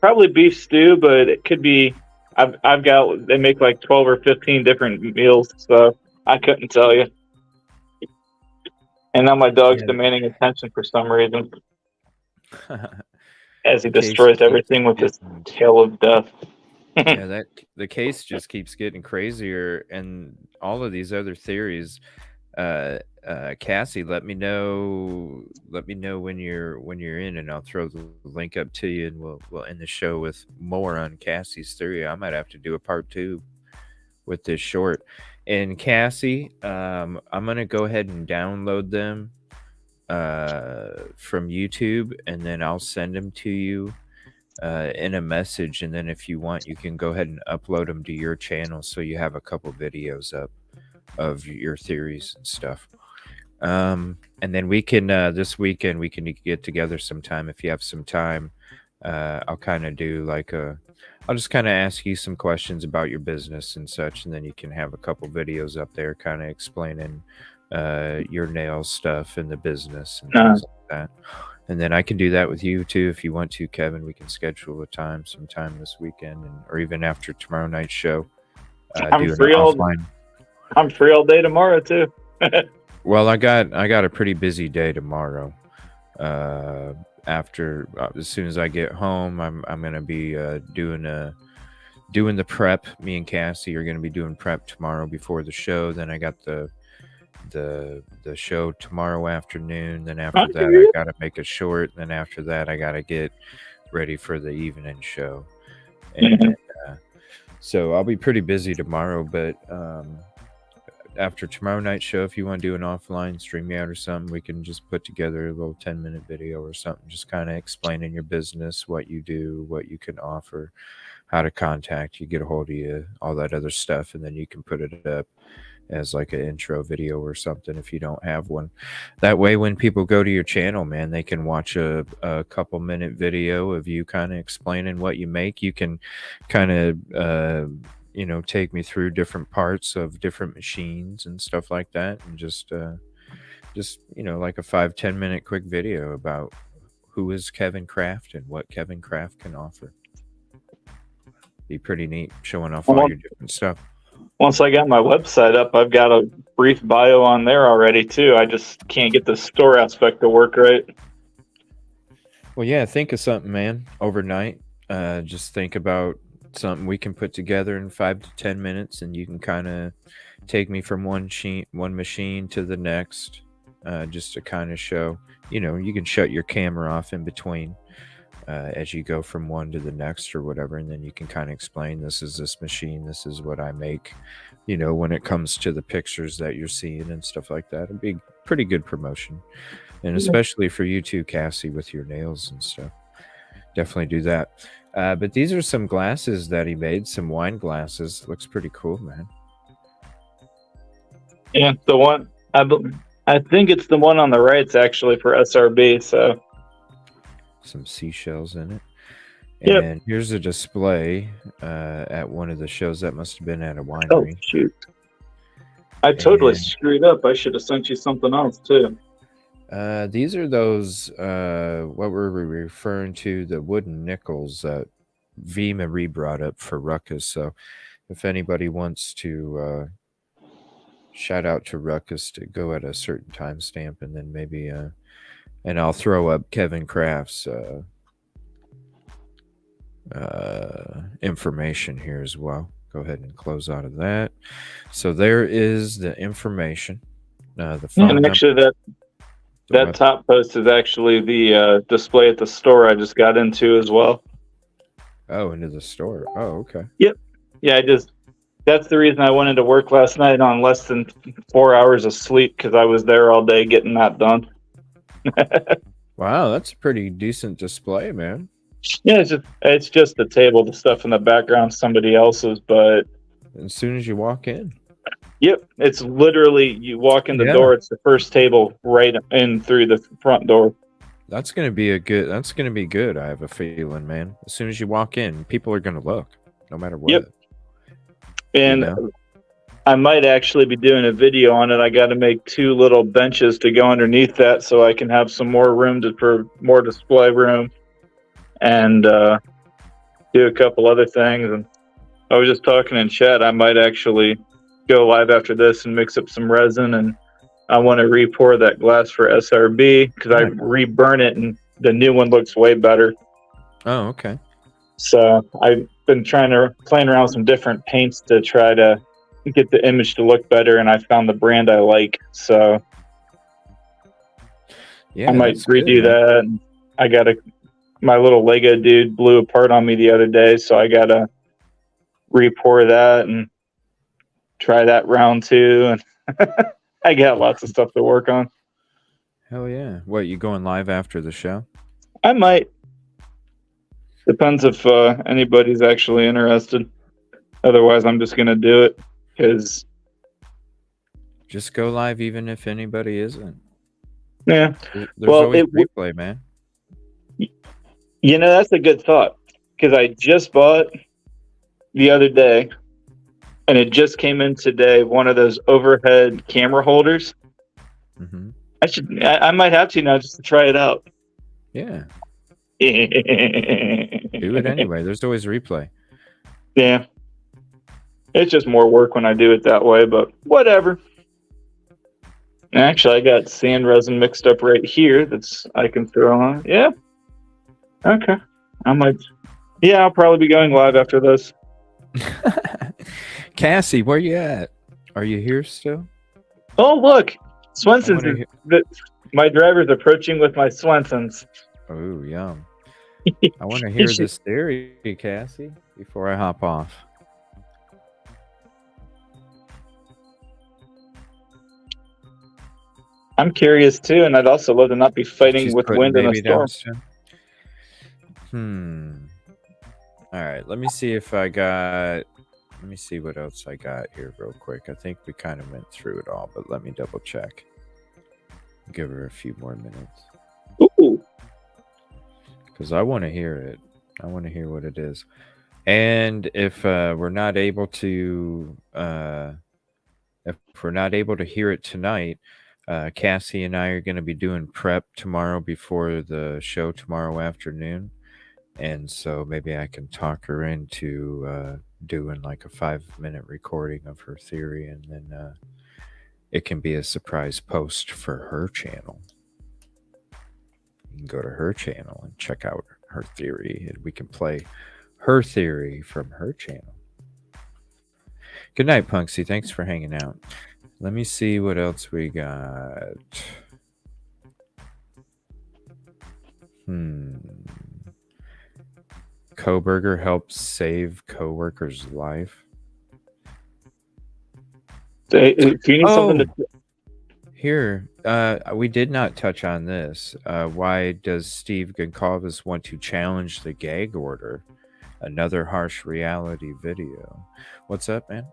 Probably beef stew, but it could be. They make like 12 or 15 different meals, so I couldn't tell you. And now my dog's demanding attention for some reason, as he destroys everything with his tail of death. Yeah, the case just keeps getting crazier, and all of these other theories. Cassie, let me know when you're in, and I'll throw the link up to you, and we'll end the show with more on Cassie's theory. I might have to do a part 2 with this short. And Cassie, I'm gonna go ahead and download them from YouTube, and then I'll send them to you in a message, and then if you want, you can go ahead and upload them to your channel, so you have a couple videos up of your theories and stuff. And then we can this weekend we can get together sometime if you have some time. I'll kind of do like I'll just kind of ask you some questions about your business and such, and then you can have a couple videos up there kind of explaining your nail stuff and the business and things like that. And then I can do that with you too if you want to, Kevin. We can schedule a time sometime this weekend, or even after tomorrow night's show. I'm free all day tomorrow too. Well, I got a pretty busy day tomorrow. After as soon as I get home, I'm gonna be doing the prep. Me and Cassie are gonna be doing prep tomorrow before the show. Then I got the show tomorrow afternoon. Then after that, I gotta make a short. Then after that, I gotta get ready for the evening show. And so I'll be pretty busy tomorrow. But after tomorrow night's show, if you want to do an offline stream me out or something, we can just put together a little 10-minute video or something, just kind of explaining your business, what you do, what you can offer, how to contact you, get a hold of you, all that other stuff. And then you can put it up as like an intro video or something if you don't have one. That way, when people go to your channel, man, they can watch a couple-minute video of you kind of explaining what you make. You can kind of take me through different parts of different machines and stuff like that, and just like a 5-10 minute quick video about who is Kevin Kraft and what Kevin Kraft can offer. Be pretty neat, showing off all your different stuff. Once I got my website up, I've got a brief bio on there already too. I just can't get the store aspect to work right. Well, yeah, think of something, man, overnight. Just think about something we can put together in 5 to 10 minutes, and you can kind of take me from one machine to the next, just to kind of show, you can shut your camera off in between as you go from one to the next or whatever, and then you can kind of explain, this is this machine, this is what I make, when it comes to the pictures that you're seeing and stuff like that. It'd be pretty good promotion, and especially for you too, Cassie, with your nails and stuff. Definitely do that. But these are some glasses that he made, some wine glasses. Looks pretty cool, man. Yeah, the one I think it's the one on the right's actually for SRB. So some seashells in it. Yep. And here's a display at one of the shows. That must have been at a winery. Oh shoot! I totally screwed up. I should have sent you something else too. These are those, what were we referring to? The wooden nickels that Vima brought up for Ruckus. So if anybody wants to shout out to Ruckus to go at a certain timestamp, and then maybe, and I'll throw up Kevin Kraft's information here as well. Go ahead and close out of that. So there is the information. The phone and actually number. That top post is actually the display at the store I just got into as well. Oh, into the store. Oh, okay. Yep. Yeah, that's the reason I went into work last night on less than 4 hours of sleep, because I was there all day getting that done. Wow, that's a pretty decent display, man. Yeah, it's just the table, the stuff in the background, somebody else's, but as soon as you walk in. Yep, it's literally you walk in the door. It's the first table right in through the front door. That's gonna be good. I have a feeling, man. As soon as you walk in, people are gonna look, no matter what. Yep. And I might actually be doing a video on it. I got to make 2 little benches to go underneath that, so I can have some more room for more display room, and do a couple other things. And I was just talking in chat. I might actually go live after this and mix up some resin, and I want to re-pour that glass for SRB because I re-burn it and the new one looks way better. Oh, okay. So I've been playing around with some different paints to try to get the image to look better, and I found the brand I like, so yeah, I might redo that. And I got my little Lego dude blew apart on me the other day, so I gotta re-pour that and try that round too, and I got lots of stuff to work on. Hell yeah. What, you going live after the show? I might. Depends if anybody's actually interested. Otherwise, I'm just going to do it because... Just go live even if anybody isn't. Yeah. There's always replay, man. That's a good thought, because I just bought the other day, and it just came in today, one of those overhead camera holders. Mm-hmm. I might have to now just to try it out. Yeah. Do it anyway. There's always replay. Yeah. It's just more work when I do it that way, but whatever. Actually, I got sand resin mixed up right here. I can throw on. Yeah. Okay. I'll probably be going live after this. Cassie, where you at? Are you here still? Oh, look. Swenson's. My driver's approaching with my Swenson's. Oh, yum. I want to hear this theory, Cassie, before I hop off. I'm curious too, and I'd also love to not be fighting with wind in a storm. All right, let me see if I got. Let me see what else I got here real quick. I think we kind of went through it all, but let me double check. Give her a few more minutes. Ooh. Because I want to hear it. I want to hear what it is. And if we're not able to, hear it tonight, Cassie and I are going to be doing prep tomorrow before the show tomorrow afternoon. And so maybe I can talk her into doing like a 5-minute recording of her theory, and then it can be a surprise post for her channel. You can go to her channel and check out her theory, and we can play her theory from her channel. Good night, Punksy. Thanks for hanging out. Let me see what else we got. Kohberger helps save coworker's life. Do you need something to... Here, we did not touch on this. Why does Steve Goncalves want to challenge the gag order? Another harsh reality video. What's up, man?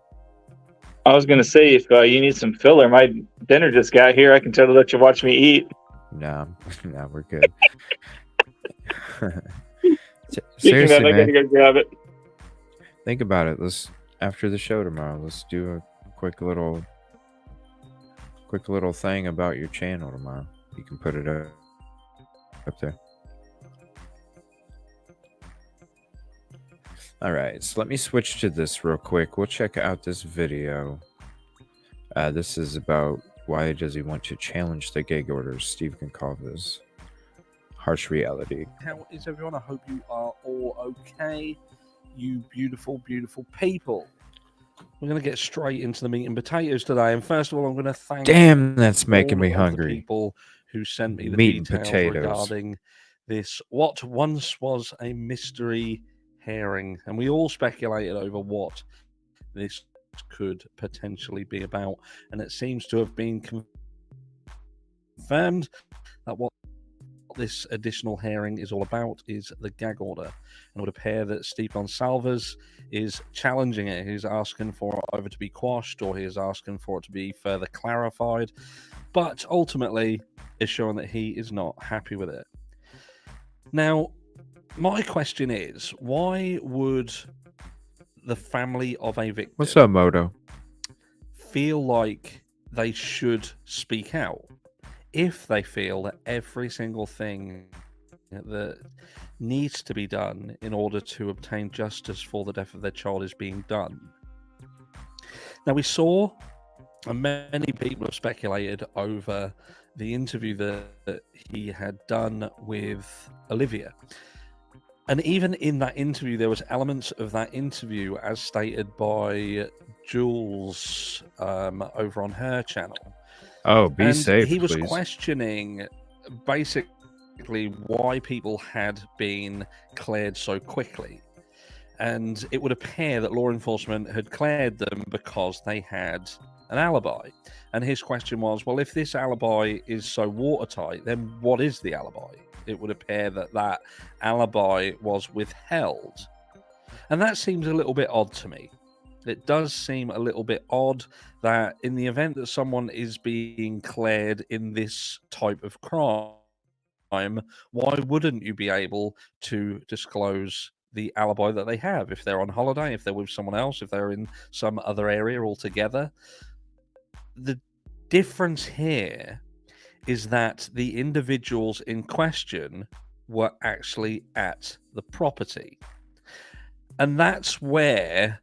I was going to say, if you need some filler, my dinner just got here. I can totally let you watch me eat. No, we're good. Seriously, man, I gotta go grab it. Think about it. After the show tomorrow, let's do a quick little thing about your channel tomorrow. You can put it up there. All right, so let me switch to this real quick. We'll check out this video. This is about why does he want to challenge the gag orders, Steve Goncalves. Harsh reality. How is everyone? I hope you are all okay. You beautiful, beautiful people. We're going to get straight into the meat and potatoes today. And first of all, I'm going to thank... Damn, that's making me hungry. The people who sent me the meat and details potatoes regarding this, what once was a mystery herring. And we all speculated over what this could potentially be about. And it seems to have been confirmed that what this additional herring is all about is the gag order. And it would appear that Steve Goncalves is challenging it. He's asking for it either to be quashed or he is asking for it to be further clarified. But ultimately, it's showing that he is not happy with it. Now, my question is, why would the family of a victim... What's up, Moto? ...feel like they should speak out if they feel that every single thing that needs to be done in order to obtain justice for the death of their child is being done? Now, we saw, and many people have speculated over the interview that he had done with Olivia. And even in that interview, there was elements of that interview, as stated by Jules over on her channel. Oh, be safe, he was please. Questioning basically why people had been cleared so quickly. And it would appear that law enforcement had cleared them because they had an alibi. And his question was, well, if this alibi is so watertight, then what is the alibi? It would appear that that alibi was withheld. And that seems a little bit odd to me. It does seem a little bit odd that in the event that someone is being cleared in this type of crime, why wouldn't you be able to disclose the alibi that they have? If they're on holiday, if they're with someone else, if they're in some other area altogether. The difference here is that the individuals in question were actually at the property. And that's where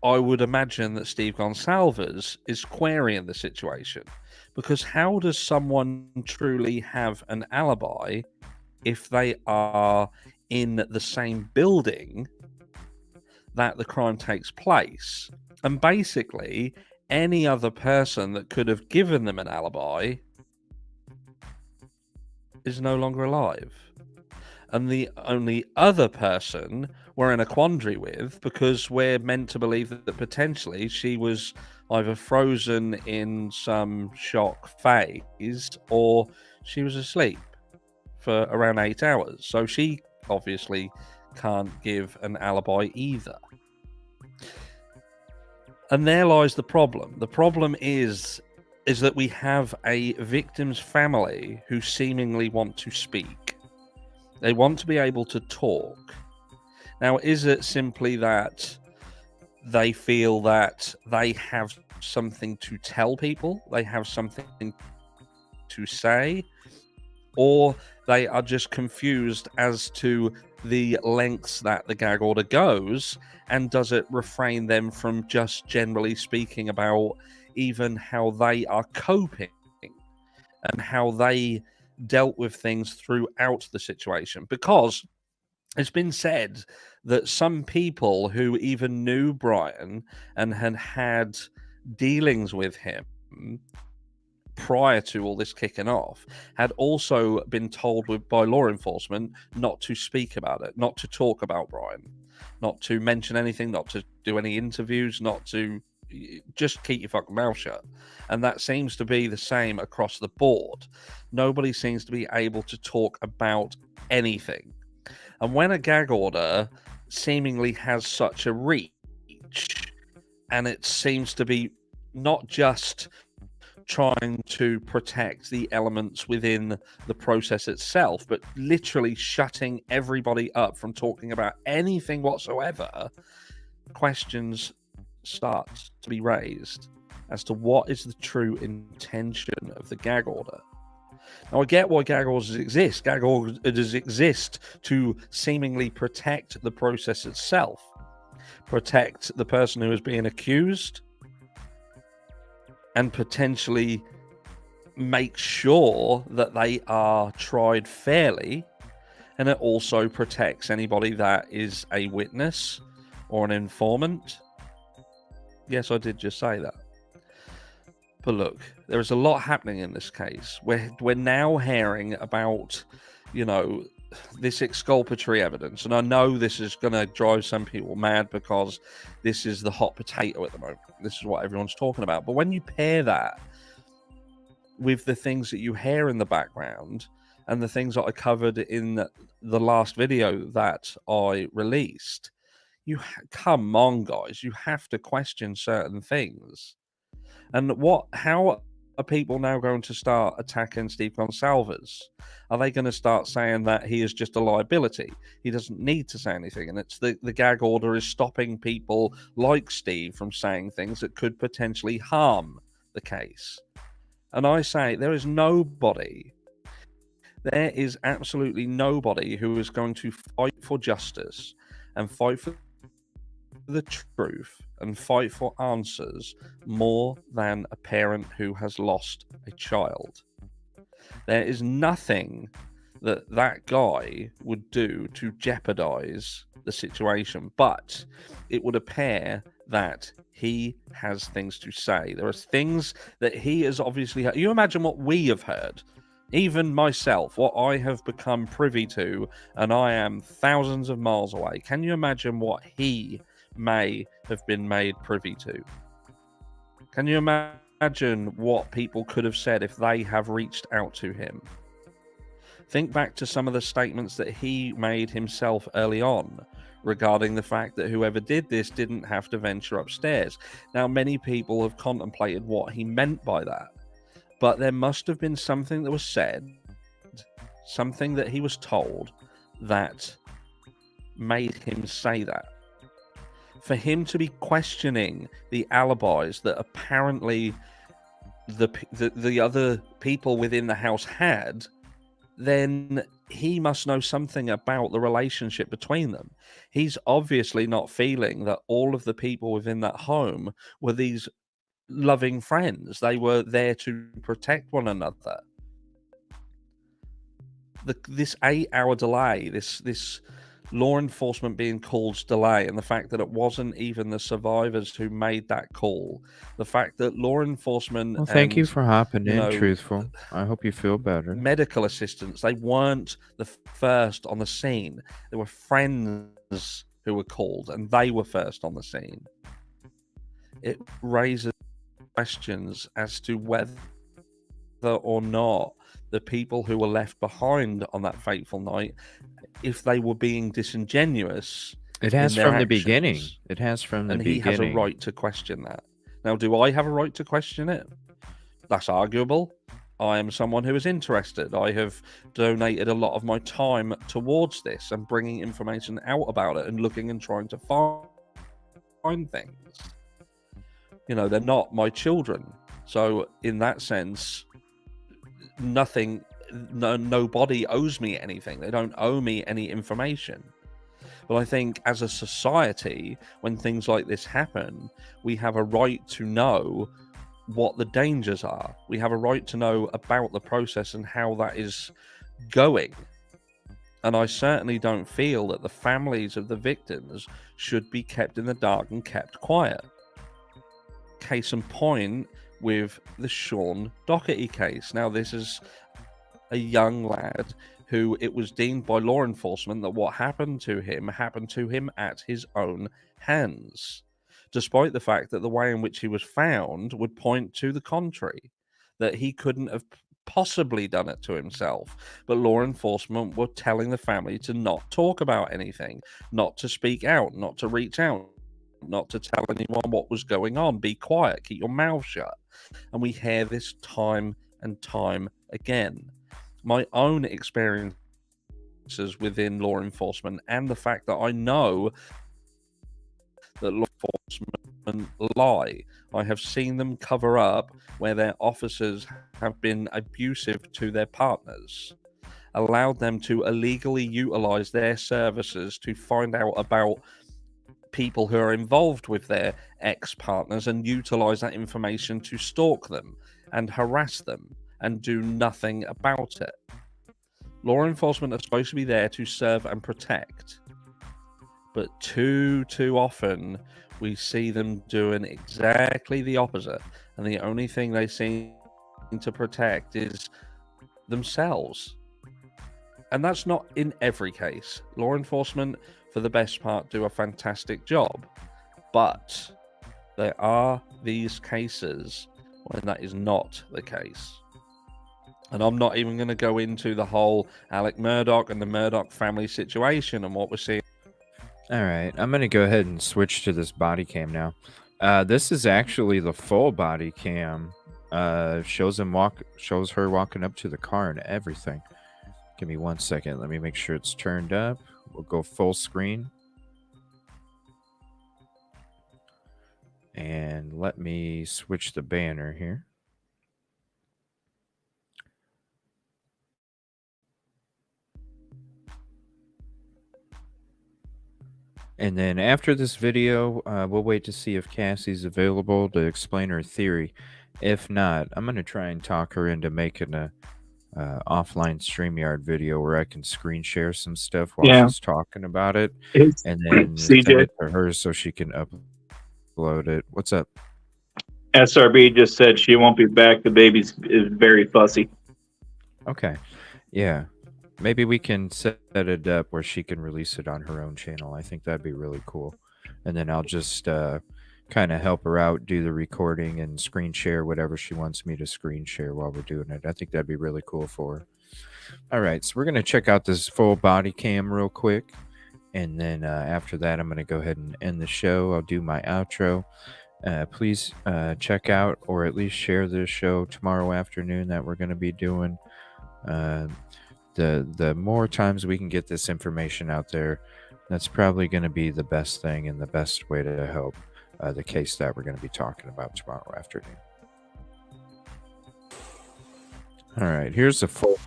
I would imagine that Steve Goncalves is querying the situation, Because how does someone truly have an alibi if they are in the same building that the crime takes place? And basically, any other person that could have given them an alibi is no longer alive. And the only other person we're in a quandary with, because we're meant to believe that potentially she was either frozen in some shock phase or she was asleep for around 8 hours. So she obviously can't give an alibi either. And there lies the problem. The problem is that we have a victim's family who seemingly want to speak. They want to be able to talk. Now, is it simply that they feel that they have something to tell people, they have something to say, or they are just confused as to the lengths that the gag order goes, and does it refrain them from just generally speaking about even how they are coping and how they dealt with things throughout the situation? Because it's been said that some people who even knew Brian and had dealings with him prior to all this kicking off had also been told by law enforcement not to speak about it, not to talk about Brian, not to mention anything, not to do any interviews, not to just keep your fucking mouth shut. And that seems to be the same across the board. Nobody seems to be able to talk about anything. And when a gag order seemingly has such a reach, and it seems to be not just trying to protect the elements within the process itself, but literally shutting everybody up from talking about anything whatsoever, questions start to be raised as to what is the true intention of the gag order. Now, I get why gag orders exist. Gag orders exist to seemingly protect the process itself, protect the person who is being accused, and potentially make sure that they are tried fairly. And it also protects anybody that is a witness or an informant. Yes, I did just say that. But look, there is a lot happening in this case. We're now hearing about, this exculpatory evidence. And I know this is going to drive some people mad because this is the hot potato at the moment. This is what everyone's talking about. But when you pair that with the things that you hear in the background and the things that I covered in the last video that I released, come on, guys, you have to question certain things. And how are people now going to start attacking Steve Gonsalves? Are they going to start saying that he is just a liability? He doesn't need to say anything. And it's the gag order is stopping people like Steve from saying things that could potentially harm the case. And I say there is absolutely nobody who is going to fight for justice and fight for the truth and fight for answers more than a parent who has lost a child. There is nothing that guy would do to jeopardize the situation, but it would appear that he has things to say. There are things that he has obviously heard. You imagine what we have heard, even myself, what I have become privy to, and I am thousands of miles away. Can you imagine what he may have been made privy to? Can you imagine what people could have said if they have reached out to him? Think back to some of the statements that he made himself early on regarding the fact that whoever did this didn't have to venture upstairs. Now, many people have contemplated what he meant by that, but there must have been something that was said, something that he was told that made him say that. For him to be questioning the alibis that apparently the other people within the house had, then he must know something about the relationship between them. He's obviously not feeling that all of the people within that home were these loving friends. They were there to protect one another. This 8-hour delay, this law enforcement being called's delay, and the fact that it wasn't even the survivors who made that call, the fact that law enforcement Well, thank you and, for hopping in, know, Truthful. I hope you feel better. medical assistants, they weren't the first on the scene. There were friends who were called, and they were first on the scene. It raises questions as to whether or not the people who were left behind on that fateful night, if they were being disingenuous. It has in their from the actions. beginning. It has from the and beginning. he has a right to question that. Now, do I have a right to question it? That's arguable. I am someone who is interested. I have donated a lot of my time towards this and bringing information out about it and looking and trying to find things. You know, they're not my children. So in that sense, nobody owes me anything. They don't owe me any information. But I think as a society, when things like this happen, we have a right to know what the dangers are. We have a right to know about the process and how that is going. And I certainly don't feel that the families of the victims should be kept in the dark and kept quiet. Case in point with the Sean Doherty case. Now, this is a young lad who it was deemed by law enforcement that what happened to him at his own hands, despite the fact that the way in which he was found would point to the contrary, that he couldn't have possibly done it to himself. But law enforcement were telling the family to not talk about anything, not to speak out, not to reach out, not to tell anyone what was going on. Be quiet, keep your mouth shut. And we hear this time and time again. My own experiences within law enforcement and the fact that I know that law enforcement lie. I have seen them cover up where their officers have been abusive to their partners, allowed them to illegally utilize their services to find out about people who are involved with their ex-partners and utilize that information to stalk them and harass them and do nothing about it. Law enforcement are supposed to be there to serve and protect, but too often we see them doing exactly the opposite, and the only thing they seem to protect is themselves. And that's not in every case. Law enforcement, for the best part, do a fantastic job, but there are these cases when that is not the case. And I'm not even going to go into the whole Alec Murdoch and the Murdoch family situation and what we're seeing. All right, I'm going to go ahead and switch to this body cam now. This is actually the full body cam. Shows her walking up to the car and everything. Give me 1 second. Let me make sure it's turned up. We'll go full screen. And let me switch the banner here. And then after this video, we'll wait to see if Cassie's available to explain her theory. If not, I'm going to try and talk her into making a offline StreamYard video where I can screen share some stuff while she's talking about it. And then send it to her so she can upload it. What's up? SRB just said she won't be back. The baby is very fussy. Okay. Yeah. Maybe we can set it up where she can release it on her own channel. I think that'd be really cool. And then I'll just kind of help her out, do the recording and screen share whatever she wants me to screen share while we're doing it. I think that'd be really cool for her. All right, so we're going to check out this full body cam real quick. And then after that, I'm going to go ahead and end the show. I'll do my outro. Please check out or at least share this show tomorrow afternoon that we're going to be doing. The more times we can get this information out there, that's probably going to be the best thing and the best way to help the case that we're going to be talking about tomorrow afternoon. All right, here's the full.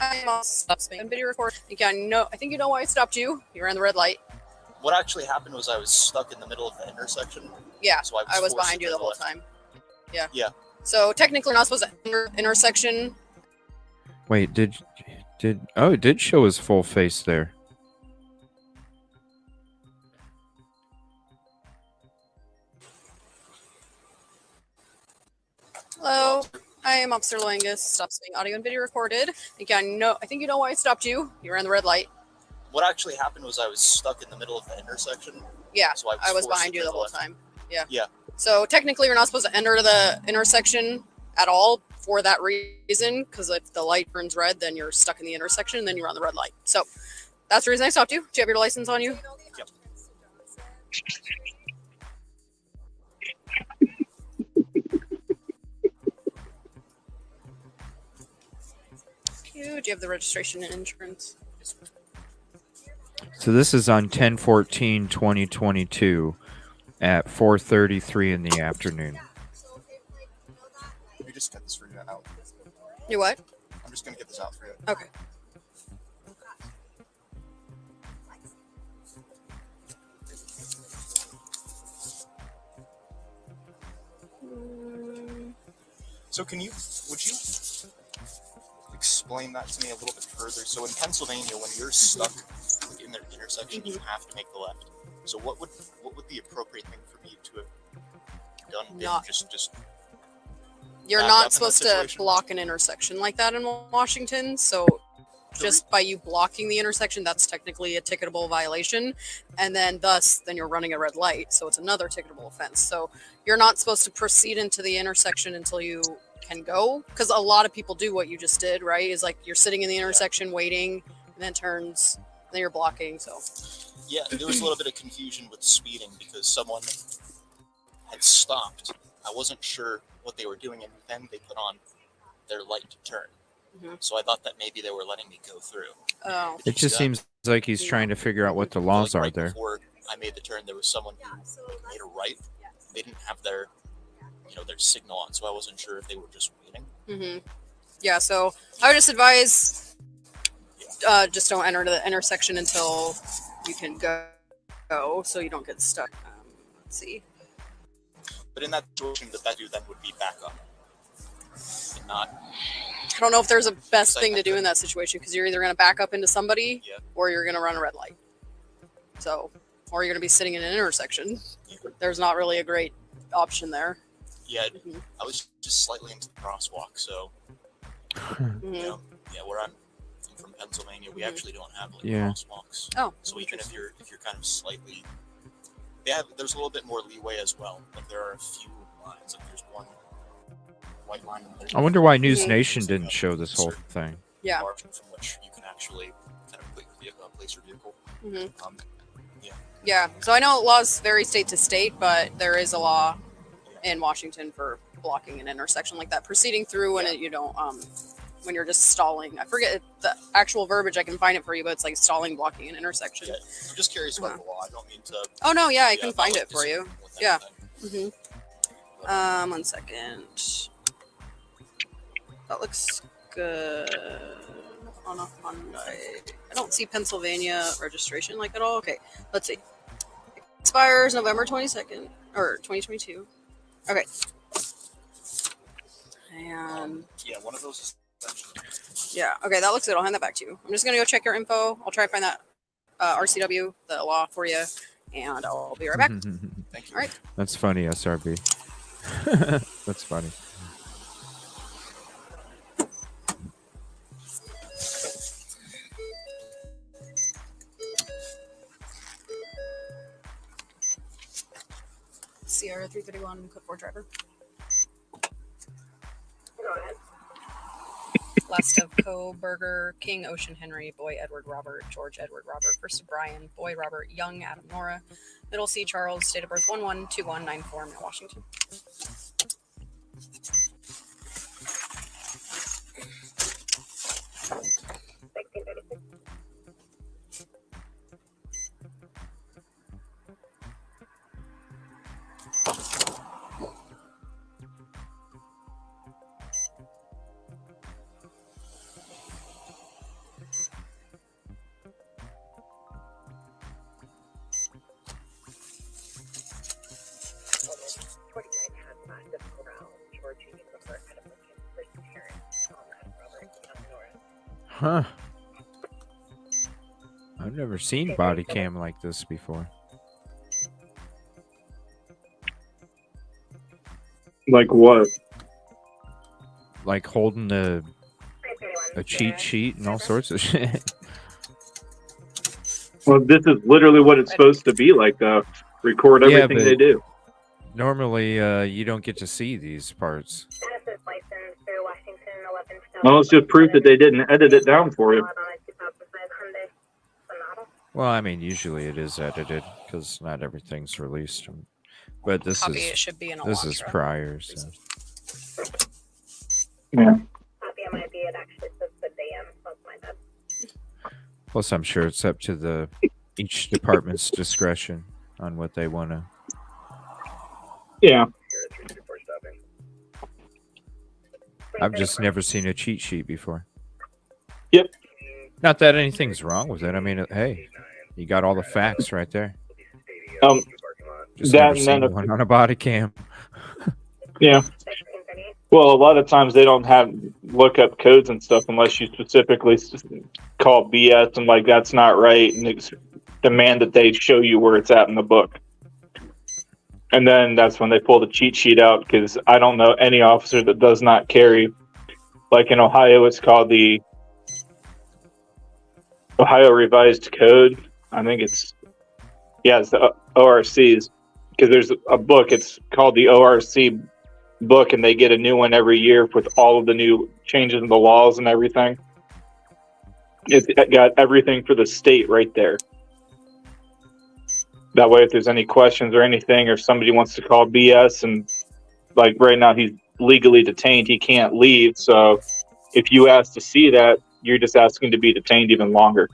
I'm all stop video record. I think you know why I stopped you. You were on the red light. What actually happened was I was stuck in the middle of the intersection. Yeah, so I was forced behind to you the turn whole left. time. Yeah. Yeah. So technically, you're not supposed to enter intersection. Wait, oh, it did show his full face there. Hello, I am Officer Langus. Stops being audio and video recorded. I think you know why I stopped you. You were in the red light. What actually happened was I was stuck in the middle of the intersection. Yeah, so I was forced behind to you turn the whole left. time. Yeah. Yeah. So technically, you're not supposed to enter the intersection at all for that reason, because if the light turns red, then you're stuck in the intersection, and then you're on the red light. So that's the reason I stopped you. Do you have your license on you? Yep. Do you have the registration and insurance? So this is on 10/14/2022 at 4:33 in the afternoon. Let me just get this for you out. You what? I'm just gonna get this out for you. Okay. So would you explain that to me a little bit further? So in Pennsylvania, when you're stuck in the intersection, you have to make the left. So what would the appropriate thing for me to have done? Not- Just You're back up in not that supposed to situation? block an intersection like that in Washington. So just by you blocking the intersection, that's technically a ticketable violation. And then then you're running a red light. So it's another ticketable offense. So you're not supposed to proceed into the intersection until you can go. Because a lot of people do what you just did, right? Is like you're sitting in the intersection waiting, and then turns, and then you're blocking. So Yeah, there was a little bit of confusion with speeding because someone had stopped. I wasn't sure what they were doing, and then they put on their light to turn. So I thought that maybe they were letting me go through. Oh. It just seems like he's trying to figure out what the laws are there. Before I made the turn, there was someone who made a right. They didn't have their signal on, so I wasn't sure if they were just waiting. yeah, so I would just advise just don't enter the intersection until you can go, so you don't get stuck. Let's see. But in that situation, the best do then would be back up. And not. I don't know if there's a best thing to do in that situation, because you're either going to back up into somebody or you're going to run a red light. So, or you're going to be sitting in an intersection. There's not really a great option there. Yeah, I was just slightly into the crosswalk, so where I'm from Pennsylvania, we actually don't have crosswalks. Oh, so even if you're kind of slightly, there's a little bit more leeway as well. Like there are a few lines. Like there's one white line. I wonder why News Nation didn't show this whole thing. Yeah. Margin from which you can actually kind of place your vehicle. Yeah. So I know laws vary state to state, but there is a law in Washington for blocking an intersection like that, proceeding through when you don't when you're just stalling. I forget the actual verbiage. I can find it for you, but it's like stalling, blocking an intersection. Yeah. I'm just curious about the law. I don't mean to. Oh no, yeah, I can find it for you. Yeah. anything. 1 second. That looks good on a Hyundai. I don't see Pennsylvania registration like at all. Okay, let's see. Expires November 22nd or 2022. Okay. And Yeah, one of those is. yeah, okay, that looks good. I'll hand that back to you. I'm just gonna go check your info. I'll try to find that RCW, the law for you, and I'll be right back. Thank you. All right. That's funny, SRB. That's funny. Sierra 331, code 4 driver. Last of Kohberger, King, Ocean, Henry, Boy, Edward, Robert, George, Edward, Robert, first of Brian, Boy, Robert, Young, Adam, Nora, middle C, Charles, date of birth 112194, Mount Washington. Huh. I've never seen body cam like this before. Like what? Like holding a cheat sheet and all sorts of shit. Well, this is literally what it's supposed to be like, though. Record everything they do. Normally, you don't get to see these parts. Well, it's just proof that they didn't edit it down for you. Well, I mean, usually it is edited because not everything's released. But this Copy, is it should be in this is Elantra. prior. So. Yeah. Plus, I'm sure it's up to each department's discretion on what they want to. Yeah. I've just never seen a cheat sheet before. Yep. Not that anything's wrong with it. I mean, hey, you got all the facts right there. Just that never and seen then one on a body cam. Yeah. Well, a lot of times they don't have lookup codes and stuff unless you specifically call BS and like that's not right and demand that they show you where it's at in the book. And then that's when they pull the cheat sheet out because I don't know any officer that does not carry. Like in Ohio, it's called the Ohio Revised Code. I think it's the ORCs because there's a book. It's called the ORC book, and they get a new one every year with all of the new changes in the laws and everything. It's got everything for the state right there. That way, if there's any questions or anything, or somebody wants to call BS, and like right now he's legally detained, he can't leave. So if you ask to see that, you're just asking to be detained even longer.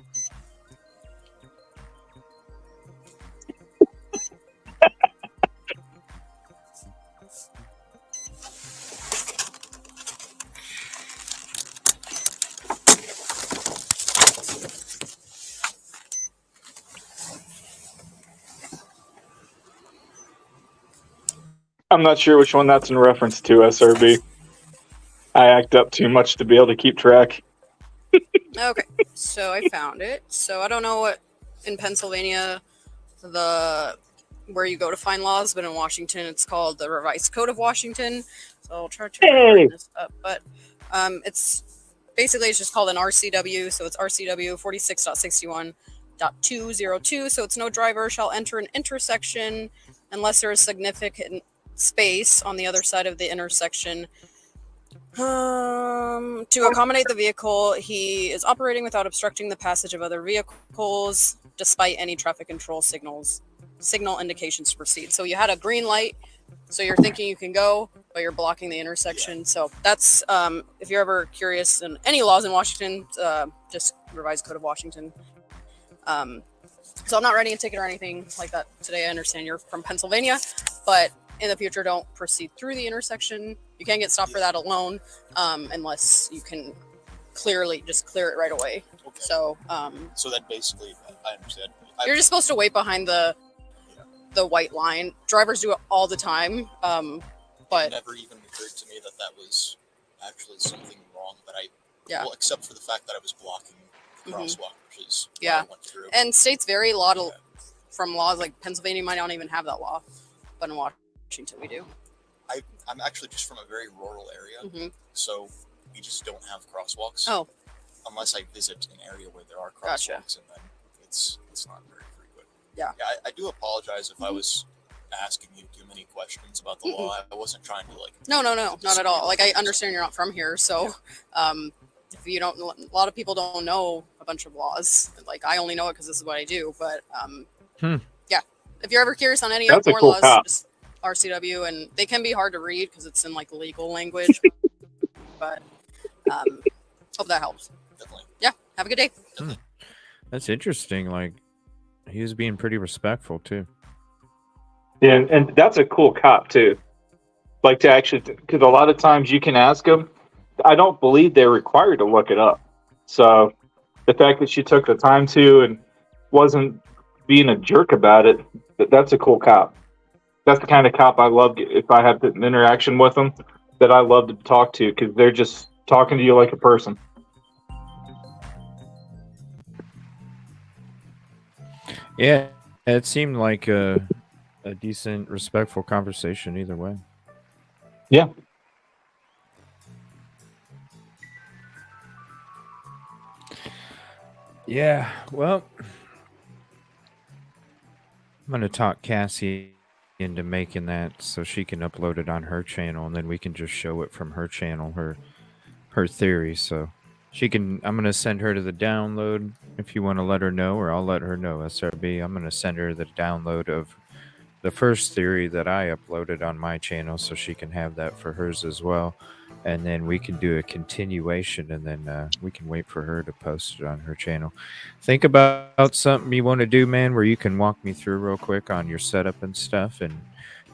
I'm not sure which one that's in reference to, SRB. I act up too much to be able to keep track. Okay, so I found it. So I don't know what in Pennsylvania where you go to find laws, but in Washington it's called the Revised Code of Washington. So I'll try to bring this up, but it's basically it's just called an RCW. So it's RCW 46.61.202. So it's no driver shall enter an intersection unless there is significant space on the other side of the intersection to accommodate the vehicle he is operating without obstructing the passage of other vehicles despite any traffic control signal indications to proceed. So you had a green light, so you're thinking you can go, but you're blocking the intersection. So that's if you're ever curious in any laws in Washington, just Revised Code of Washington. So I'm not writing a ticket or anything like that today. I understand you're from Pennsylvania, but in the future, don't proceed through the intersection. You can't get stopped for that alone unless you can clearly just clear it right away. Okay. So that basically, I understand. You're just supposed to wait behind the white line. Drivers do it all the time, but it never even occurred to me that was actually something wrong. But well, except for the fact that I was blocking the crosswalk, which is why I went through. And states vary a lot from laws. Like Pennsylvania might not even have that law, but in Washington we do. I'm actually just from a very rural area, so we just don't have crosswalks. Oh. Unless I visit an area where there are crosswalks, and then it's not very frequent. Yeah. I do apologize if I was asking you too many questions about the law. I wasn't trying to No, not at all. Like I understand you're not from here, so if you don't, a lot of people don't know a bunch of laws. Like I only know it because this is what I do. But yeah, if you're ever curious on any more laws, just RCW, and they can be hard to read because it's in like legal language. But hope that helps. Definitely. Yeah. Have a good day. That's interesting. Like he was being pretty respectful too. Yeah, and that's a cool cop too. Like to actually, because a lot of times you can ask them. I don't believe they're required to look it up. So the fact that she took the time to and wasn't being a jerk about it, that's a cool cop. That's the kind of cop I love. If I have an interaction with them, that I love to talk to because they're just talking to you like a person. Yeah, it seemed like a decent, respectful conversation either way. Yeah. Yeah, well, I'm going to talk Cassie into making that so she can upload it on her channel, and then we can just show it from her channel, her theory. So I'm going to send her to the download if you want to let her know, or I'll let her know, SRB. I'm going to send her the download of the first theory that I uploaded on my channel so she can have that for hers as well. And then we can do a continuation, and then we can wait for her to post it on her channel. Think about something you want to do, man, where you can walk me through real quick on your setup and stuff, and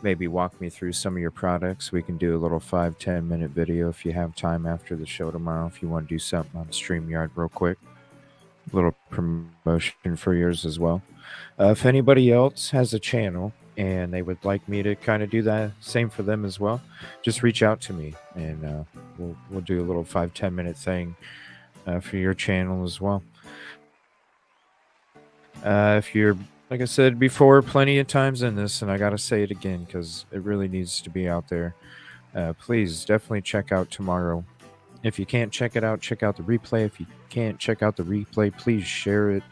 maybe walk me through some of your products. We can do a little 5-10 minute video if you have time after the show tomorrow, if you want to do something on StreamYard real quick. A little promotion for yours as well. If anybody else has a channel and they would like me to kind of do that same for them as well, just reach out to me, and we'll do a little 5-10 minute thing for your channel as well. If you're, like I said before, plenty of times in this, and I gotta say it again because it really needs to be out there, please definitely check out tomorrow. If you can't check it out, check out the replay. If you can't check out the replay, please share it.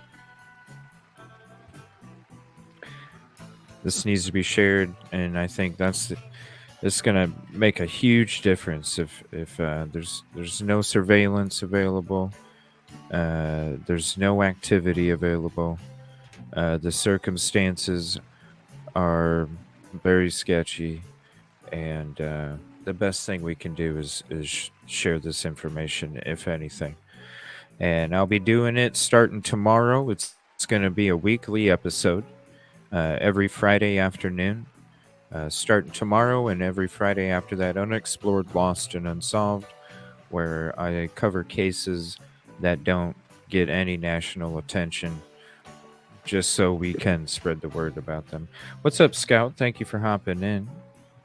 This needs to be shared, and I think it's going to make a huge difference if there's no surveillance available, there's no activity available, the circumstances are very sketchy, and the best thing we can do is share this information, if anything. And I'll be doing it starting tomorrow. It's going to be a weekly episode. Every Friday afternoon, starting tomorrow, and every Friday after that, Unexplored, Lost, and Unsolved, where I cover cases that don't get any national attention, just so we can spread the word about them. What's up, Scout? Thank you for hopping in.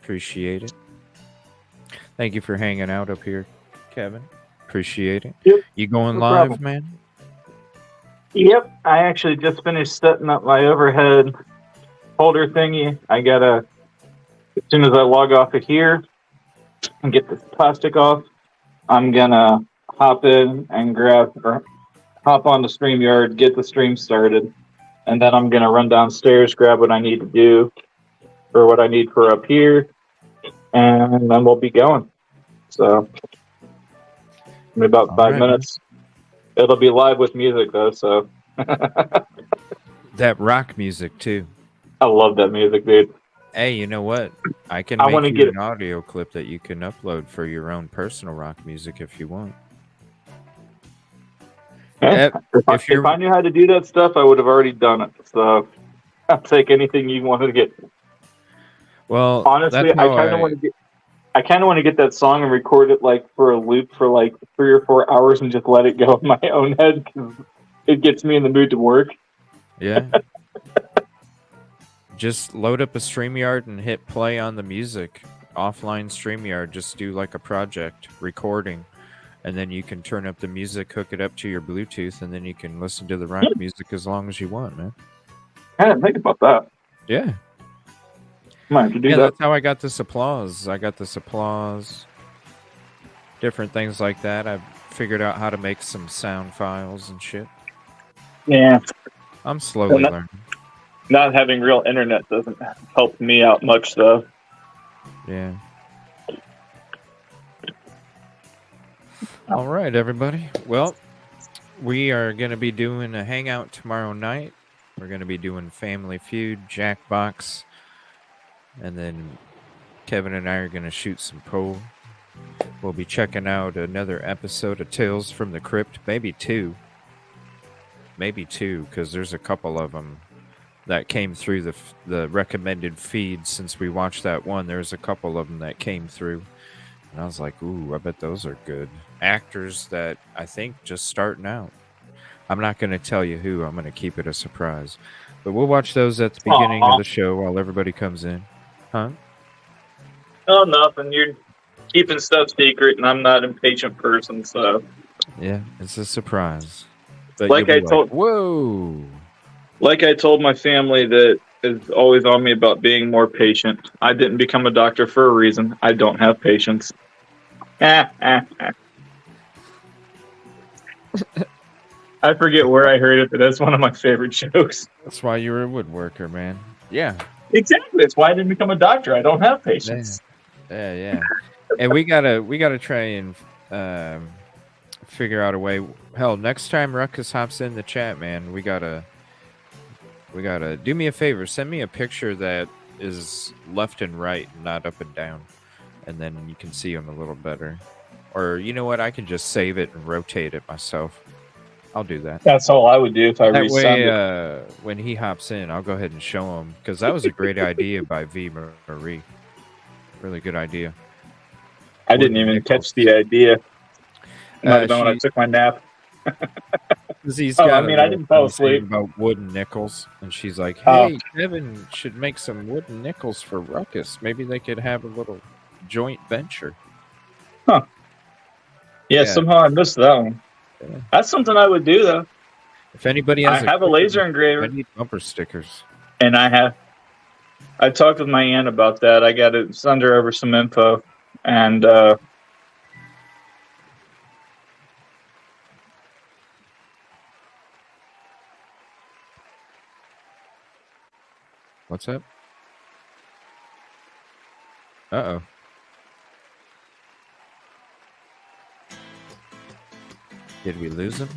Appreciate it. Thank you for hanging out up here, Kevin. Appreciate it. Yep. You going No live, problem. man? Yep, I actually just finished setting up my overhead holder thingy. I gotta, as soon as I log off of here and get this plastic off, I'm gonna hop in and hop on the StreamYard, get the stream started, and then I'm gonna run downstairs, grab what I need to do or what I need for up here, and then we'll be going. So, in about 5 minutes. It'll be live with music, though, so. That rock music, too. I love that music, dude. Hey, you know what? I can wanna make you get an audio clip that you can upload for your own personal rock music if you want. If I knew how to do that stuff, I would have already done it. So I'll take anything you want to get. Well, honestly, that's I how kind of want to get. I kind of want to get that song and record it like for a loop for like 3 or 4 hours and just let it go in my own head because it gets me in the mood to work. Yeah. Just load up a StreamYard and hit play on the music. Offline StreamYard, just do like a project recording, and then you can turn up the music, hook it up to your Bluetooth, and then you can listen to the rock music as long as you want, man. I didn't think about that. Yeah. Might have to do Yeah, that. that's how I got this applause. Different things like that. I've figured out how to make some sound files and shit. Yeah. I'm slowly learning. Not having real internet doesn't help me out much, though. Yeah. All right, everybody. Well, we are going to be doing a hangout tomorrow night. We're going to be doing Family Feud, Jackbox, and then Kevin and I are going to shoot some pool. We'll be checking out another episode of Tales from the Crypt, maybe two, because there's a couple of them that came through the recommended feed since we watched that one. There's a couple of them that came through, and I was like, ooh, I bet those are good. Actors that I think just starting out. I'm not going to tell you who. I'm going to keep it a surprise. But we'll watch those at the beginning of the show while everybody comes in. Huh? Oh, nothing. You're keeping stuff secret, and I'm not an impatient person, so. Yeah, it's a surprise. But Like you'll I be told- whoa. Like I told my family that is always on me about being more patient. I didn't become a doctor for a reason. I don't have patience. I forget where I heard it, but that's one of my favorite jokes. That's why you were a woodworker, man. Yeah. Exactly. That's why I didn't become a doctor. I don't have patience. Yeah. And we gotta try and figure out a way. Hell, next time Ruckus hops in the chat, man, we gotta do me a favor. Send me a picture that is left and right, not up and down, and then you can see him a little better. Or you know what? I can just save it and rotate it myself. I'll do that. That's all I would do if I That resend it. way, when he hops in, I'll go ahead and show him, because that was a great idea by V Marie. Really good idea. I didn't even catch the idea. Not even when I took my nap. He's I got didn't fall asleep. about wooden nickels, and she's like, Oh. "Hey, Kevin should make some wooden nickels for Ruckus. Maybe they could have a little joint venture." Huh. Yeah, Yeah. somehow I missed that one. Yeah. That's something I would do, though. If anybody has, I have a laser I engraver, need bumper stickers. and I talked with my aunt about that. I got to send her over some info, and What's up? Uh-oh. Did we lose him?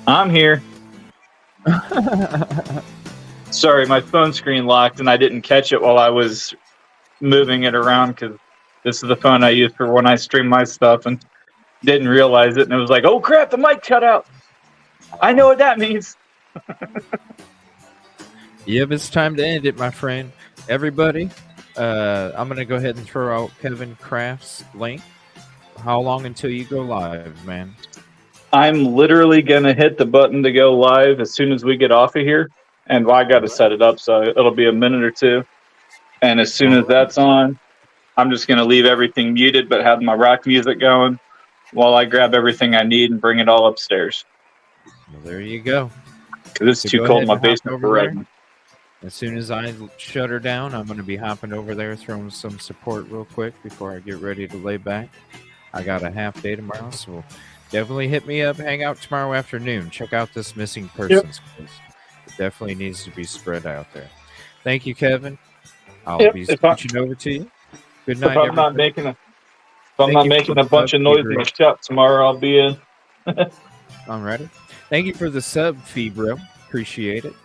I'm here. Sorry, my phone screen locked, and I didn't catch it while I was moving it around, because this is the phone I use for when I stream my stuff, and didn't realize it, and it was like, oh crap, the mic cut out. I know what that means. Yep, it's time to end it, my friend. Everybody, I'm going to go ahead and throw out Kevin Kraft's link. How long until you go live, man? I'm literally going to hit the button to go live as soon as we get off of here. And I got to set it up, so it'll be a minute or two. And as soon as that's on, I'm just going to leave everything muted but have my rock music going while I grab everything I need and bring it all upstairs. Well, there you go. Because it's So too go cold in ahead my and hop basement over for there. writing. As soon as I shut her down, I'm going to be hopping over there, throwing some support real quick before I get ready to lay back. I got a half day tomorrow, so definitely hit me up. Hang out tomorrow afternoon. Check out this missing persons quiz. It definitely needs to be spread out there. Thank you, Kevin. I'll be switching over to you. Good night, If I'm not everybody. making a bunch of noise in the shop tomorrow, I'll be in. Alrighty. Thank you for the sub, Fee Bro. Appreciate it.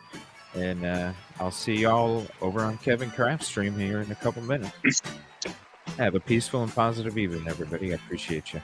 And I'll see y'all over on Kevin Kraft's stream here in a couple minutes. Have a peaceful and positive evening, everybody. I appreciate you.